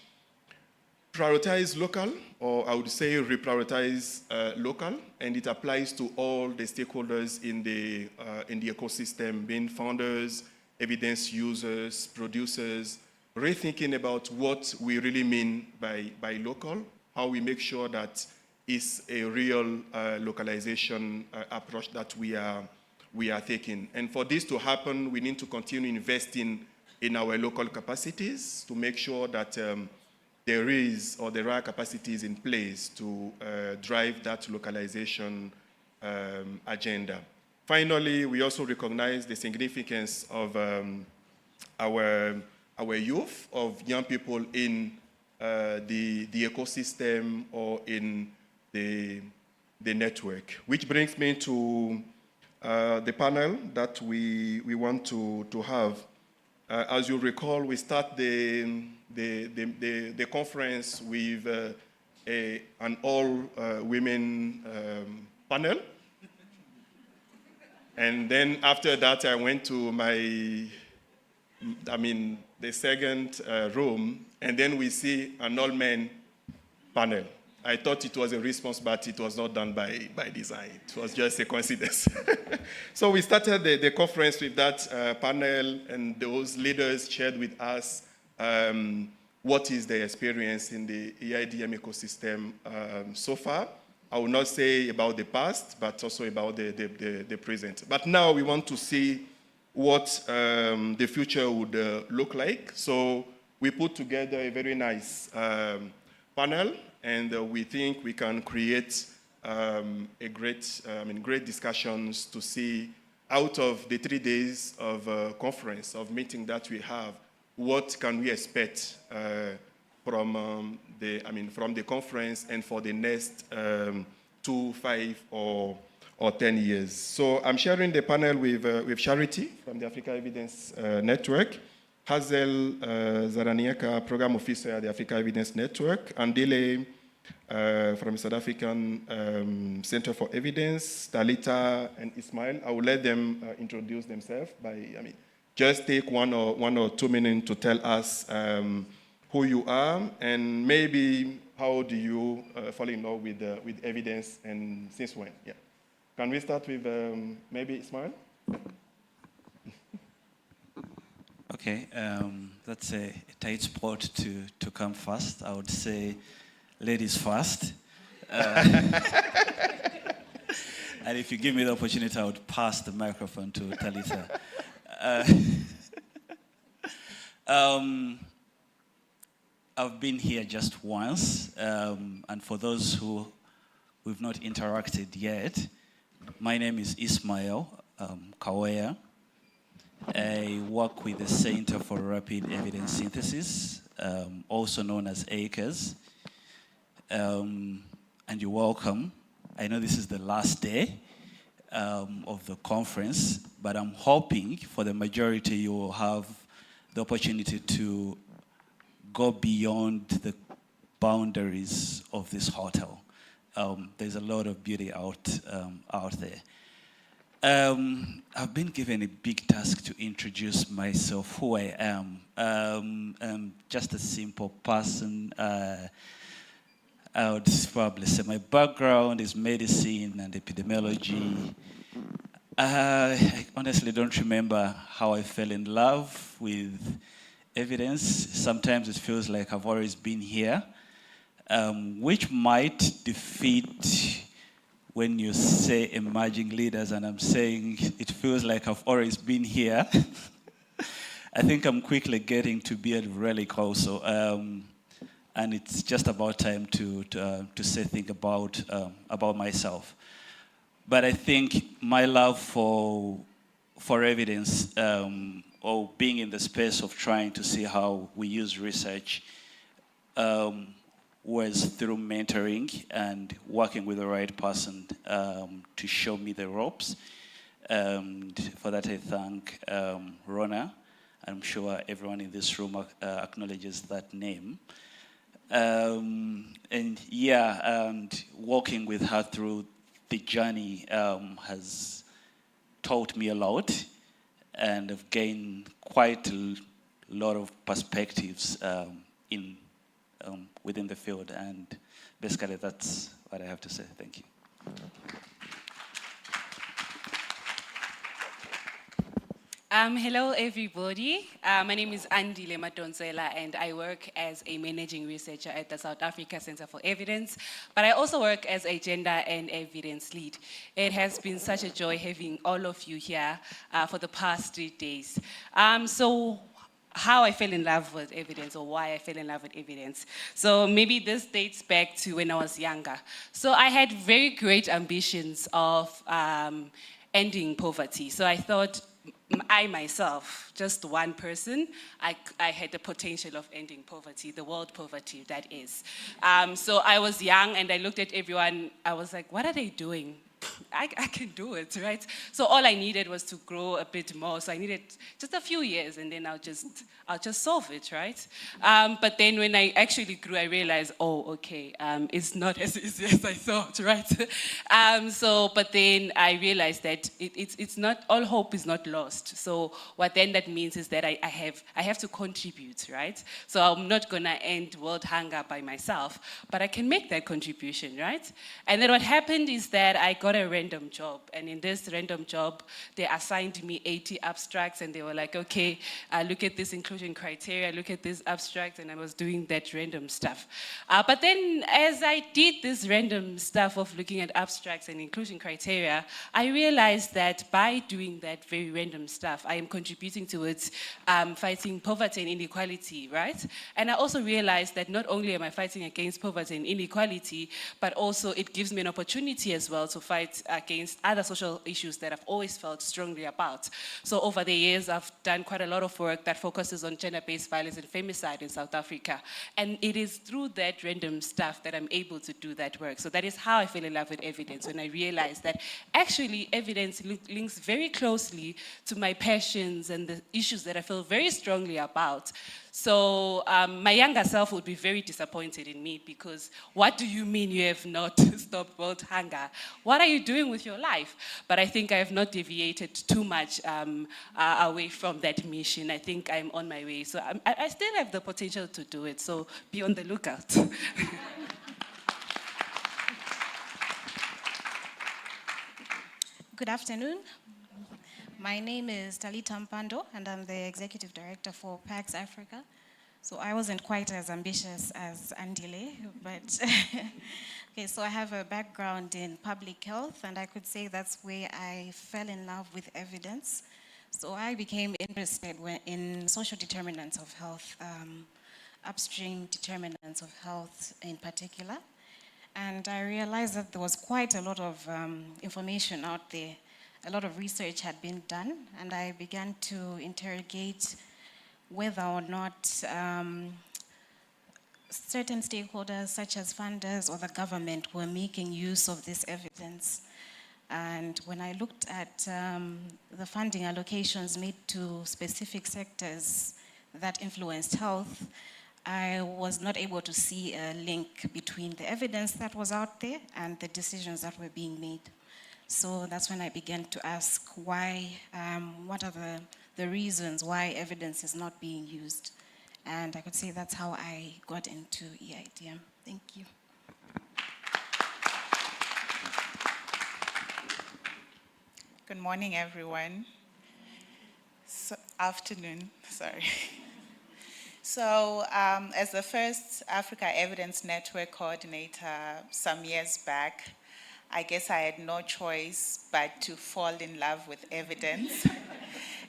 Prioritize local, or I would say reprioritize local, and it applies to all the stakeholders in the ecosystem, being founders, evidence users, producers, rethinking about what we really mean by local, how we make sure that it's a real localization approach that we are taking. And for this to happen, we need to continue investing in our local capacities to make sure that there are capacities in place to drive that localization agenda. Finally, we also recognize the significance of our youth, of young people in the ecosystem or in the network, which brings me to the panel that we want to have. As you recall, we start the conference with an all-women panel. And then after that, I went to the second room, and then we see an all-men panel. I thought it was a response, but it was not done by design. It was just a coincidence. So we started the conference with that panel, and those leaders shared with us what is their experience in the EIDM ecosystem so far. I will not say about the past, but also about the present. But now we want to see what the future would look like. So we put together a very nice panel, and we think we can create great discussions to see, out of the 3 days of conference, of meeting that we have, what can we expect from the conference and for the next 2, 5, or 10 years. So I'm sharing the panel with Charity from the Africa Evidence Network, Hazel Zaranieka, Program Officer at the Africa Evidence Network, Andile from South African Center for Evidence, Talita and Ismail. I will let them introduce themselves just take one or 2 minutes to tell us who you are, and maybe how do you fall in love with evidence, and since when? Yeah. Can we start with maybe Ismail? Okay, that's a tight spot to come first. I would say ladies first. And if you give me the opportunity, I would pass the microphone to Talitha. I've been here just once, and for those who we've not interacted yet, my name is Ismail. Kawea. I work with the Center for Rapid Evidence Synthesis, also known as ACES. And you're welcome. I know this is the last day of the conference, but I'm hoping for the majority you will have the opportunity to go beyond the boundaries of this hotel. There's a lot of beauty out there. I've been given a big task to introduce myself, who I am. I'm just a simple person. I would probably say my background is medicine and epidemiology. I honestly don't remember how I fell in love with evidence. Sometimes it feels like I've always been here, which might defeat when you say emerging leaders, and I'm saying it feels like I've always been here. I think I'm quickly getting to be a relic also. And it's just about time to say things about myself. But I think my love for evidence, or being in the space of trying to see how we use research, was through mentoring and working with the right person to show me the ropes. And for that I thank Rona. I'm sure everyone in this room acknowledges that name. And walking with her through the journey has taught me a lot, and I've gained quite a lot of perspectives within the field. And basically that's what I have to say. Thank you. Hello, everybody. My name is Andile Madonsela, and I work as a managing researcher at the South Africa Center for Evidence, but I also work as a gender and evidence lead. It has been such a joy having all of you here for the past 3 days. So how I fell in love with evidence, or why I fell in love with evidence. So maybe this dates back to when I was younger. So I had very great ambitions of ending poverty. So I thought, I myself, just one person, I had the potential of ending poverty, the world poverty, that is. So I was young and I looked at everyone, I was like, what are they doing? I can do it, right? So all I needed was to grow a bit more. So I needed just a few years, and then I'll just solve it, right? But then when I actually grew, I realized, oh, okay, it's not as easy as I thought, right? But then I realized that it's not, all hope is not lost. So what then that means is that I have to contribute, right? So I'm not gonna end world hunger by myself, but I can make that contribution, right? And then what happened is that I got a random job, and in this random job, they assigned me 80 abstracts, and they were like, okay, look at this inclusion criteria, look at this abstract, and I was doing that random stuff. But then as I did this random stuff of looking at abstracts and inclusion criteria, I realized that by doing that very random stuff, I am contributing towards fighting poverty and inequality, right? And I also realized that not only am I fighting against poverty and inequality, but also it gives me an opportunity as well to fight against other social issues that I've always felt strongly about. So over the years, I've done quite a lot of work that focuses on gender-based violence and femicide in South Africa. And it is through that random stuff that I'm able to do that work. So that is how I fell in love with evidence, when I realized that actually evidence links very closely to my passions and the issues that I feel very strongly about. So my younger self would be very disappointed in me, because what do you mean you have not stopped world hunger? What are you doing with your life? But I think I have not deviated too much away from that mission. I think I'm on my way. So I still have the potential to do it. So be on the lookout. Good afternoon. My name is Talita Mpando, and I'm the Executive Director for PAX Africa. So I wasn't quite as ambitious as Andile, but okay, so I have a background in public health, and I could say that's where I fell in love with evidence. So I became interested in social determinants of health, upstream determinants of health in particular. And I realized that there was quite a lot of information out there a lot of research had been done, and I began to interrogate whether or not certain stakeholders, such as funders or the government, were making use of this evidence. And when I looked at the funding allocations made to specific sectors that influenced health, I was not able to see a link between the evidence that was out there and the decisions that were being made. So that's when I began to ask why, what are the reasons why evidence is not being used. And I could say that's how I got into EIDM. Thank you. Good morning, everyone. Afternoon, sorry. So, as the first Africa Evidence Network coordinator some years back, I guess I had no choice but to fall in love with evidence,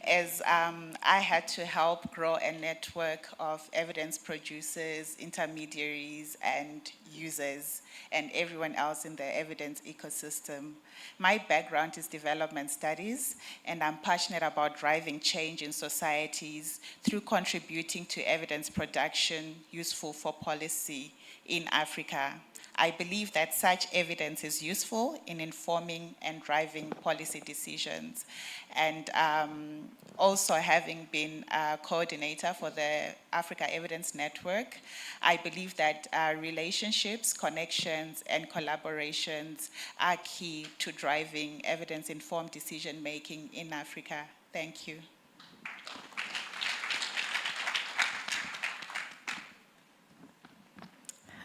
as I had to help grow a network of evidence producers, intermediaries, and users, and everyone else in the evidence ecosystem. My background is development studies, and I'm passionate about driving change in societies through contributing to evidence production useful for policy in Africa. I believe that such evidence is useful in informing and driving policy decisions. And also, having been a coordinator for the Africa Evidence Network, I believe that relationships, connections, and collaborations are key to driving evidence-informed decision-making in Africa. Thank you.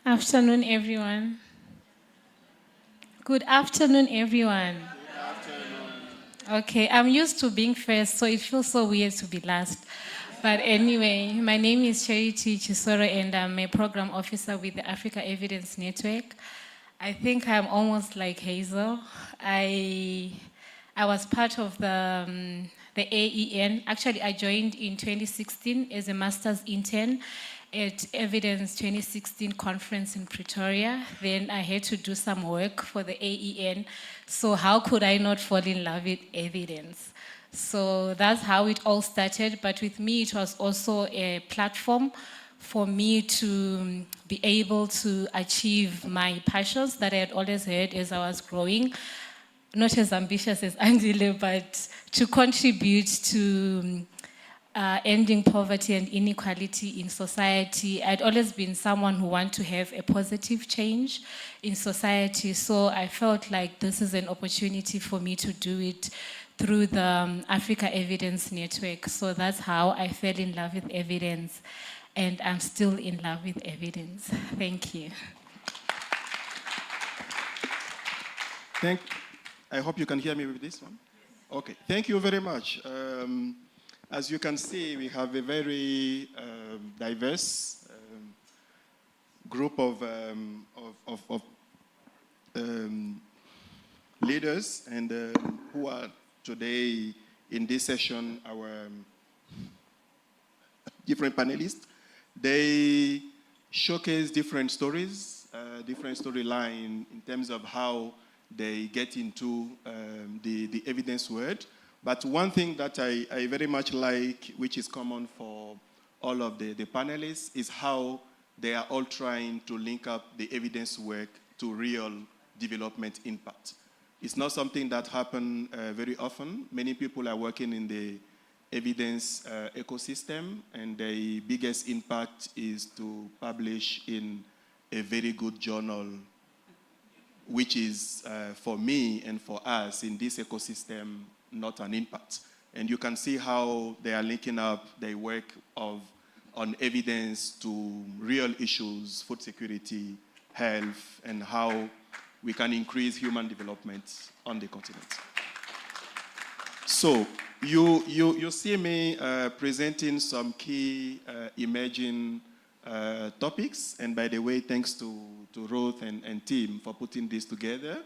Afternoon, everyone. Good afternoon, everyone. Good afternoon. Okay, I'm used to being first, so it feels so weird to be last. But anyway, my name is Charity Chisoro, and I'm a program officer with the Africa Evidence Network. I think I'm almost like Hazel. I was part of the AEN. Actually, I joined in 2016 as a master's intern at Evidence 2016 conference in Pretoria. Then I had to do some work for the AEN. So how could I not fall in love with evidence? So that's how it all started. But with me, it was also a platform for me to be able to achieve my passions that I had always had as I was growing. Not as ambitious as Andile, but to contribute to ending poverty and inequality in society. I'd always been someone who wanted to have a positive change in society, so I felt like this is an opportunity for me to do it through the Africa Evidence Network. So that's how I fell in love with evidence, and I'm still in love with evidence. Thank you. I hope you can hear me with this one. Okay, thank you very much. As you can see, we have a very diverse group of leaders, and who are today in this session, our different panelists. They showcase different stories, different storyline in terms of how they get into the evidence world. But one thing that I very much like, which is common for all of the panelists, is how they are all trying to link up the evidence work to real development impact. It's not something that happens very often. Many people are working in the evidence ecosystem, and the biggest impact is to publish in a very good journal, which is, for me and for us in this ecosystem, not an impact. And you can see how they are linking up their work on evidence to real issues, food security, health, and how we can increase human development on the continent. So you see me presenting some key emerging topics. And by the way, thanks to Ruth and team for putting this together.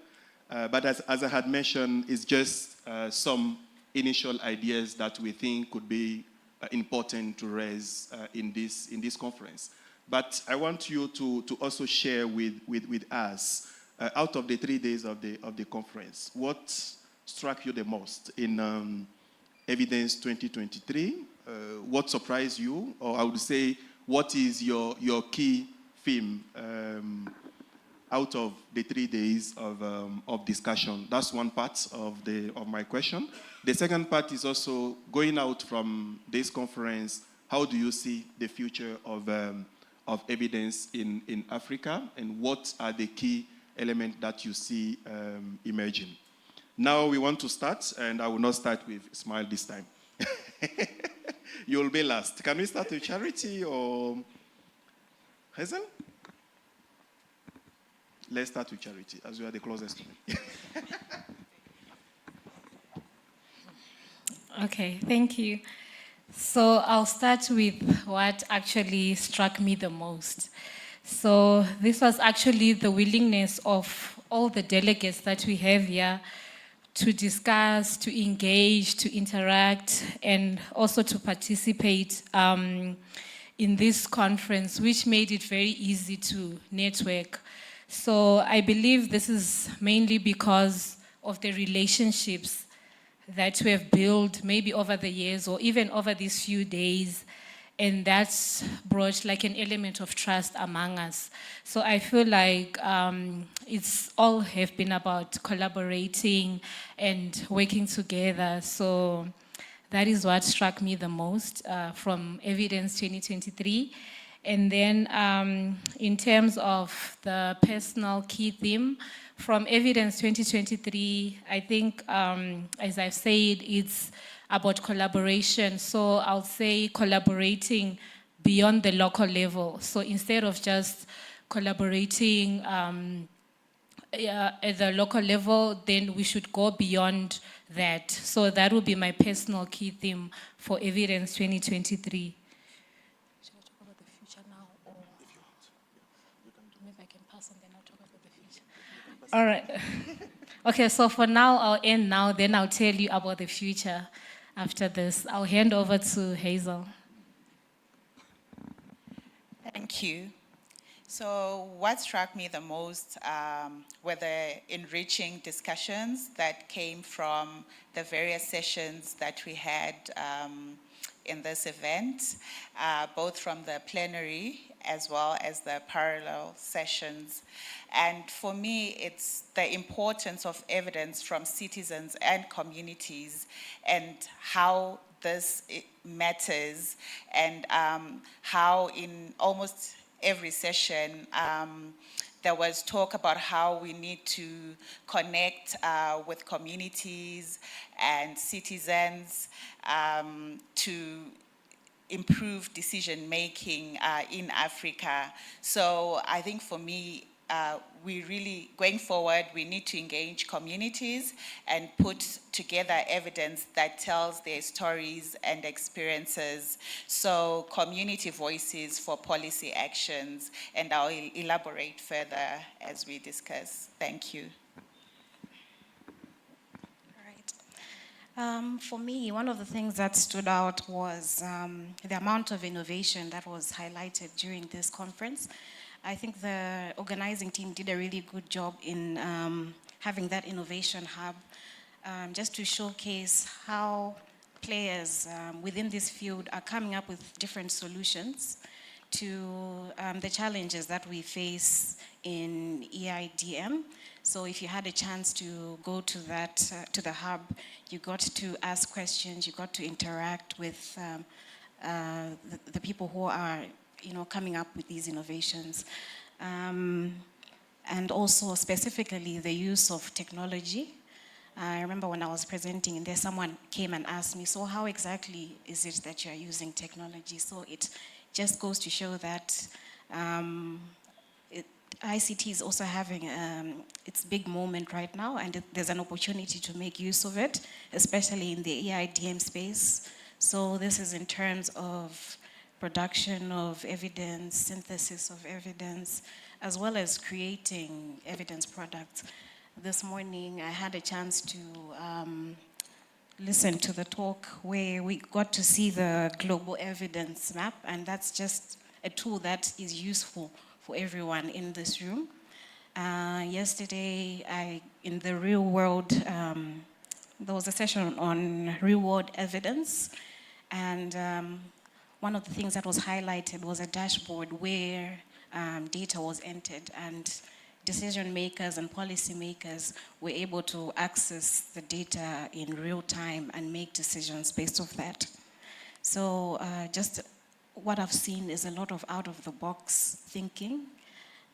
But as I had mentioned, it's just some initial ideas that we think could be important to raise in this conference. But I want you to also share with us, out of the 3 days of the conference, what struck you the most in Evidence 2023? What surprised you? Or I would say, what is your key theme out of the 3 days of discussion? That's one part of my question. The second part is also going out from this conference, how do you see the future of evidence in Africa, and what are the key elements that you see emerging? Now we want to start, and I will not start with Ismail this time. You'll be last. Can we start with Charity or Hazel? Let's start with Charity, as you are the closest to me. Okay, thank you. So I'll start with what actually struck me the most. So this was actually the willingness of all the delegates that we have here to discuss, to engage, to interact, and also to participate in this conference, which made it very easy to network. So I believe this is mainly because of the relationships that we have built maybe over the years or even over these few days, and that's brought like an element of trust among us. So I feel like it's all have been about collaborating and working together. So that is what struck me the most from Evidence 2023. And then in terms of the personal key theme, from Evidence 2023, I think, as I've said, it's about collaboration. So I'll say collaborating beyond the local level. So instead of just collaborating at the local level, then we should go beyond that. So that would be my personal key theme for Evidence 2023. All right. Okay, so for now, I'll end now, then I'll tell you about the future after this. I'll hand over to Hazel. Thank you. So what struck me the most were the enriching discussions that came from the various sessions that we had in this event, both from the plenary as well as the parallel sessions. And for me, it's the importance of evidence from citizens and communities and how this matters, and how in almost every session there was talk about how we need to connect with communities and citizens to improve decision-making in Africa. So I think for me, we really, going forward, we need to engage communities and put together evidence that tells their stories and experiences. So community voices for policy actions, and I'll elaborate further as we discuss. Thank you. For me, one of the things that stood out was the amount of innovation that was highlighted during this conference. I think the organizing team did a really good job in having that innovation hub, just to showcase how players within this field are coming up with different solutions to the challenges that we face in EIDM. So if you had a chance to go to that, to the hub, you got to ask questions, you got to interact with the people who are, coming up with these innovations. And also specifically the use of technology. I remember when I was presenting and there someone came and asked me, so how exactly is it that you're using technology? So it just goes to show that ICT is also having its big moment right now, and there's an opportunity to make use of it, especially in the EIDM space. So this is in terms of production of evidence, synthesis of evidence, as well as creating evidence products. This morning, I had a chance to listen to the talk where we got to see the global evidence map, and that's just a tool that is useful for everyone in this room. Yesterday, in the real world there was a session on reward evidence, and one of the things that was highlighted was a dashboard where data was entered, and decision makers and policy makers were able to access the data in real time and make decisions based off that. So just what I've seen is a lot of out-of-the-box thinking,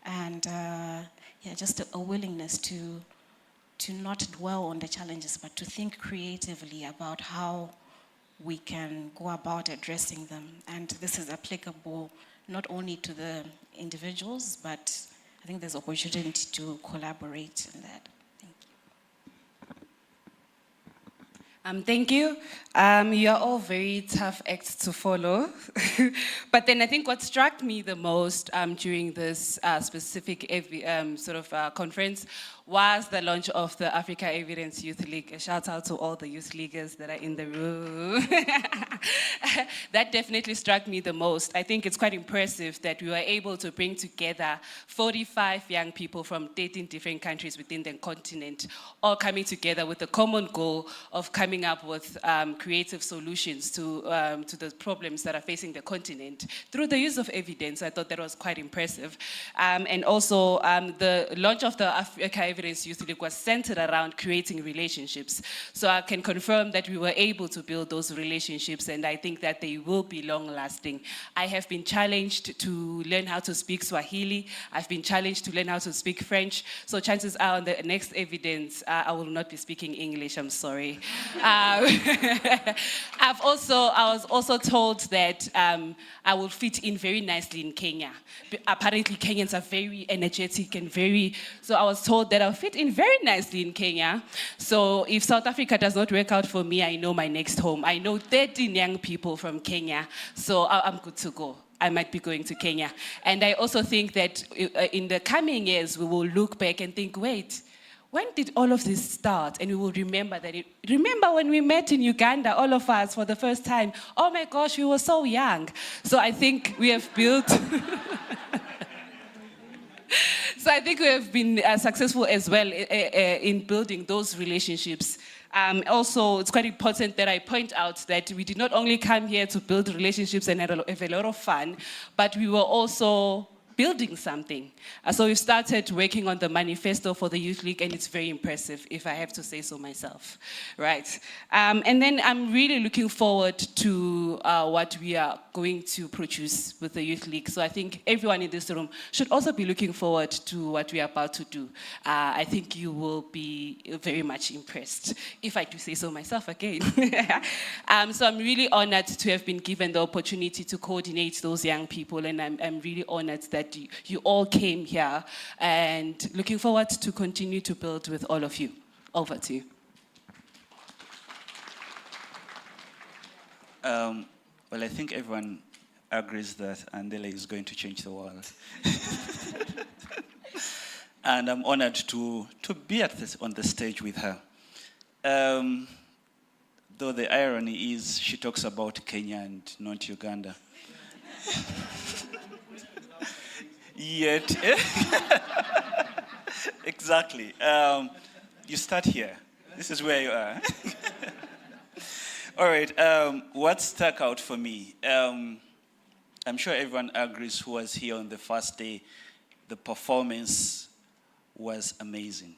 and yeah, just a willingness to not dwell on the challenges, but to think creatively about how we can go about addressing them. And this is applicable not only to the individuals, but I think there's opportunity to collaborate in that. Thank you. You are all very tough acts to follow. But then I think what struck me the most during this specific conference was the launch of the Africa Evidence Youth League. A shout out to all the youth leaguers that are in the room. That definitely struck me the most. I think it's quite impressive that we were able to bring together 45 young people from 13 different countries within the continent, all coming together with the common goal of coming up with creative solutions to the problems that are facing the continent through the use of evidence. I thought that was quite impressive. And also the launch of the Africa Evidence Youth League was centered around creating relationships. So I can confirm that we were able to build those relationships, and I think that they will be long-lasting. I have been challenged to learn how to speak Swahili. I've been challenged to learn how to speak French. So chances are on the next evidence, I will not be speaking English, I'm sorry. I was also told that I will fit in very nicely in Kenya. Apparently Kenyans are very energetic and so I was told that I'll fit in very nicely in Kenya. So if South Africa does not work out for me, I know my next home. I know 13 young people from Kenya, so I'm good to go. I might be going to Kenya. And I also think that in the coming years, we will look back and think, wait, when did all of this start? And we will remember remember when we met in Uganda, all of us, for the first time? Oh my gosh, we were so young. So I think we have built... So I think we have been successful as well in building those relationships. Also, it's quite important that I point out that we did not only come here to build relationships and have a lot of fun, but we were also building something. So we've started working on the manifesto for the Youth League, and it's very impressive, if I have to say so myself, right? And then I'm really looking forward to what we are going to produce with the Youth League. So I think everyone in this room should also be looking forward to what we are about to do. I think you will be very much impressed, if I do say so myself again. So I'm really honored to have been given the opportunity to coordinate those young people, and I'm really honored that you all came here, and looking forward to continue to build with all of you. Over to you. Well, I think everyone agrees that Andile is going to change the world. And I'm honored to be on the stage with her. Though the irony is she talks about Kenya and not Uganda. Yet, exactly. You start here. This is where you are. All right, what stuck out for me? I'm sure everyone agrees who was here on the first day. The performance was amazing.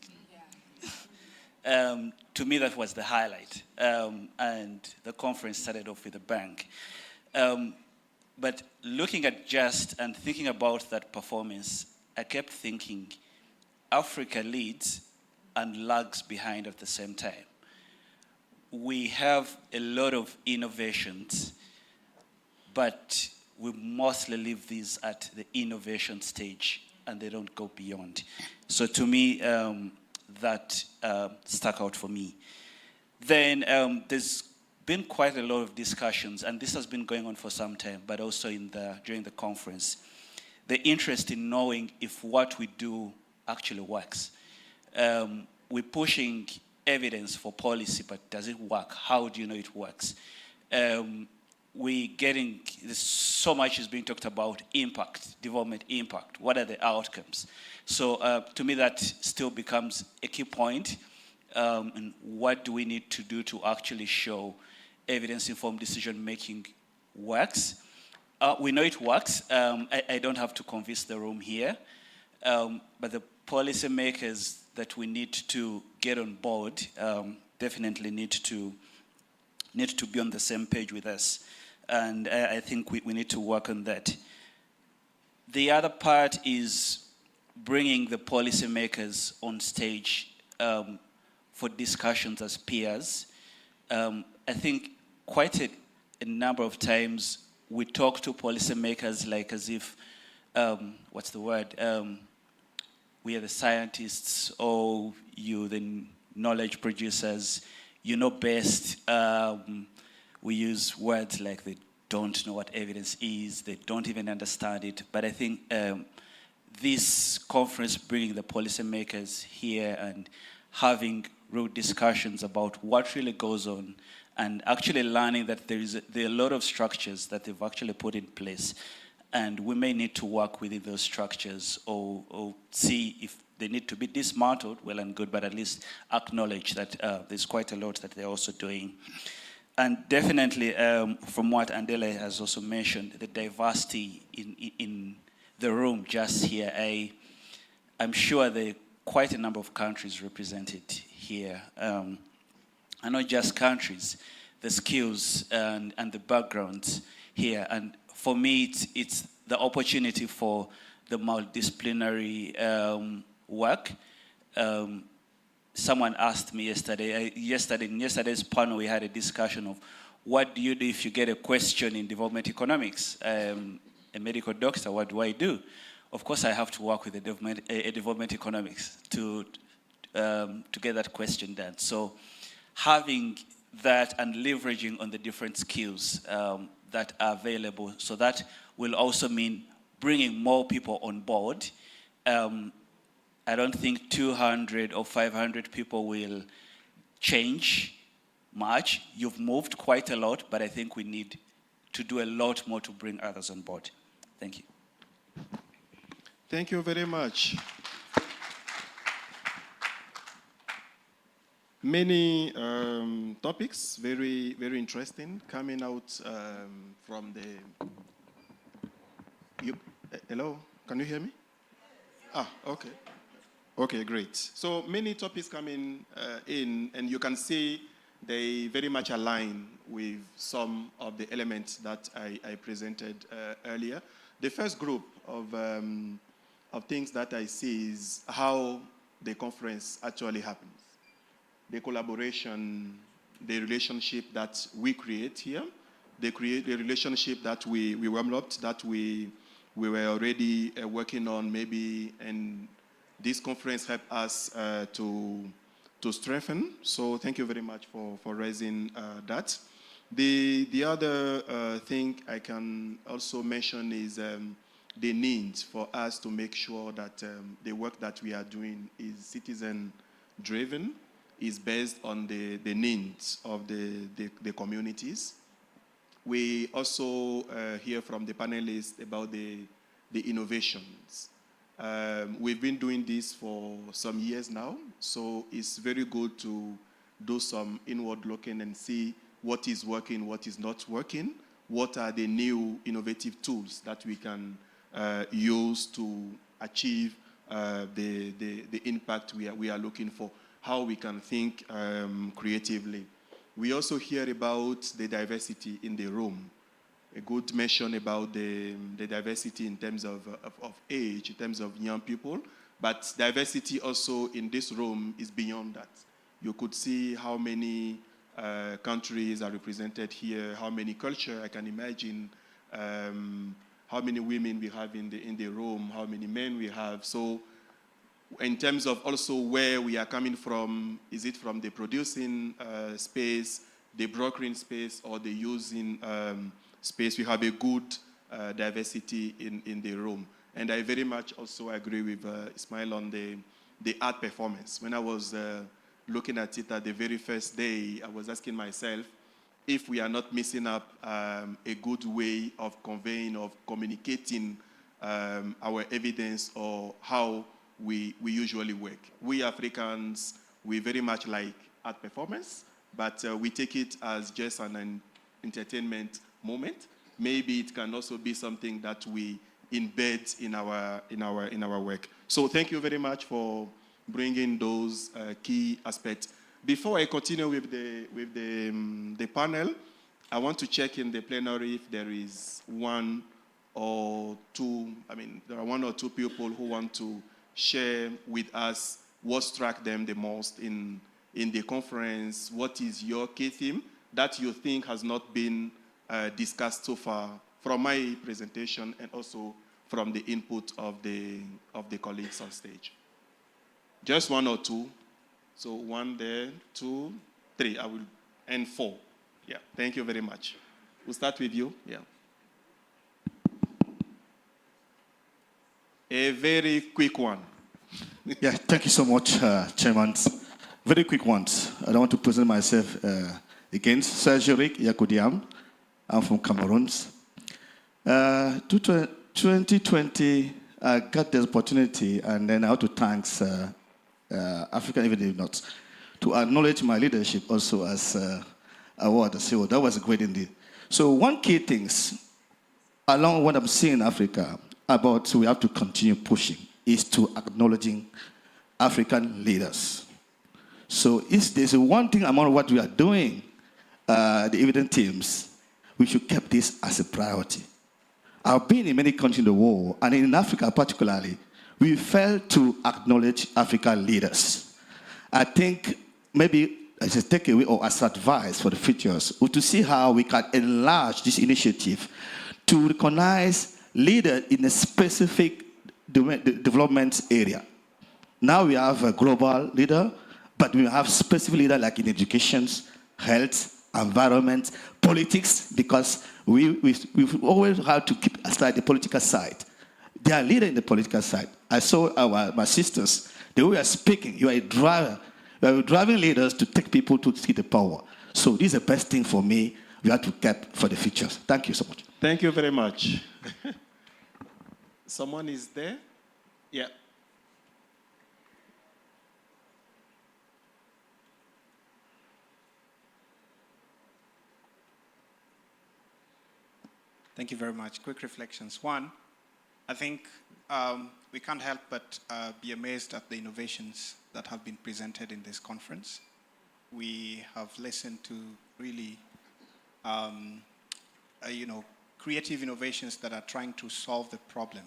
Yeah. To me, that was the highlight. And the conference started off with a bang. But looking at and thinking about that performance, I kept thinking, Africa leads and lags behind at the same time. We have a lot of innovations, but we mostly leave these at the innovation stage and they don't go beyond. So to me, that stuck out for me. Then there's been quite a lot of discussions, and this has been going on for some time, but also during the conference, the interest in knowing if what we do actually works. We're pushing evidence for policy, but does it work? How do you know it works? So much is being talked about impact, development impact. What are the outcomes? So to me, that still becomes a key point. and what do we need to do to actually show evidence-informed decision-making works. We know it works. I don't have to convince the room here, but the policymakers that we need to get on board definitely need to be on the same page with us. And I think we need to work on that. The other part is bringing the policymakers on stage for discussions as peers. I think quite a number of times we talk to policymakers like as if, what's the word? We are the scientists, or you the knowledge producers, you know best. We use words like they don't know what evidence is, they don't even understand it. But I think this conference, bringing the policymakers here and having real discussions about what really goes on, and actually learning that there are a lot of structures that they've actually put in place, and we may need to work within those structures or see if they need to be dismantled, well and good, but at least acknowledge that there's quite a lot that they're also doing. And definitely, from what Andile has also mentioned, the diversity in the room just here, I'm sure there are quite a number of countries represented here. And not just countries, the skills and the backgrounds here. And for me, it's the opportunity for the multidisciplinary work. Someone asked me yesterday, in yesterday's panel, we had a discussion of what do you do if you get a question in development economics? A medical doctor, what do I do? Of course, I have to work with a development economics to get that question done. So having that and leveraging on the different skills that are available, so that will also mean bringing more people on board. I don't think 200 or 500 people will change much. You've moved quite a lot, but I think we need to do a lot more to bring others on board. Thank you. Thank you very much. Many topics, very, very interesting, coming out from the... hello, can you hear me? Ah, okay. Okay, great. So many topics coming in, and you can see they very much align with some of the elements that I presented earlier. The first group of things that I see is how the conference actually happens. The collaboration, the relationship that we create here, the relationship that we developed, that we were already working on maybe, and this conference helped us to strengthen. So thank you very much for raising that. The other thing I can also mention is the need for us to make sure that the work that we are doing is citizen-driven, is based on the needs of the communities. We also hear from the panelists about the innovations. We've been doing this for some years now, so it's very good to do some inward looking and see what is working, what is not working, what are the new innovative tools that we can use to achieve the impact we are looking for, how we can think creatively. We also hear about the diversity in the room. A good mention about the diversity in terms of age, in terms of young people, but diversity also in this room is beyond that. You could see how many countries are represented here, how many cultures, I can imagine, how many women we have in the room, how many men we have. So in terms of also where we are coming from, is it from the producing space, the brokering space, or the using space? We have a good diversity in the room. And I very much also agree with Ismail on the art performance. When I was looking at it at the very first day, I was asking myself if we are not missing up a good way of conveying, of communicating our evidence or how we usually work. We Africans, we very much like art performance, but we take it as just an entertainment moment. Maybe it can also be something that we embed in our work. So thank you very much for bringing those key aspects. Before I continue with the panel, I want to check in the plenary if there is one or two, there are one or two people who want to share with us what struck them the most in the conference. What is your key theme that you think has not been discussed so far from my presentation and also from the input of the colleagues on stage? Just one or two. So one there, 2, 3. I will end 4. Yeah, thank you very much. We'll start with you. Yeah. A very quick one. Yeah, thank you so much, Chairman. Very quick ones. I don't want to present myself again. Serge-Eric Yakoudiam. I'm from Cameroon. 2020, I got this opportunity, and then I want to thank African Evidence Notes to acknowledge my leadership also as award. So that was great indeed. So one key things, along what I'm seeing in Africa, about we have to continue pushing, is to acknowledging African leaders. So if there's one thing among what we are doing, the evidence teams, we should keep this as a priority. I've been in many countries in the world, and in Africa particularly, we fail to acknowledge African leaders. I think maybe as a takeaway or as advice for the futures, to see how we can enlarge this initiative to recognize leaders in a specific development area. Now we have a global leader, but we have specific leaders like in education, health, environment, politics, because we've always had to keep aside the political side. They are leaders in the political side. I saw my sisters, the way we are speaking, you are a driver. You are driving leaders to take people to see the power. So this is the best thing for me. We have to keep for the future. Thank you so much. Thank you very much. Someone is there? Yeah. Thank you very much. Quick reflections. One, I think we can't help but be amazed at the innovations that have been presented in this conference. We have listened to really, creative innovations that are trying to solve the problem.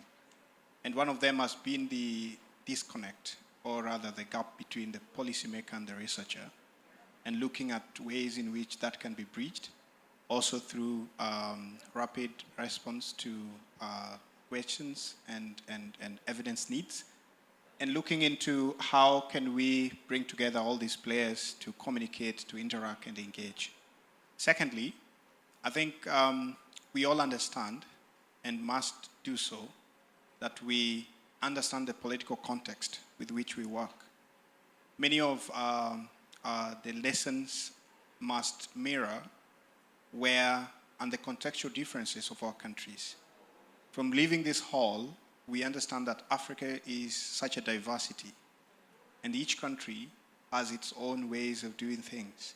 And one of them has been the disconnect, or rather the gap between the policymaker and the researcher, and looking at ways in which that can be bridged, also through rapid response to questions and evidence needs, and looking into how can we bring together all these players to communicate, to interact, and engage. Secondly, I think we all understand, and must do so, that we understand the political context with which we work. Many of the lessons must mirror where and the contextual differences of our countries. From leaving this hall, we understand that Africa is such a diversity, and each country has its own ways of doing things.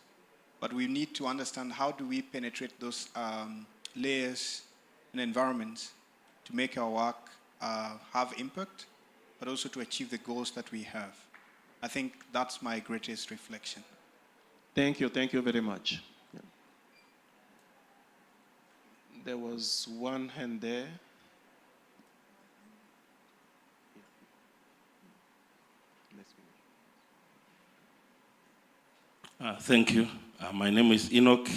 But we need to understand how do we penetrate those layers and environments to make our work have impact, but also to achieve the goals that we have. I think that's my greatest reflection. Thank you very much. Yeah. There was one hand there. Thank you. My name is Enoch.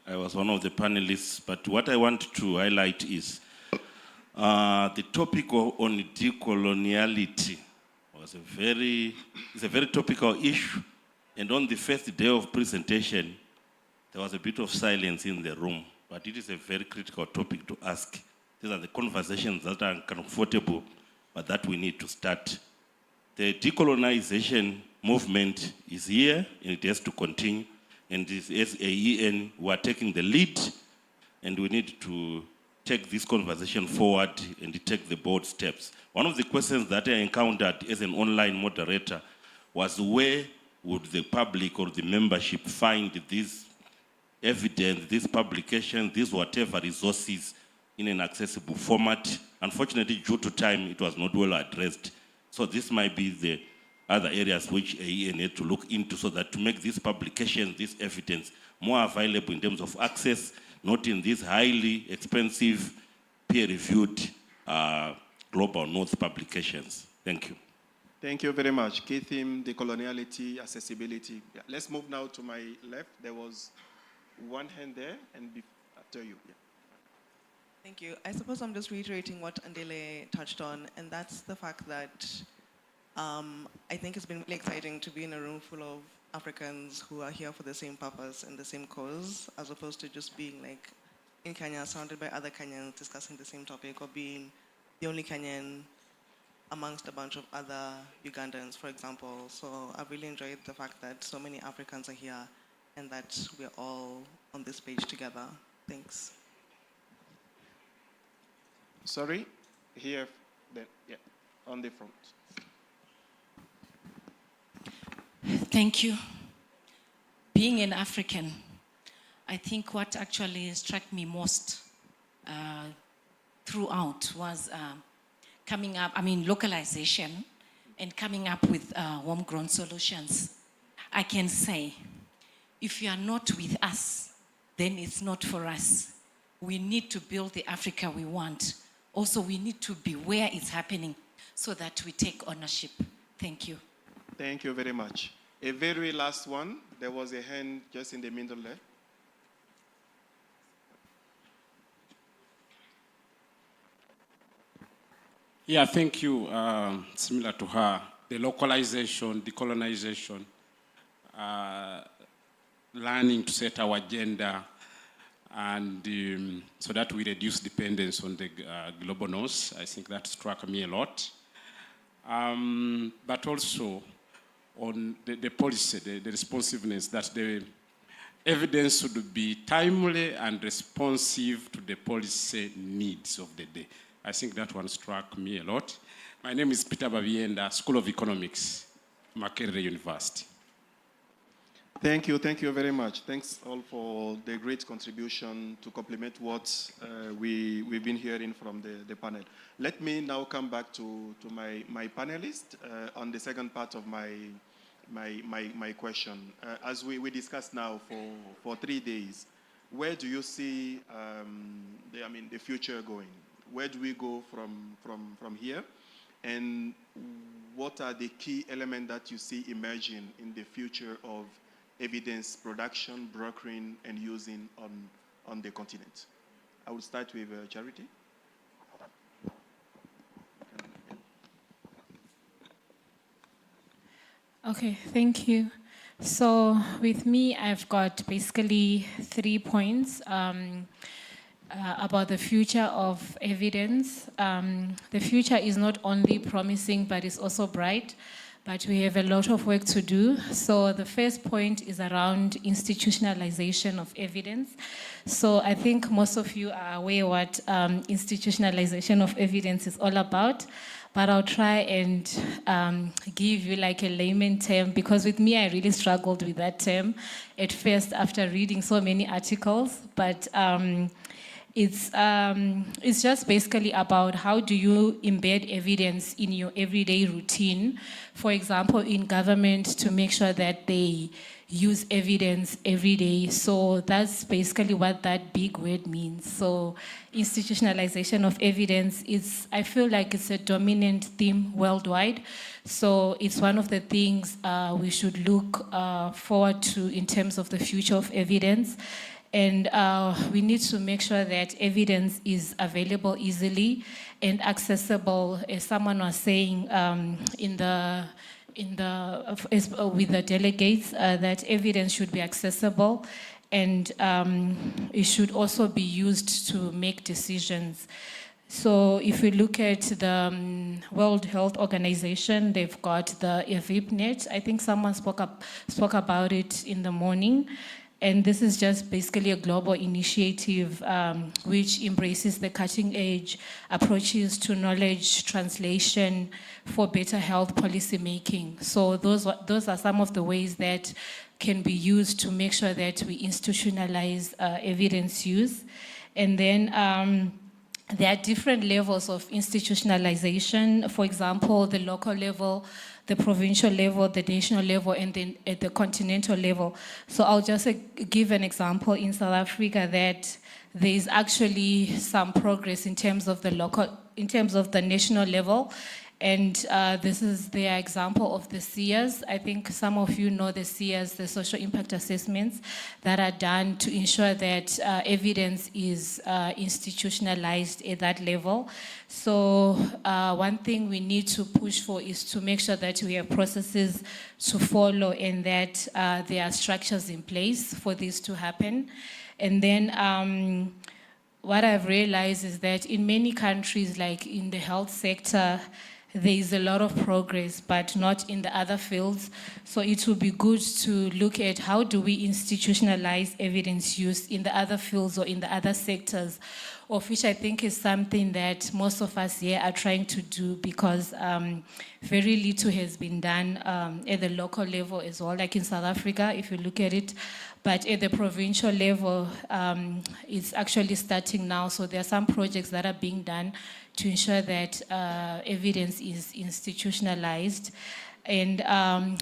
I was one of the panelists, but what I want to highlight is the topic on decoloniality is a very topical issue. And on the first day of presentation, there was a bit of silence in the room, but it is a very critical topic to ask. These are the conversations that are uncomfortable, but that we need to start. The decolonization movement is here, and it has to continue. And this SAEN, we are taking the lead, and we need to take this conversation forward and take the bold steps. One of the questions that I encountered as an online moderator was where would the public or the membership find this evidence, this publication, this whatever resources in an accessible format? Unfortunately, due to time, it was not well addressed. So this might be the other areas which AEN need to look into, so that to make these publications, this evidence, more available in terms of access, not in these highly expensive, peer-reviewed global north publications. Thank you. Thank you very much. Key theme, decoloniality, accessibility. Yeah. Let's move now to my left. There was one hand there, and after you. Yeah. Thank you. I suppose I'm just reiterating what Andile touched on, and that's the fact that I think it's been really exciting to be in a room full of Africans who are here for the same purpose and the same cause, as opposed to just being like in Kenya, surrounded by other Kenyans discussing the same topic, or being the only Kenyan amongst a bunch of other Ugandans, for example. So I've really enjoyed the fact that so many Africans are here and that we're all on this page together. Thanks. Sorry, here, then, yeah, on the front. Thank you. Being an African, I think what actually struck me most throughout was coming up, localization and coming up with homegrown solutions. I can say, if you are not with us, then it's not for us. We need to build the Africa we want. Also, we need to be where it's happening so that we take ownership. Thank you. Thank you very much. A very last one. There was a hand just in the middle there. Yeah, thank you. Similar to her, the localization, decolonization, learning to set our agenda, and so that we reduce dependence on the global north. I think that struck me a lot. But also on the policy, the responsiveness, that the evidence should be timely and responsive to the policy needs of the day. I think that one struck me a lot. My name is Peter Babienda, School of Economics, Makerere University. Thank you very much. Thanks all for the great contribution to complement what we've been hearing from the panel. Let me now come back to my panelists on the second part of my question. As we discussed now for 3 days, where do you see the future going? Where do we go from here? And what are the key elements that you see emerging in the future of evidence production, brokering, and using on the continent? I will start with Charity. Okay, thank you. So with me, I've got basically 3 points about the future of evidence. The future is not only promising, but it's also bright. But we have a lot of work to do. So the first point is around institutionalization of evidence. So I think most of you are aware what institutionalization of evidence is all about. But I'll try and give you like a layman term, because with me, I really struggled with that term at first after reading so many articles. But it's just basically about how do you embed evidence in your everyday routine. For example, in government, to make sure that they use evidence every day. So that's basically what that big word means. So institutionalization of evidence is, I feel like it's a dominant theme worldwide. So it's one of the things we should look forward to in terms of the future of evidence. And we need to make sure that evidence is available easily and accessible, as someone was saying with the delegates, that evidence should be accessible, and it should also be used to make decisions. So if we look at the World Health Organization, they've got the EVIPNet. I think someone spoke about it in the morning. And this is just basically a global initiative which embraces the cutting edge approaches to knowledge translation for better health policy making. So those are some of the ways that can be used to make sure that we institutionalize evidence use. And then there are different levels of institutionalization. For example, the local level, the provincial level, the national level, and then at the continental level. So I'll just give an example in South Africa that there is actually some progress in terms of the national level. And this is their example of the SEAs. I think some of you know the SEAs, the social impact assessments that are done to ensure that evidence is institutionalized at that level. So one thing we need to push for is to make sure that we have processes to follow and that there are structures in place for this to happen. And then what I've realized is that in many countries, like in the health sector, there is a lot of progress, but not in the other fields. So it would be good to look at how do we institutionalize evidence use in the other fields or in the other sectors, of which I think is something that most of us here are trying to do, because very little has been done at the local level as well, like in South Africa, if you look at it. But at the provincial level, it's actually starting now. So there are some projects that are being done to ensure that evidence is institutionalized. And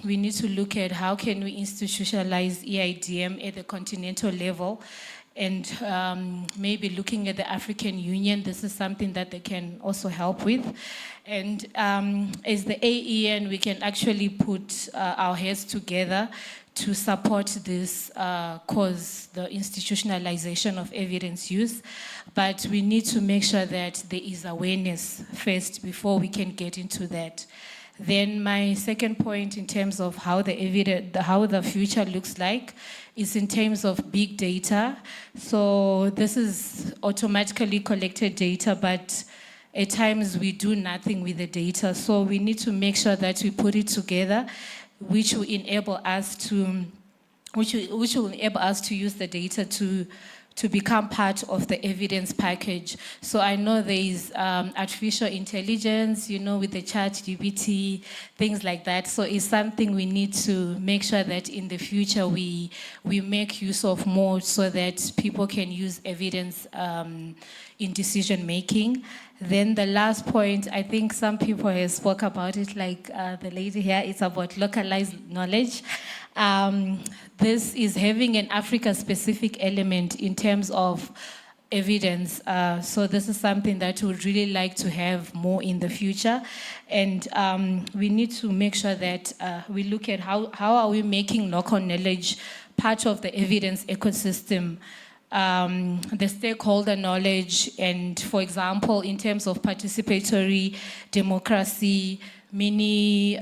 we need to look at how can we institutionalize EIDM at the continental level. And maybe looking at the African Union, this is something that they can also help with. And as the AEN, we can actually put our heads together to support this cause, the institutionalization of evidence use. But we need to make sure that there is awareness first before we can get into that. Then my second point in terms of how the future looks like is in terms of big data. So this is automatically collected data, but at times we do nothing with the data. So we need to make sure that we put it together, which will enable us to use the data to become part of the evidence package. So I know there is artificial intelligence, with the ChatGPT, things like that. So it's something we need to make sure that in the future we make use of more so that people can use evidence in decision making. Then the last point, I think some people have spoke about it, like the lady here, it's about localized knowledge. This is having an Africa-specific element in terms of evidence. So this is something that we would really like to have more in the future. And we need to make sure that we look at how are we making local knowledge part of the evidence ecosystem. The stakeholder knowledge, and for example, in terms of participatory democracy, mini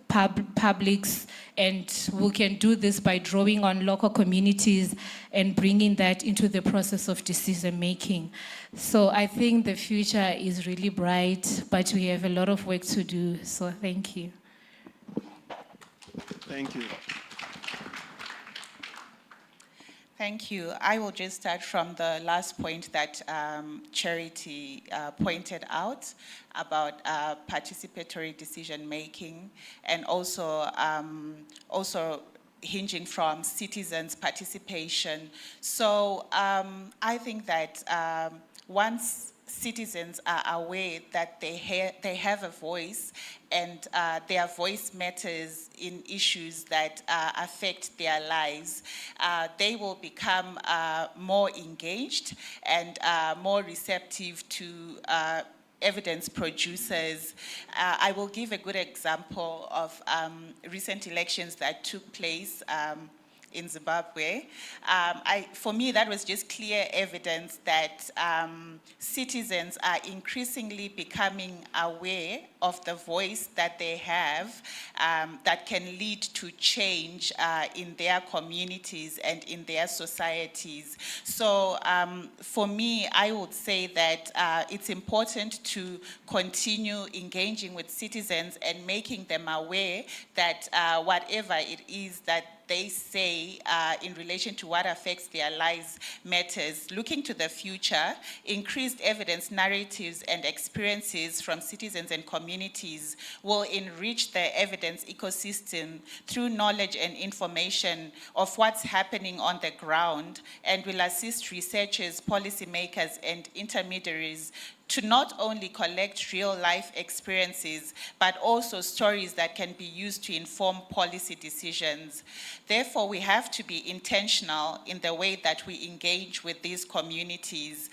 publics, and we can do this by drawing on local communities and bringing that into the process of decision making. So I think the future is really bright, but we have a lot of work to do. So thank you. Thank you. Thank you. I will just start from the last point that Charity pointed out about participatory decision making, and also hinging from citizens' participation. So I think that once citizens are aware that they have a voice and their voice matters in issues that affect their lives, they will become more engaged and more receptive to evidence producers. I will give a good example of recent elections that took place in Zimbabwe. For me, that was just clear evidence that citizens are increasingly becoming aware of the voice that they have that can lead to change in their communities and in their societies. So for me, I would say that it's important to continue engaging with citizens and making them aware that whatever it is that they say in relation to what affects their lives matters. Looking to the future, increased evidence narratives and experiences from citizens and communities will enrich the evidence ecosystem through knowledge and information of what's happening on the ground, and will assist researchers, policymakers, and intermediaries to not only collect real-life experiences, but also stories that can be used to inform policy decisions. Therefore, we have to be intentional in the way that we engage with these communities.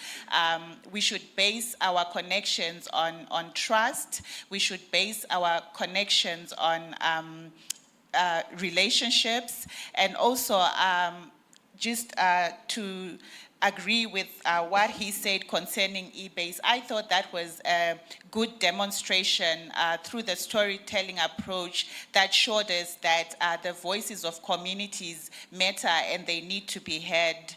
We should base our connections on trust. We should base our connections on relationships, and also just to agree with what he said concerning eBase. I thought that was a good demonstration through the storytelling approach that showed us that the voices of communities matter and they need to be heard.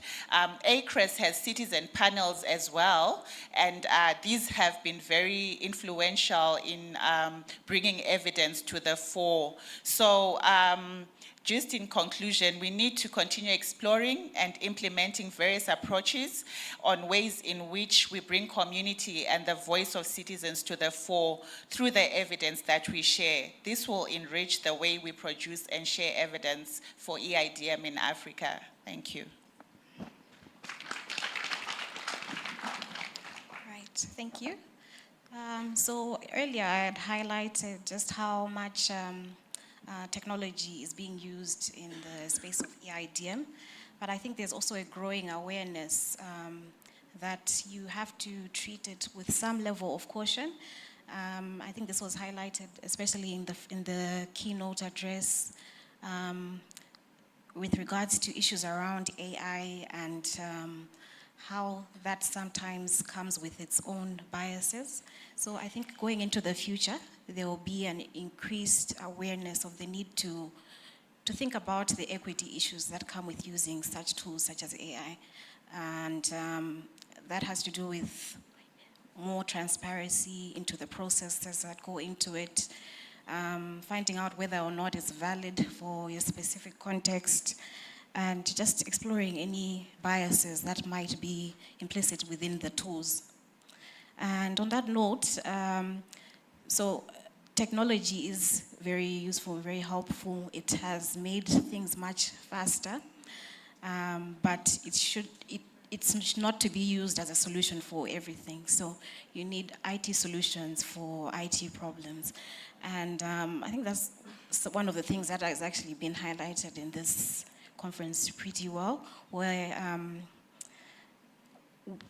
ACRES has citizen panels as well, and these have been very influential in bringing evidence to the fore. So, just in conclusion, we need to continue exploring and implementing various approaches on ways in which we bring community and the voice of citizens to the fore through the evidence that we share. This will enrich the way we produce and share evidence for EIDM in Africa. Thank you. Right, thank you. So earlier I had highlighted just how much technology is being used in the space of EIDM, but I think there's also a growing awareness that you have to treat it with some level of caution. I think this was highlighted especially in the keynote address with regards to issues around AI and how that sometimes comes with its own biases. So I think going into the future, there will be an increased awareness of the need to think about the equity issues that come with using such tools such as AI. And that has to do with more transparency into the processes that go into it, finding out whether or not it's valid for your specific context, and just exploring any biases that might be implicit within the tools. And on that note, so technology is very useful, very helpful. It has made things much faster, but it's not to be used as a solution for everything. So you need IT solutions for IT problems. And I think that's one of the things that has actually been highlighted in this conference pretty well, where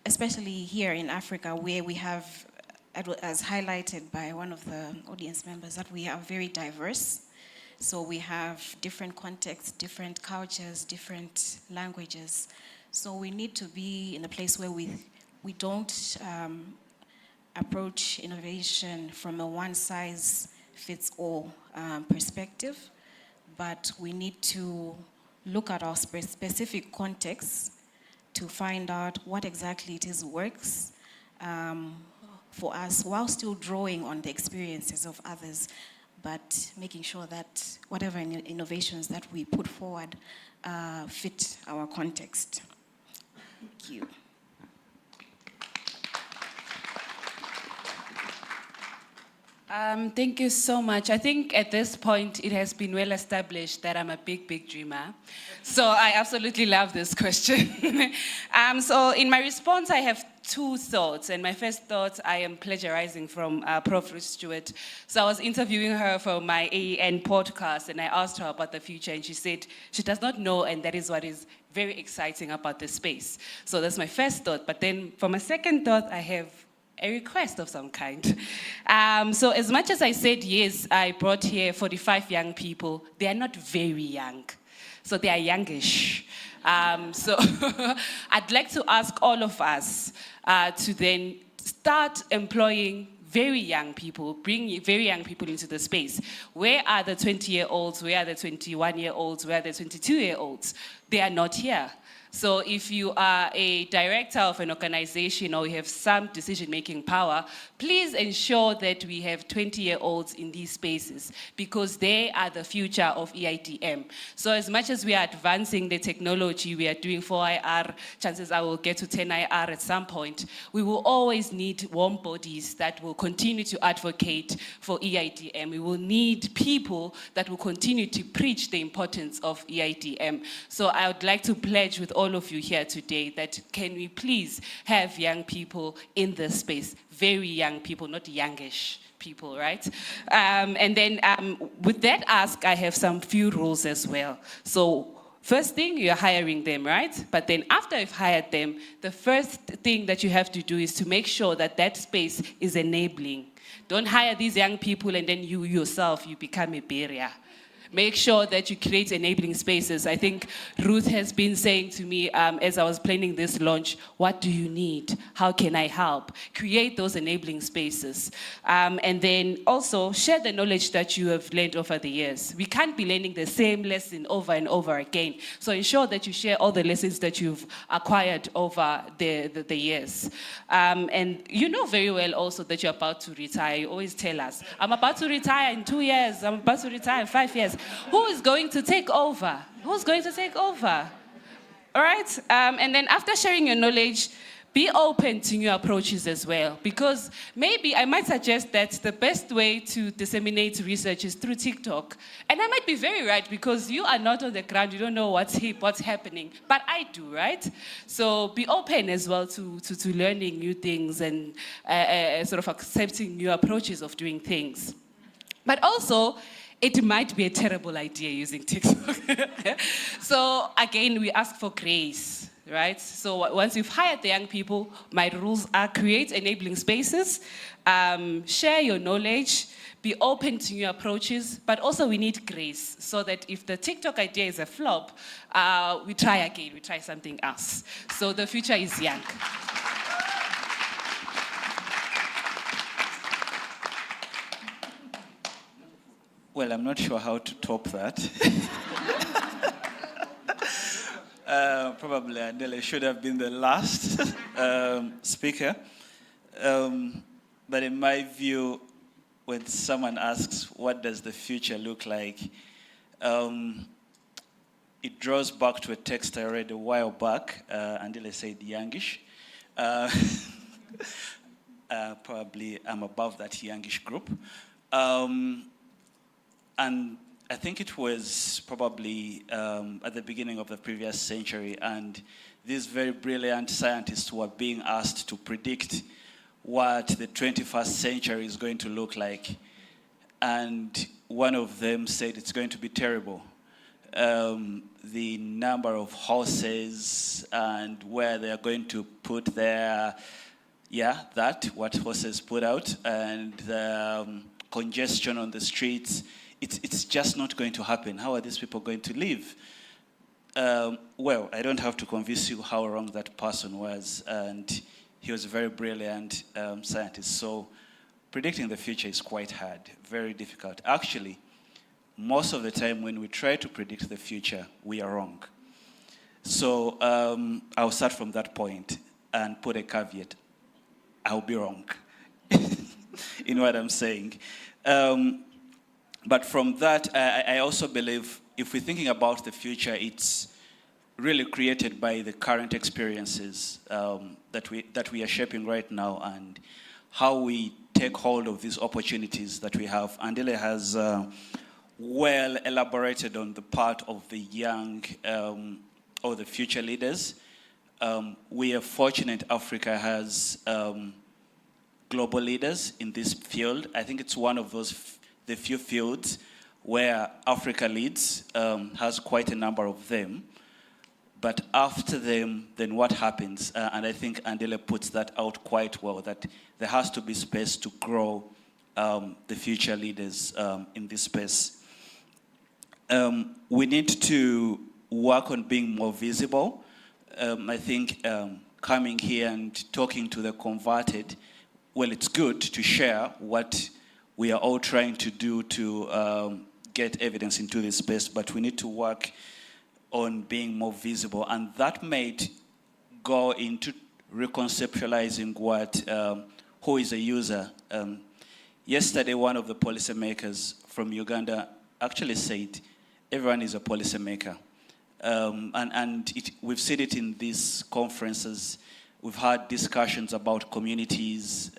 especially here in Africa, where we have, as highlighted by one of the audience members, that we are very diverse. So we have different contexts, different cultures, different languages. So we need to be in a place where we don't approach innovation from a one-size-fits-all perspective, but we need to look at our specific contexts to find out what exactly it is works for us, while still drawing on the experiences of others, but making sure that whatever innovations that we put forward fit our context. Thank you. Thank you so much. I think at this point it has been well established that I'm a big, big dreamer. So I absolutely love this question. So in my response, I have two thoughts. And my first thought, I am plagiarizing from Prof. Ruth Stewart. So I was interviewing her for my AEN podcast, and I asked her about the future, and she said she does not know, and that is what is very exciting about this space. So that's my first thought. But then for my second thought, I have a request of some kind. So as much as I said yes, I brought here 45 young people, they are not very young. So they are youngish. So I'd like to ask all of us to then start employing very young people, bring very young people into the space. Where are the 20-year-olds? Where are the 21-year-olds? Where are the 22-year-olds? They are not here. So if you are a director of an organization or you have some decision-making power, please ensure that we have 20-year-olds in these spaces because they are the future of EITM. So as much as we are advancing the technology, we are doing 4IR, chances are we'll get to 10IR at some point, we will always need warm bodies that will continue to advocate for EITM. We will need people that will continue to preach the importance of EITM. So I would like to pledge with all of you here today that can we please have young people in this space, very young people, not youngish people, right? And then with that ask, I have some few rules as well. So first thing, you're hiring them, right? But then after you've hired them, the first thing that you have to do is to make sure that that space is enabling. Don't hire these young people and then you yourself, you become a barrier. Make sure that you create enabling spaces. I think Ruth has been saying to me as I was planning this launch, what do you need? How can I help? Create those enabling spaces. And then also share the knowledge that you have learned over the years. We can't be learning the same lesson over and over again. So ensure that you share all the lessons that you've acquired over the years. And you know very well also that you're about to retire. You always tell us, I'm about to retire in 2 years. I'm about to retire in 5 years. Who is going to take over? Who's going to take over? All right? And then after sharing your knowledge, be open to new approaches as well. Because maybe I might suggest that the best way to disseminate research is through TikTok. And I might be very right because you are not on the ground. You don't know what's hip, what's happening. But I do, right? So be open as well to learning new things and sort of accepting new approaches of doing things. But also, it might be a terrible idea using TikTok. So again, we ask for grace, right? So once you've hired the young people, my rules are create enabling spaces, share your knowledge, be open to new approaches, but also we need grace so that if the TikTok idea is a flop, we try again, we try something else. So the future is young. Well, I'm not sure how to top that. Probably Andile should have been the last speaker. But in my view, when someone asks, what does the future look like? It draws back to a text I read a while back. Andile said youngish. Probably I'm above that youngish group. And I think it was probably at the beginning of the previous century, and these very brilliant scientists were being asked to predict what the 21st century is going to look like. And one of them said it's going to be terrible. The number of horses and where they are going to put their, what horses put out, and the congestion on the streets. It's just not going to happen. How are these people going to live? Well, I don't have to convince you how wrong that person was, and he was a very brilliant scientist. So predicting the future is quite hard, very difficult. Actually, most of the time when we try to predict the future, we are wrong. So I'll start from that point and put a caveat. I'll be wrong in what I'm saying. But from that, I also believe if we're thinking about the future, it's really created by the current experiences that we are shaping right now and how we take hold of these opportunities that we have. Andile has well elaborated on the part of the young or the future leaders. We are fortunate Africa has global leaders in this field. I think it's one of those the few fields where Africa leads, has quite a number of them. But after them, then what happens? And I think Andile puts that out quite well, that there has to be space to grow the future leaders in this space. We need to work on being more visible. I think coming here and talking to the converted, well, it's good to share what we are all trying to do to get evidence into this space, but we need to work on being more visible, and that might go into reconceptualizing what who is a user. Yesterday, one of the policymakers from Uganda actually said, everyone is a policymaker. We've seen it in these conferences. We've had discussions about communities,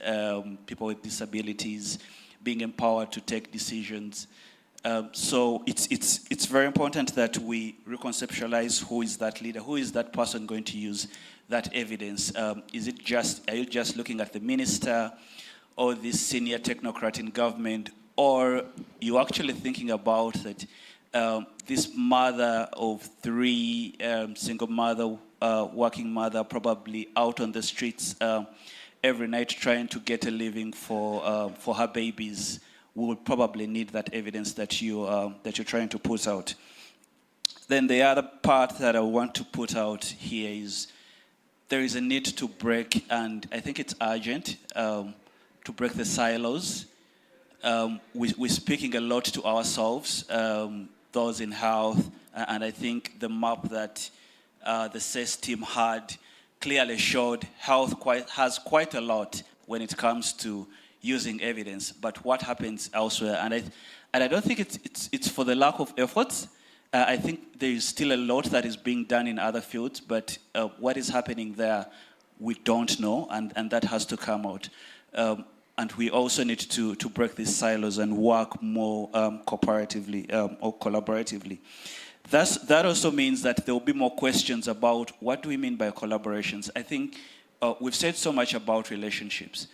people with disabilities, being empowered to take decisions. So it's very important that we reconceptualize who is that leader, who is that person going to use that evidence. Are you just looking at the minister or this senior technocrat in government, or you actually thinking about that this mother of three, single mother, working mother, probably out on the streets every night trying to get a living for her babies, will probably need that evidence that you're trying to put out. Then the other part that I want to put out here is there is a need to break, and I think it's urgent, to break the silos. We're speaking a lot to ourselves, those in health, and I think the map that the CES team had clearly showed health has quite a lot when it comes to using evidence, but what happens elsewhere? And I don't think it's for the lack of efforts. I think there is still a lot that is being done in other fields, but what is happening there, we don't know, and that has to come out. And we also need to break these silos and work more cooperatively or collaboratively. That also means that there will be more questions about what do we mean by collaborations. I think we've said so much about relationships,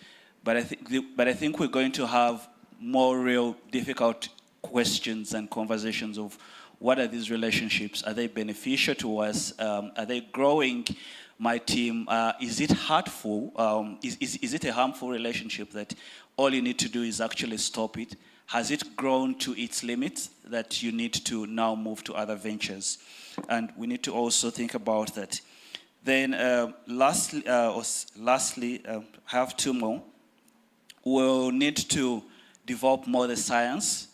but I think we're going to have more real difficult questions and conversations of what are these relationships? Are they beneficial to us? Are they growing my team? Is it hurtful? Is it a harmful relationship that all you need to do is actually stop it? Has it grown to its limits that you need to now move to other ventures? And we need to also think about that. Then lastly, I have two more. We'll need to develop more the science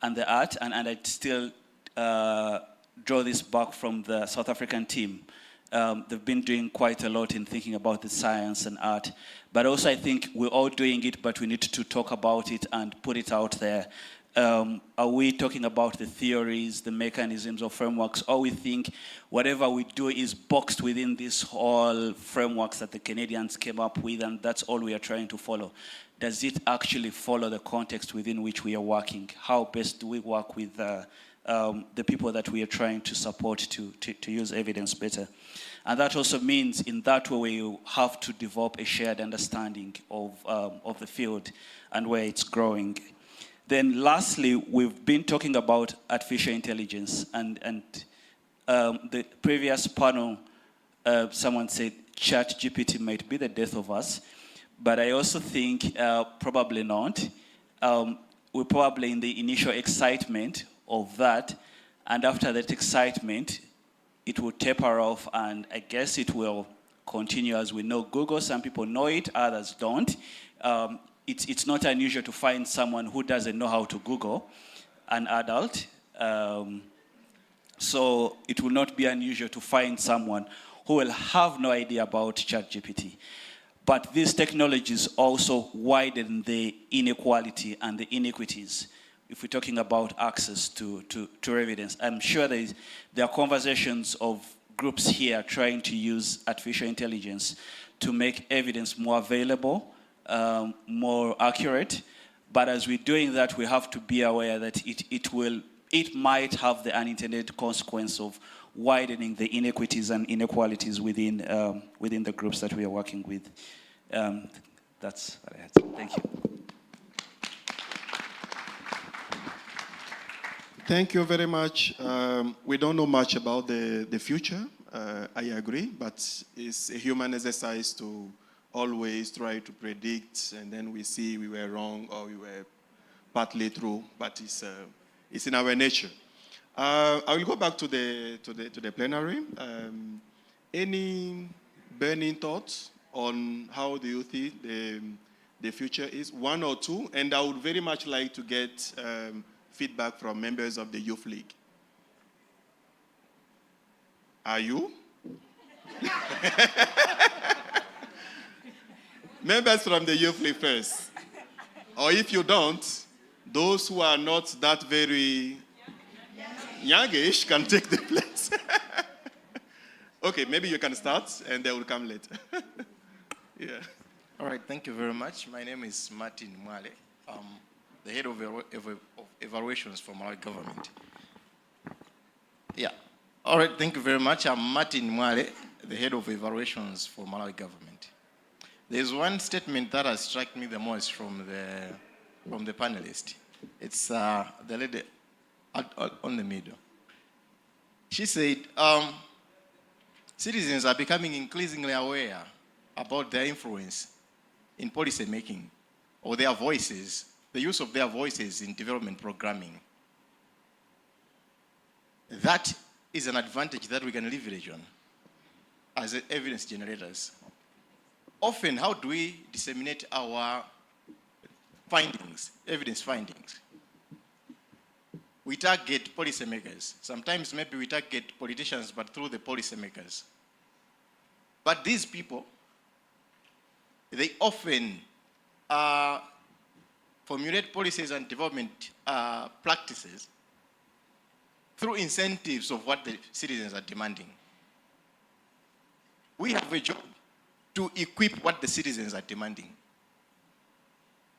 and the art, and I'd still draw this back from the South African team. They've been doing quite a lot in thinking about the science and art, but also I think we're all doing it, but we need to talk about it and put it out there. Are we talking about the theories, the mechanisms or frameworks, or we think whatever we do is boxed within these whole frameworks that the Canadians came up with, and that's all we are trying to follow? Does it actually follow the context within which we are working? How best do we work with the people that we are trying to support to use evidence better? And that also means in that way you have to develop a shared understanding of the field and where it's growing. Then lastly, we've been talking about artificial intelligence, and the previous panel, someone said ChatGPT might be the death of us, but I also think probably not. We're probably in the initial excitement of that, and after that excitement, it will taper off, and I guess it will continue. As we know Google, some people know it, others don't. It's not unusual to find someone who doesn't know how to Google, an adult. So it will not be unusual to find someone who will have no idea about ChatGPT. But these technologies also widen the inequality and the inequities. If we're talking about access to evidence, I'm sure there are conversations of groups here trying to use artificial intelligence to make evidence more available, more accurate. But as we're doing that, we have to be aware that it might have the unintended consequence of widening the inequities and inequalities within the groups that we are working with. That's what I had to say. Thank you. Thank you very much. We don't know much about the future, I agree, but it's a human exercise to always try to predict, and then we see we were wrong or we were partly true, but it's in our nature. I will go back to the plenary. Any burning thoughts on how do you think the future is? One or two, and I would very much like to get feedback from members of the Youth League. Are you? Members from the youth league first. Or if you don't, those who are not that very youngish can take the place. Okay, maybe you can start and they will come later. Yeah. All right, thank you very much. My name is Martin Mwale. I'm the head of evaluations for Malawi government. Yeah. All right, thank you very much. I'm Martin Mwale, the head of evaluations for Malawi government. There's one statement that has struck me the most from the panelist. It's the lady on the middle. She said, citizens are becoming increasingly aware about their influence in policy making, or their voices, the use of their voices in development programming. That is an advantage that we can leverage on as evidence generators. Often, how do we disseminate our findings, evidence findings? We target policymakers. Sometimes maybe we target politicians, but through the policymakers. But these people, they often formulate policies and development practices through incentives of what the citizens are demanding. We have a job to equip what the citizens are demanding.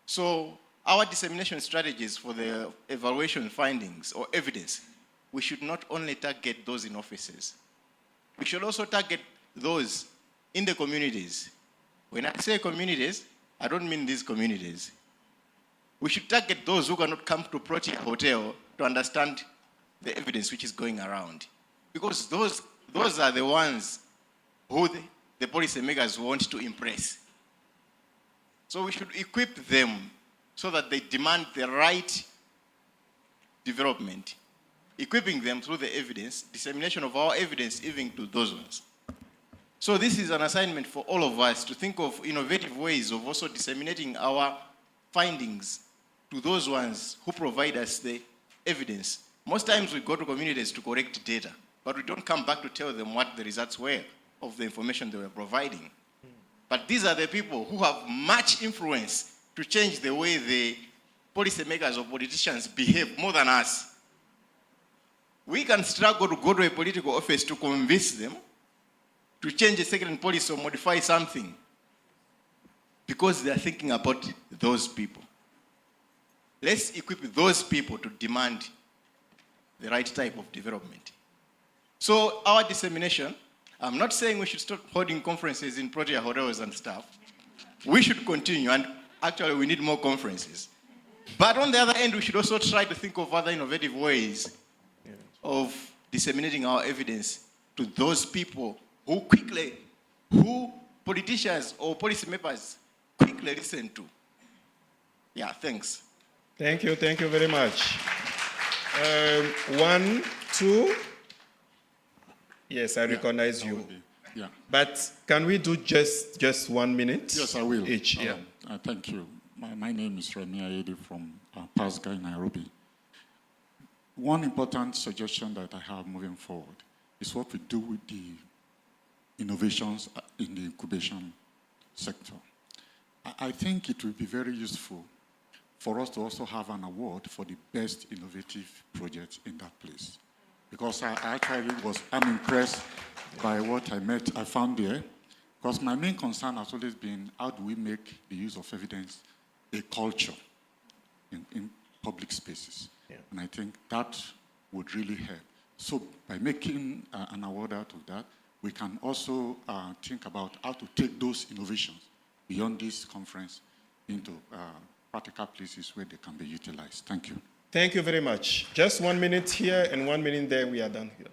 So our dissemination strategies for the evaluation findings or evidence, we should not only target those in offices. We should also target those in the communities. When I say communities, I don't mean these communities. We should target those who cannot come to Protea Hotel to understand the evidence which is going around. Because those are the ones who the policymakers want to impress. So we should equip them so that they demand the right development, equipping them through the evidence, dissemination of our evidence even to those ones. So this is an assignment for all of us to think of innovative ways of also disseminating our findings to those ones who provide us the evidence. Most times we go to communities to collect data, but we don't come back to tell them what the results were of the information they were providing. But these are the people who have much influence to change the way the policymakers or politicians behave more than us. We can struggle to go to a political office to convince them to change a certain policy or modify something because they are thinking about those people. Let's equip those people to demand the right type of development. So our dissemination, I'm not saying we should stop holding conferences in Protea hotels and stuff. We should continue, and actually we need more conferences. But on the other end, we should also try to think of other innovative ways of disseminating our evidence to those people who politicians or policymakers quickly listen to. Yeah, thanks. Thank you very much. 1, 2. Yes, I recognize you. Yeah. But can we do just 1 minute? Yes, I will. Each, yeah. Thank you. My name is Remy Ayedi from Pasga in Nairobi. One important suggestion that I have moving forward is what we do with the innovations in the incubation sector. I think it will be very useful for us to also have an award for the best innovative project in that place. Because I'm impressed by what I found there. Because my main concern has always been, how do we make the use of evidence a culture in public spaces? Yeah. And I think that would really help. So by making an award out of that, we can also think about how to take those innovations beyond this conference into practical places where they can be utilized. Thank you. Thank you very much. Just 1 minute here and 1 minute there, we are done here.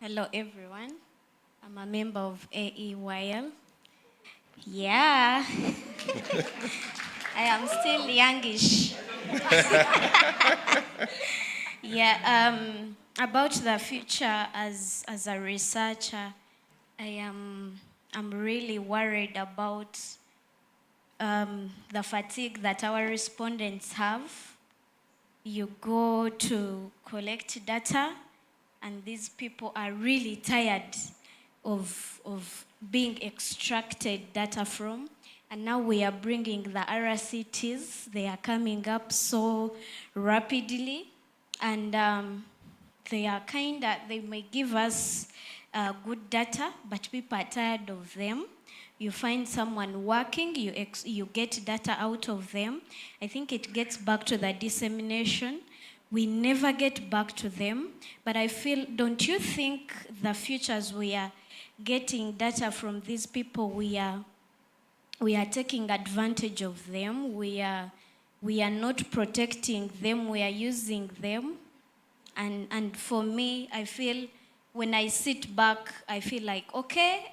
Hello, everyone. I'm a member of AEYL. Yeah. I am still youngish. Yeah, about the future as a researcher, I'm really worried about the fatigue that our respondents have. You go to collect data, and these people are really tired of being extracted data from. And now we are bringing the RCTs. They are coming up so rapidly, and they are they may give us good data, but people are tired of them. You find someone working, you get data out of them. I think it gets back to the dissemination. We never get back to them, but I feel, don't you think the futures we are getting data from these people, we are taking advantage of them. We are not protecting them. We are using them. And for me, I feel when I sit back, I feel like, okay,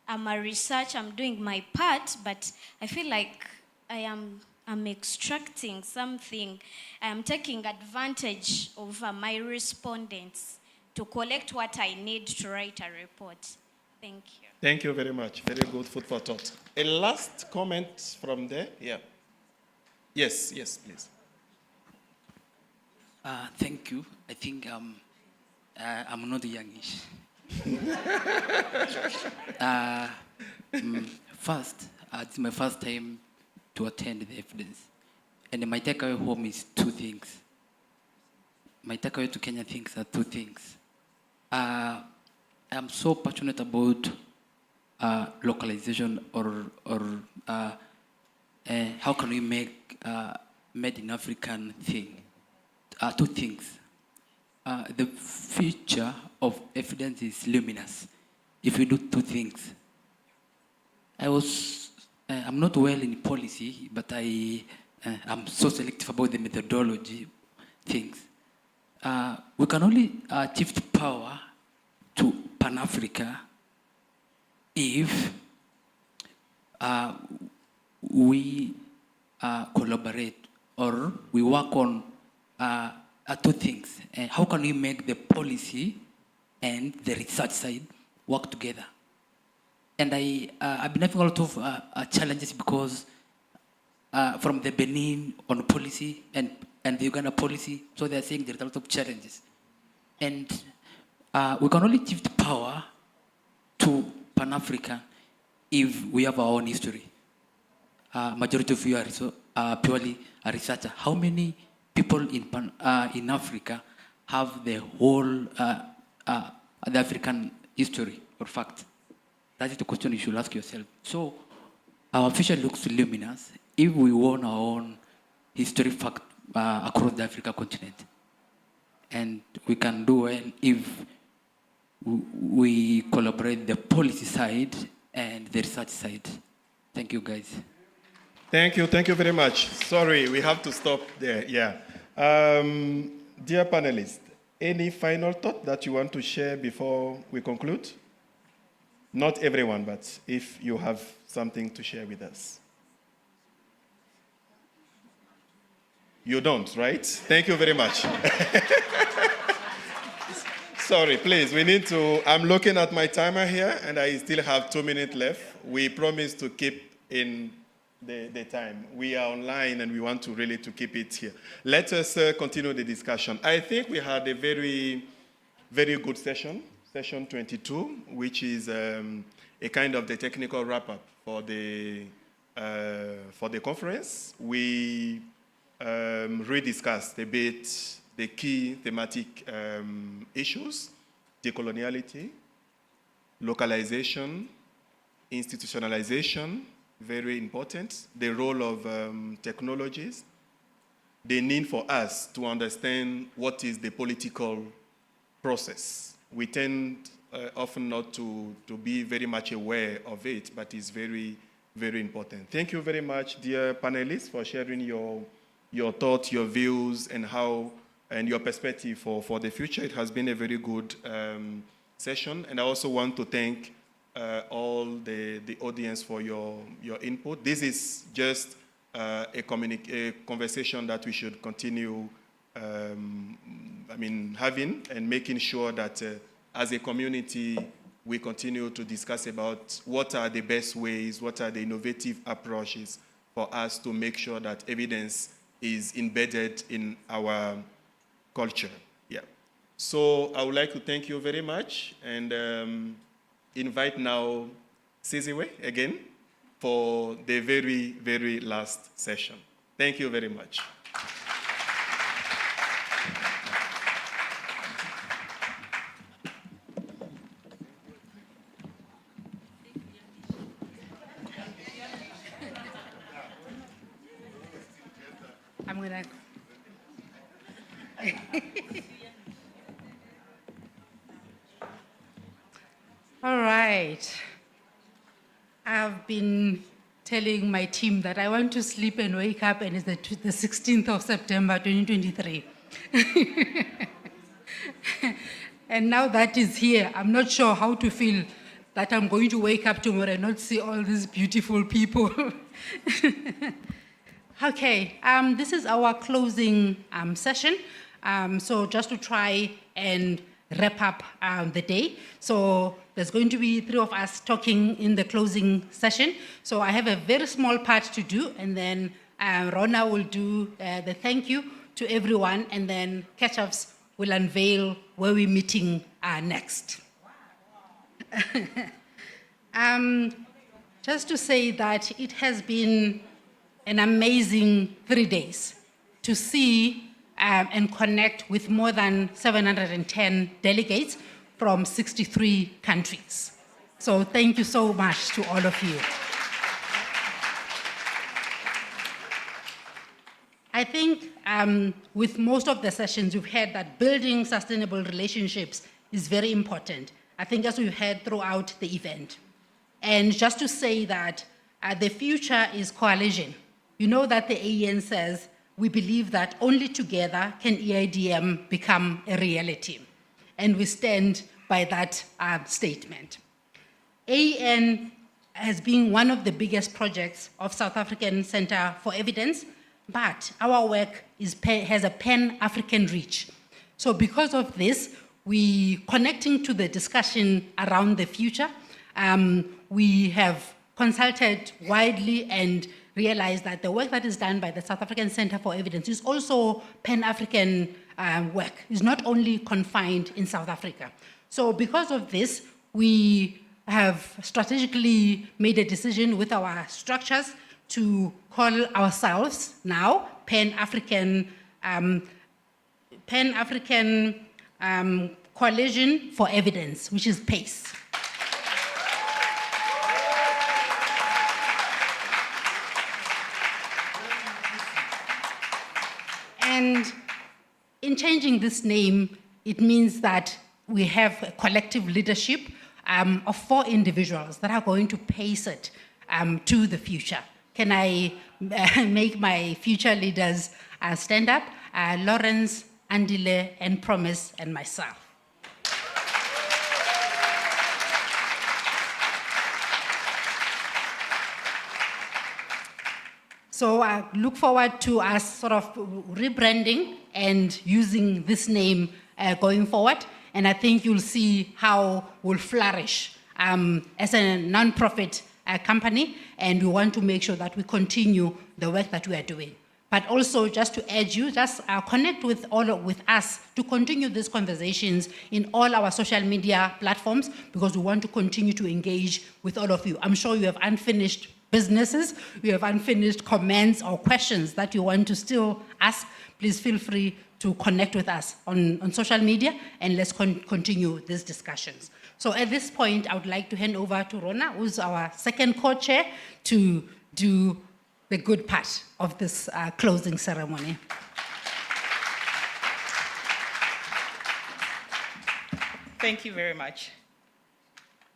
I'm a researcher, I'm doing my part, but I feel like I'm extracting something. I'm taking advantage of my respondents to collect what I need to write a report. Thank you. Thank you very much. Very good food for thought. A last comment from there? Yeah. Yes, please. Thank you. I think I'm not youngish. First, it's my first time to attend the evidence. And my takeaway home is two things. My takeaway to Kenya things are two things. I'm so passionate about localization or how can we make made in African thing. Two things. The future of evidence is luminous if we do two things. I'm not well in policy, but I'm so selective about the methodology things. We can only shift power to Pan-Africa if we collaborate or we work on two things. How can we make the policy and the research side work together? And I've been having a lot of challenges because from the Benin on policy and the Uganda policy, so they're saying there's a lot of challenges. And we can only shift power to Pan-Africa if we have our own history. Majority of you are purely a researcher. How many people in Africa have the whole the African history or fact? That is the question you should ask yourself. So our future looks luminous if we own our own history fact across the African continent. And we can do well if we collaborate the policy side and the research side. Thank you, guys. Thank you very much. Sorry, we have to stop there, yeah. Dear panelists, any final thought that you want to share before we conclude? Not everyone, but if you have something to share with us. You don't, right? Thank you very much. Sorry, please, we need to, I'm looking at my timer here and I still have 2 minutes left. We promised to keep in the time. We are online and we want to really to keep it here. Let us continue the discussion. I think we had a very, very good session 22, which is a kind of the technical wrap-up for the conference. We rediscussed a bit the key thematic issues: decoloniality, localization, institutionalization, very important, the role of technologies, the need for us to understand what is the political process. We tend often not to be very much aware of it, but it's very, very important. Thank you very much, dear panelists, for sharing your thoughts, your views, and your perspective for the future. It has been a very good session, and I also want to thank all the audience for your input. This is just a conversation that we should continue having and making sure that as a community we continue to discuss about what are the best ways, what are the innovative approaches for us to make sure that evidence is embedded in our culture. Yeah. So I would like to thank you very much and invite now Siziwe again for the very, very last session. Thank you very much. I'm gonna. All right. I've been telling my team that I want to sleep and wake up, and it's the 16th of September, 2023. And now that is here, I'm not sure how to feel that I'm going to wake up tomorrow and not see all these beautiful people. Okay, this is our closing session. So just to try and wrap up the day. So there's going to be 3 of us talking in the closing session. So I have a very small part to do, and then Rona will do the thank you to everyone, and then Ketchups will unveil where we're meeting next. Just to say that it has been an amazing 3 days to see and connect with more than 710 delegates from 63 countries. So thank you so much to all of you. I think with most of the sessions, we've heard that building sustainable relationships is very important. I think as we've heard throughout the event. And just to say that the future is coalition. You know that the AEN says, we believe that only together can EIDM become a reality. And we stand by that statement. AEN has been one of the biggest projects of South African Center for Evidence, but our work has a pan-African reach. So because of this, we connecting to the discussion around the future. We have consulted widely and realized that the work that is done by the South African Center for Evidence is also pan-African work. It's not only confined in South Africa. So because of this, we have strategically made a decision with our structures to call ourselves now Pan-African Coalition for Evidence, which is PACE. And in changing this name, it means that we have a collective leadership of 4 individuals that are going to pace it to the future. Can I make my future leaders stand up? Lawrence, Andile, and Promise, and myself. So I look forward to us sort of rebranding and using this name going forward. And I think you'll see how we'll flourish as a non-profit company. And we want to make sure that we continue the work that we are doing. But also just to urge you, just connect with us to continue these conversations in all our social media platforms, because we want to continue to engage with all of you. I'm sure you have unfinished businesses, you have unfinished comments or questions that you want to still ask. Please feel free to connect with us on social media, and let's continue these discussions. So at this point, I would like to hand over to Rona, who's our second co-chair, to do the good part of this closing ceremony. Thank you very much.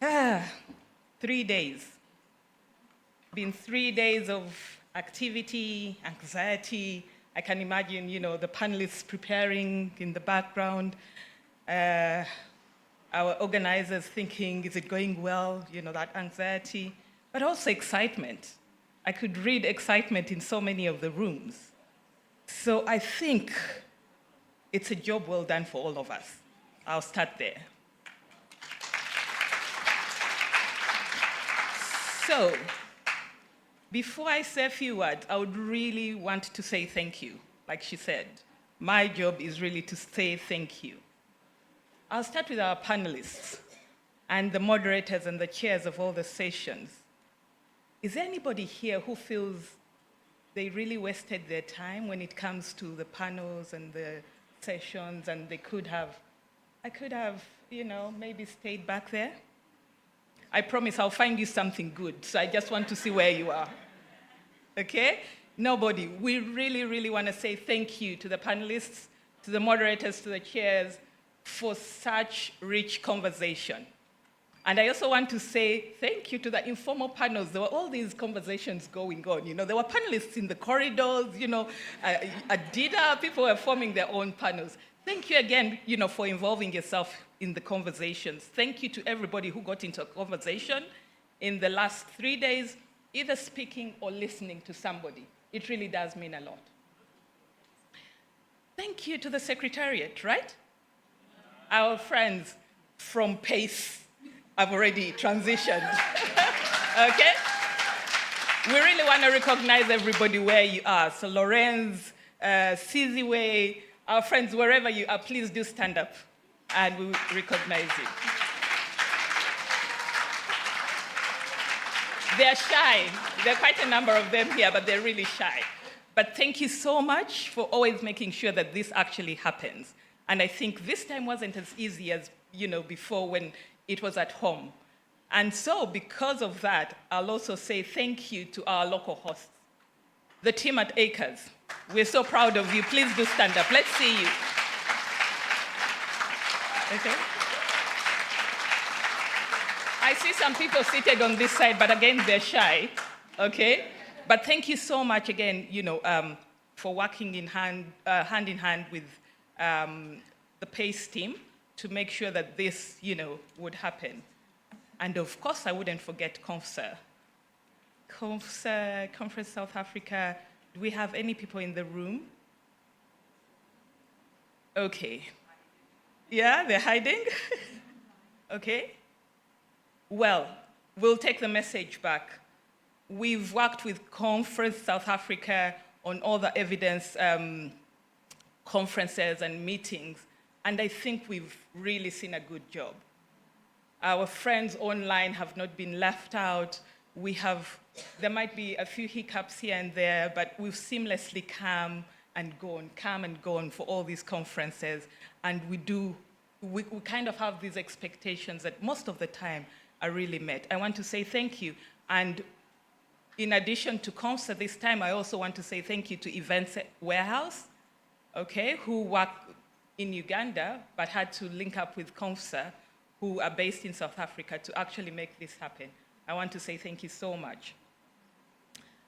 3 days. Been 3 days of activity, anxiety. I can imagine, the panelists preparing in the background. Our organizers thinking, is it going well? That anxiety, but also excitement. I could read excitement in so many of the rooms. So I think it's a job well done for all of us. I'll start there. So, before I say a few words, I would really want to say thank you. Like she said, my job is really to say thank you. I'll start with our panelists and the moderators and the chairs of all the sessions. Is there anybody here who feels they really wasted their time when it comes to the panels and the sessions, and I could have, maybe stayed back there? I promise I'll find you something good, so I just want to see where you are. Okay? Nobody. We really, really want to say thank you to the panelists, to the moderators, to the chairs for such rich conversation. And I also want to say thank you to the informal panels. There were all these conversations going on. There were panelists in the corridors, at dinner, people were forming their own panels. Thank you again, for involving yourself in the conversations. Thank you to everybody who got into a conversation in the last 3 days, either speaking or listening to somebody. It really does mean a lot. Thank you to the Secretariat, right? Our friends from PACE have already transitioned. Okay? We really want to recognize everybody where you are. So Lorenz, Siziwe, our friends, wherever you are, please do stand up and we will recognize you. They're shy. There are quite a number of them here, but they're really shy. But thank you so much for always making sure that this actually happens. And I think this time wasn't as easy as, before when it was at home. And so because of that, I'll also say thank you to our local hosts, the team at Acres. We're so proud of you. Please do stand up. Let's see you. Okay. I see some people seated on this side, but again, they're shy. Okay. But thank you so much again, for working hand in hand with the PACE team to make sure that this, would happen. And of course, I wouldn't forget CONFSA. CONFSA, Conference South Africa. Do we have any people in the room? Okay. Yeah, they're hiding? Okay. Well, we'll take the message back. We've worked with Conference South Africa on all the evidence conferences and meetings, and I think we've really seen a good job. Our friends online have not been left out. There might be a few hiccups here and there, but we've seamlessly come and gone for all these conferences, and we kind of have these expectations that most of the time are really met. I want to say thank you, and in addition to CONFSA this time, I also want to say thank you to Events Warehouse, okay, who work in Uganda, but had to link up with CONFSA, who are based in South Africa, to actually make this happen. I want to say thank you so much.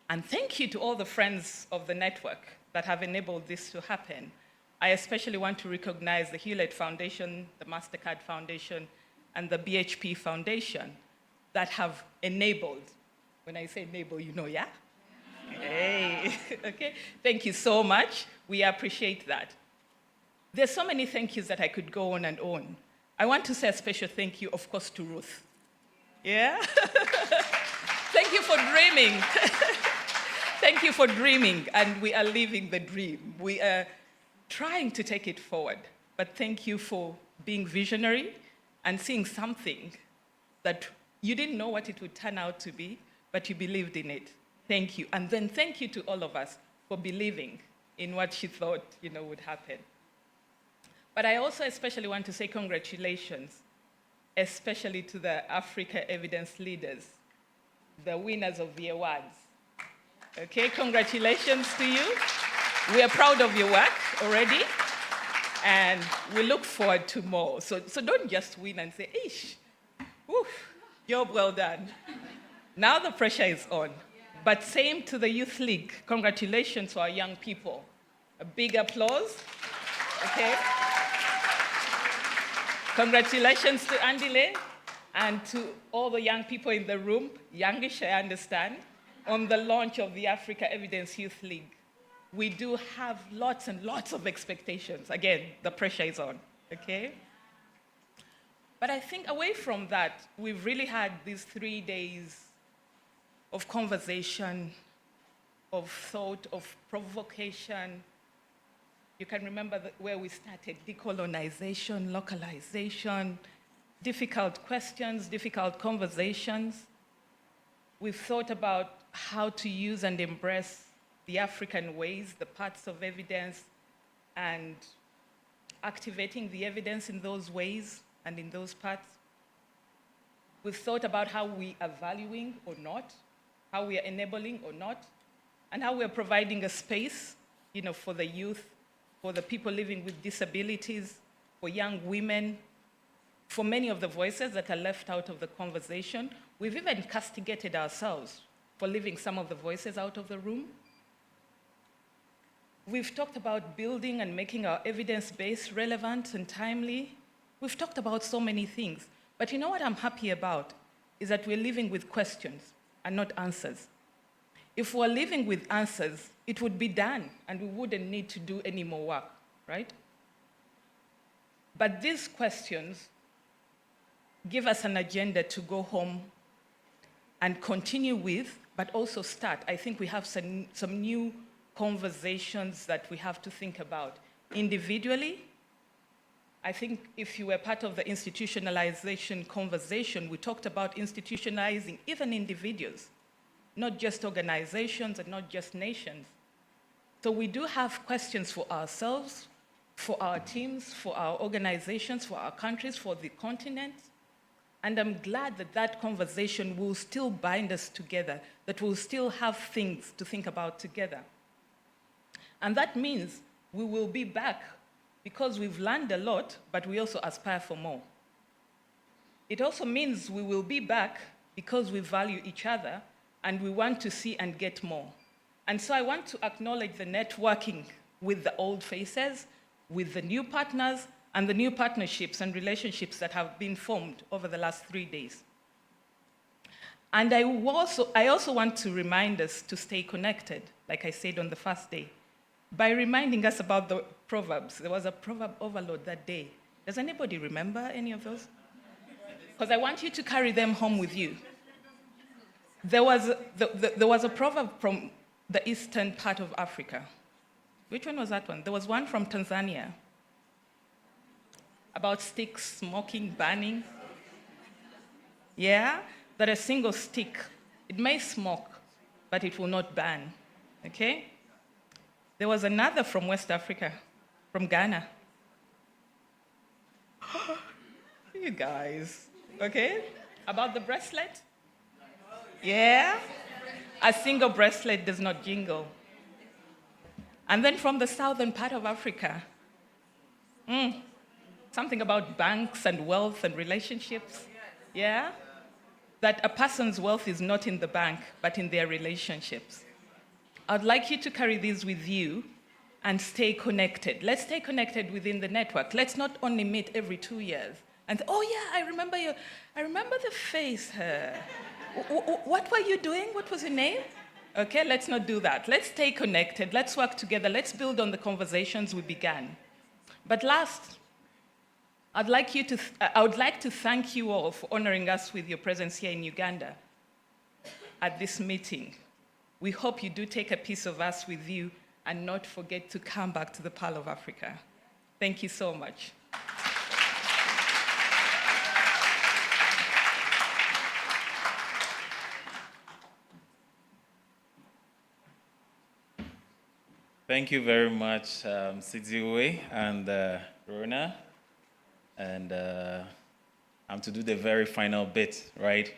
And thank you to all the friends of the network that have enabled this to happen. I especially want to recognize the Hewlett Foundation, the MasterCard Foundation, and the BHP Foundation that have enabled. When I say enable, yeah? Hey, okay. Thank you so much. We appreciate that. There's so many thank yous that I could go on and on. I want to say a special thank you, of course, to Ruth. Yeah? Thank you for dreaming. Thank you for dreaming, and we are living the dream. We are trying to take it forward, but thank you for being visionary and seeing something that you didn't know what it would turn out to be, but you believed in it. Thank you. And then thank you to all of us for believing in what she thought, would happen. But I also especially want to say congratulations, especially to the Africa Evidence leaders, the winners of the awards. Okay, congratulations to you. We are proud of your work already, and we look forward to more. So don't just win and say, "Ish, oof, job well done." Now the pressure is on. But same to the Youth League. Congratulations to our young people. A big applause. Okay. Congratulations to Andile and to all the young people in the room, youngish, I understand, on the launch of the Africa Evidence Youth League. We do have lots and lots of expectations. Again, the pressure is on, okay? But I think away from that, we've really had these 3 days of conversation, of thought, of provocation, You can remember where we started: decolonization, localization, difficult questions, difficult conversations. We've thought about how to use and embrace the African ways, the parts of evidence, and activating the evidence in those ways and in those parts. We've thought about how we are valuing or not, how we are enabling or not, and how we're providing a space, for the youth, for the people living with disabilities, for young women, for many of the voices that are left out of the conversation. We've even castigated ourselves for leaving some of the voices out of the room. We've talked about building and making our evidence base relevant and timely. We've talked about so many things. But you know what I'm happy about is that we're living with questions and not answers. If we're living with answers, it would be done and we wouldn't need to do any more work, right? But these questions give us an agenda to go home and continue with, but also start. I think we have some new conversations that we have to think about. Individually, I think if you were part of the institutionalization conversation, we talked about institutionalizing even individuals, not just organizations and not just nations. So we do have questions for ourselves, for our teams, for our organizations, for our countries, for the continent. And I'm glad that that conversation will still bind us together, that we'll still have things to think about together. And that means we will be back because we've learned a lot, but we also aspire for more. It also means we will be back because we value each other and we want to see and get more. And so I want to acknowledge the networking with the old faces, with the new partners, and the new partnerships and relationships that have been formed over the last 3 days. And I also want to remind us to stay connected, like I said on the first day, by reminding us about the proverbs. There was a proverb overload that day. Does anybody remember any of those? Because I want you to carry them home with you. There was a proverb from the eastern part of Africa. Which one was that one? There was one from Tanzania about sticks, smoking, burning. Yeah? That a single stick, it may smoke, but it will not burn. Okay? There was another from West Africa, from Ghana. You guys, okay? About the bracelet? Yeah? A single bracelet does not jingle. And then from the southern part of Africa, something about banks and wealth and relationships. Yeah? That a person's wealth is not in the bank, but in their relationships. I'd like you to carry these with you and stay connected. Let's stay connected within the network. Let's not only meet every 2 years and, oh yeah, I remember you. I remember the face. What were you doing? What was your name? Okay, let's not do that. Let's stay connected. Let's work together. Let's build on the conversations we began. But last, I would like to thank you all for honoring us with your presence here in Uganda at this meeting. We hope you do take a piece of us with you and not forget to come back to the Pearl of Africa. Thank you so much. Thank you very much, Sidziwe and Rona. And I'm to do the very final bit, right?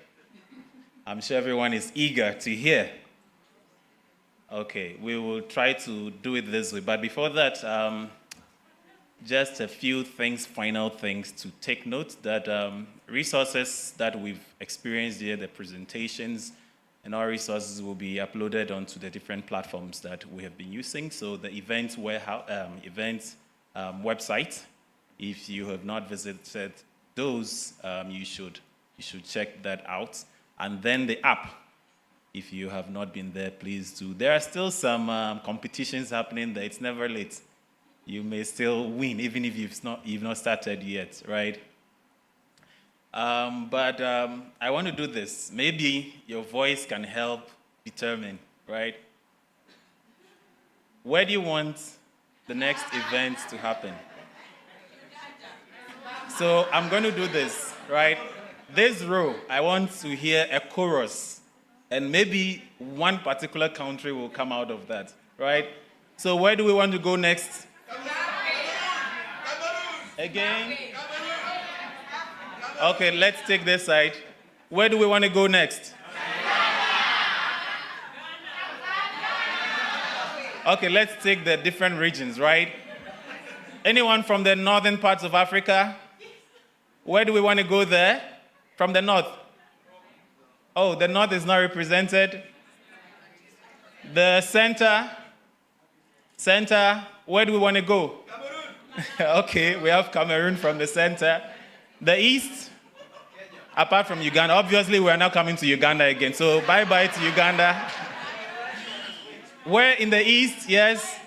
I'm sure everyone is eager to hear. Okay, we will try to do it this way. But before that, just a few things, final things to take note that resources that we've experienced here, the presentations, and our resources will be uploaded onto the different platforms that we have been using. So the event website, if you have not visited those, you should check that out. And then the app, if you have not been there, please do. There are still some competitions happening there. It's never late. You may still win, even if you've not started yet, right? But I want to do this. Maybe your voice can help determine, right? Where do you want the next event to happen. So I'm going to do this, right? This row, I want to hear a chorus, and maybe one particular country will come out of that, right? So where do we want to go next? Again? Okay, let's take this side. Where do we want to go next? Okay, let's take the different regions, right? Anyone from the northern parts of Africa? Where do we want to go there? From the north? Oh, the north is not represented. The center? Center, where do we want to go? Okay, we have Cameroon from the center. The east? Apart from Uganda. Obviously, we are now coming to Uganda again. So bye-bye to Uganda. Where in the east? Yes.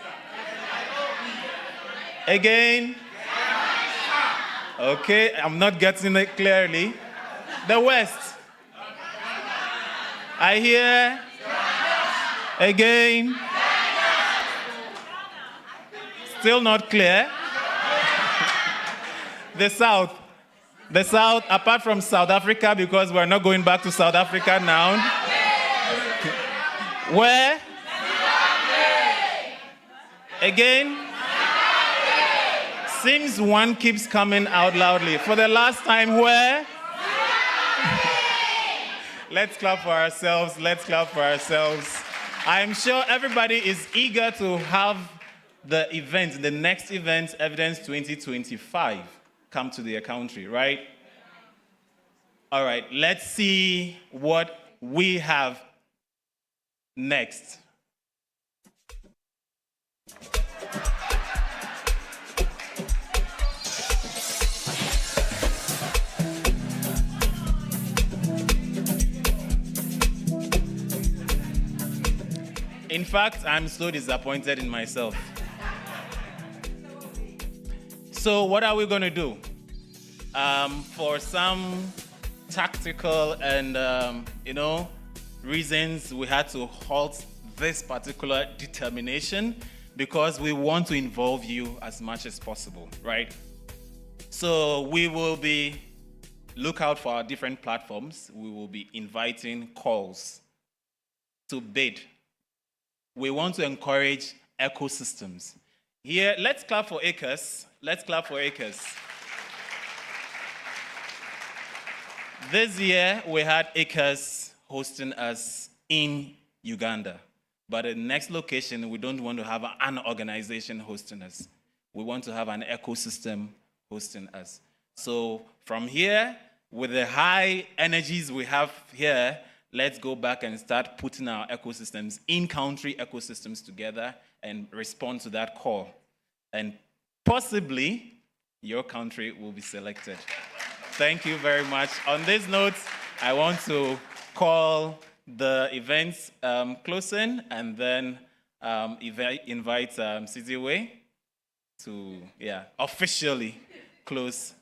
Again? Okay, I'm not getting it clearly. The west? I hear? Again? Still not clear. The south? The south, apart from South Africa, because we're not going back to South Africa now. Where? Again? Seems one keeps coming out loudly. For the last time, where? Let's clap for ourselves. Let's clap for ourselves. I'm sure everybody is eager to have the event, the next event, Evidence 2025, come to their country, right? All right, let's see what we have next. In fact, I'm so disappointed in myself. So what are we going to do? For some tactical and, reasons, we had to halt this particular determination because we want to involve you as much as possible, right? So we will look out for our different platforms. We will be inviting calls to bid. We want to encourage ecosystems. Here, let's clap for ACRES. Let's clap for ACRES. This year, we had ACRES hosting us in Uganda. But the next location, we don't want to have an organization hosting us. We want to have an ecosystem hosting us. So from here, with the high energies we have here, let's go back and start putting our ecosystems, in-country ecosystems together and respond to that call. And possibly, your country will be selected. Thank you very much. On this note, I want to call the events closing and then invite Siziwe to officially close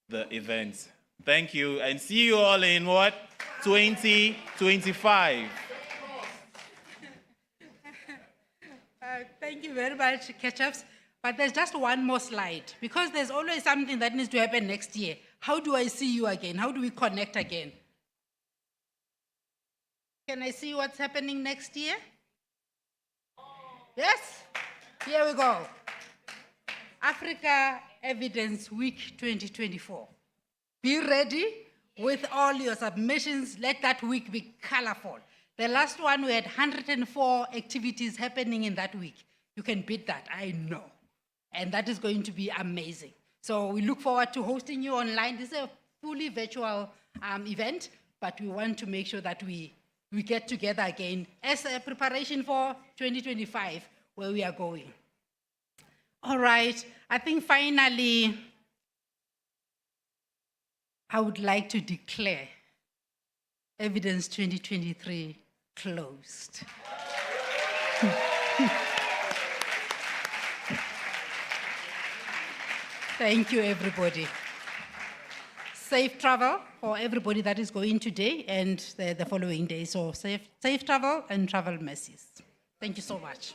the event. Thank you, and see you all in what? 2025. Thank you very much, Ketchups. But there's just one more slide, because there's always something that needs to happen next year. How do I see you again? How do we connect again? Can I see what's happening next year? Yes? Here we go. Africa Evidence Week 2024. Be ready with all your submissions. Let that week be colorful. The last one, we had 104 activities happening in that week. You can beat that, I know. And that is going to be amazing. So we look forward to hosting you online. This is a fully virtual event, but we want to make sure that we get together again as a preparation for 2025, where we are going. All right, I think finally, I would like to declare Evidence 2023 closed. Thank you, everybody. Safe travel for everybody that is going today and the following day. So safe travel and travel mercies. Thank you so much.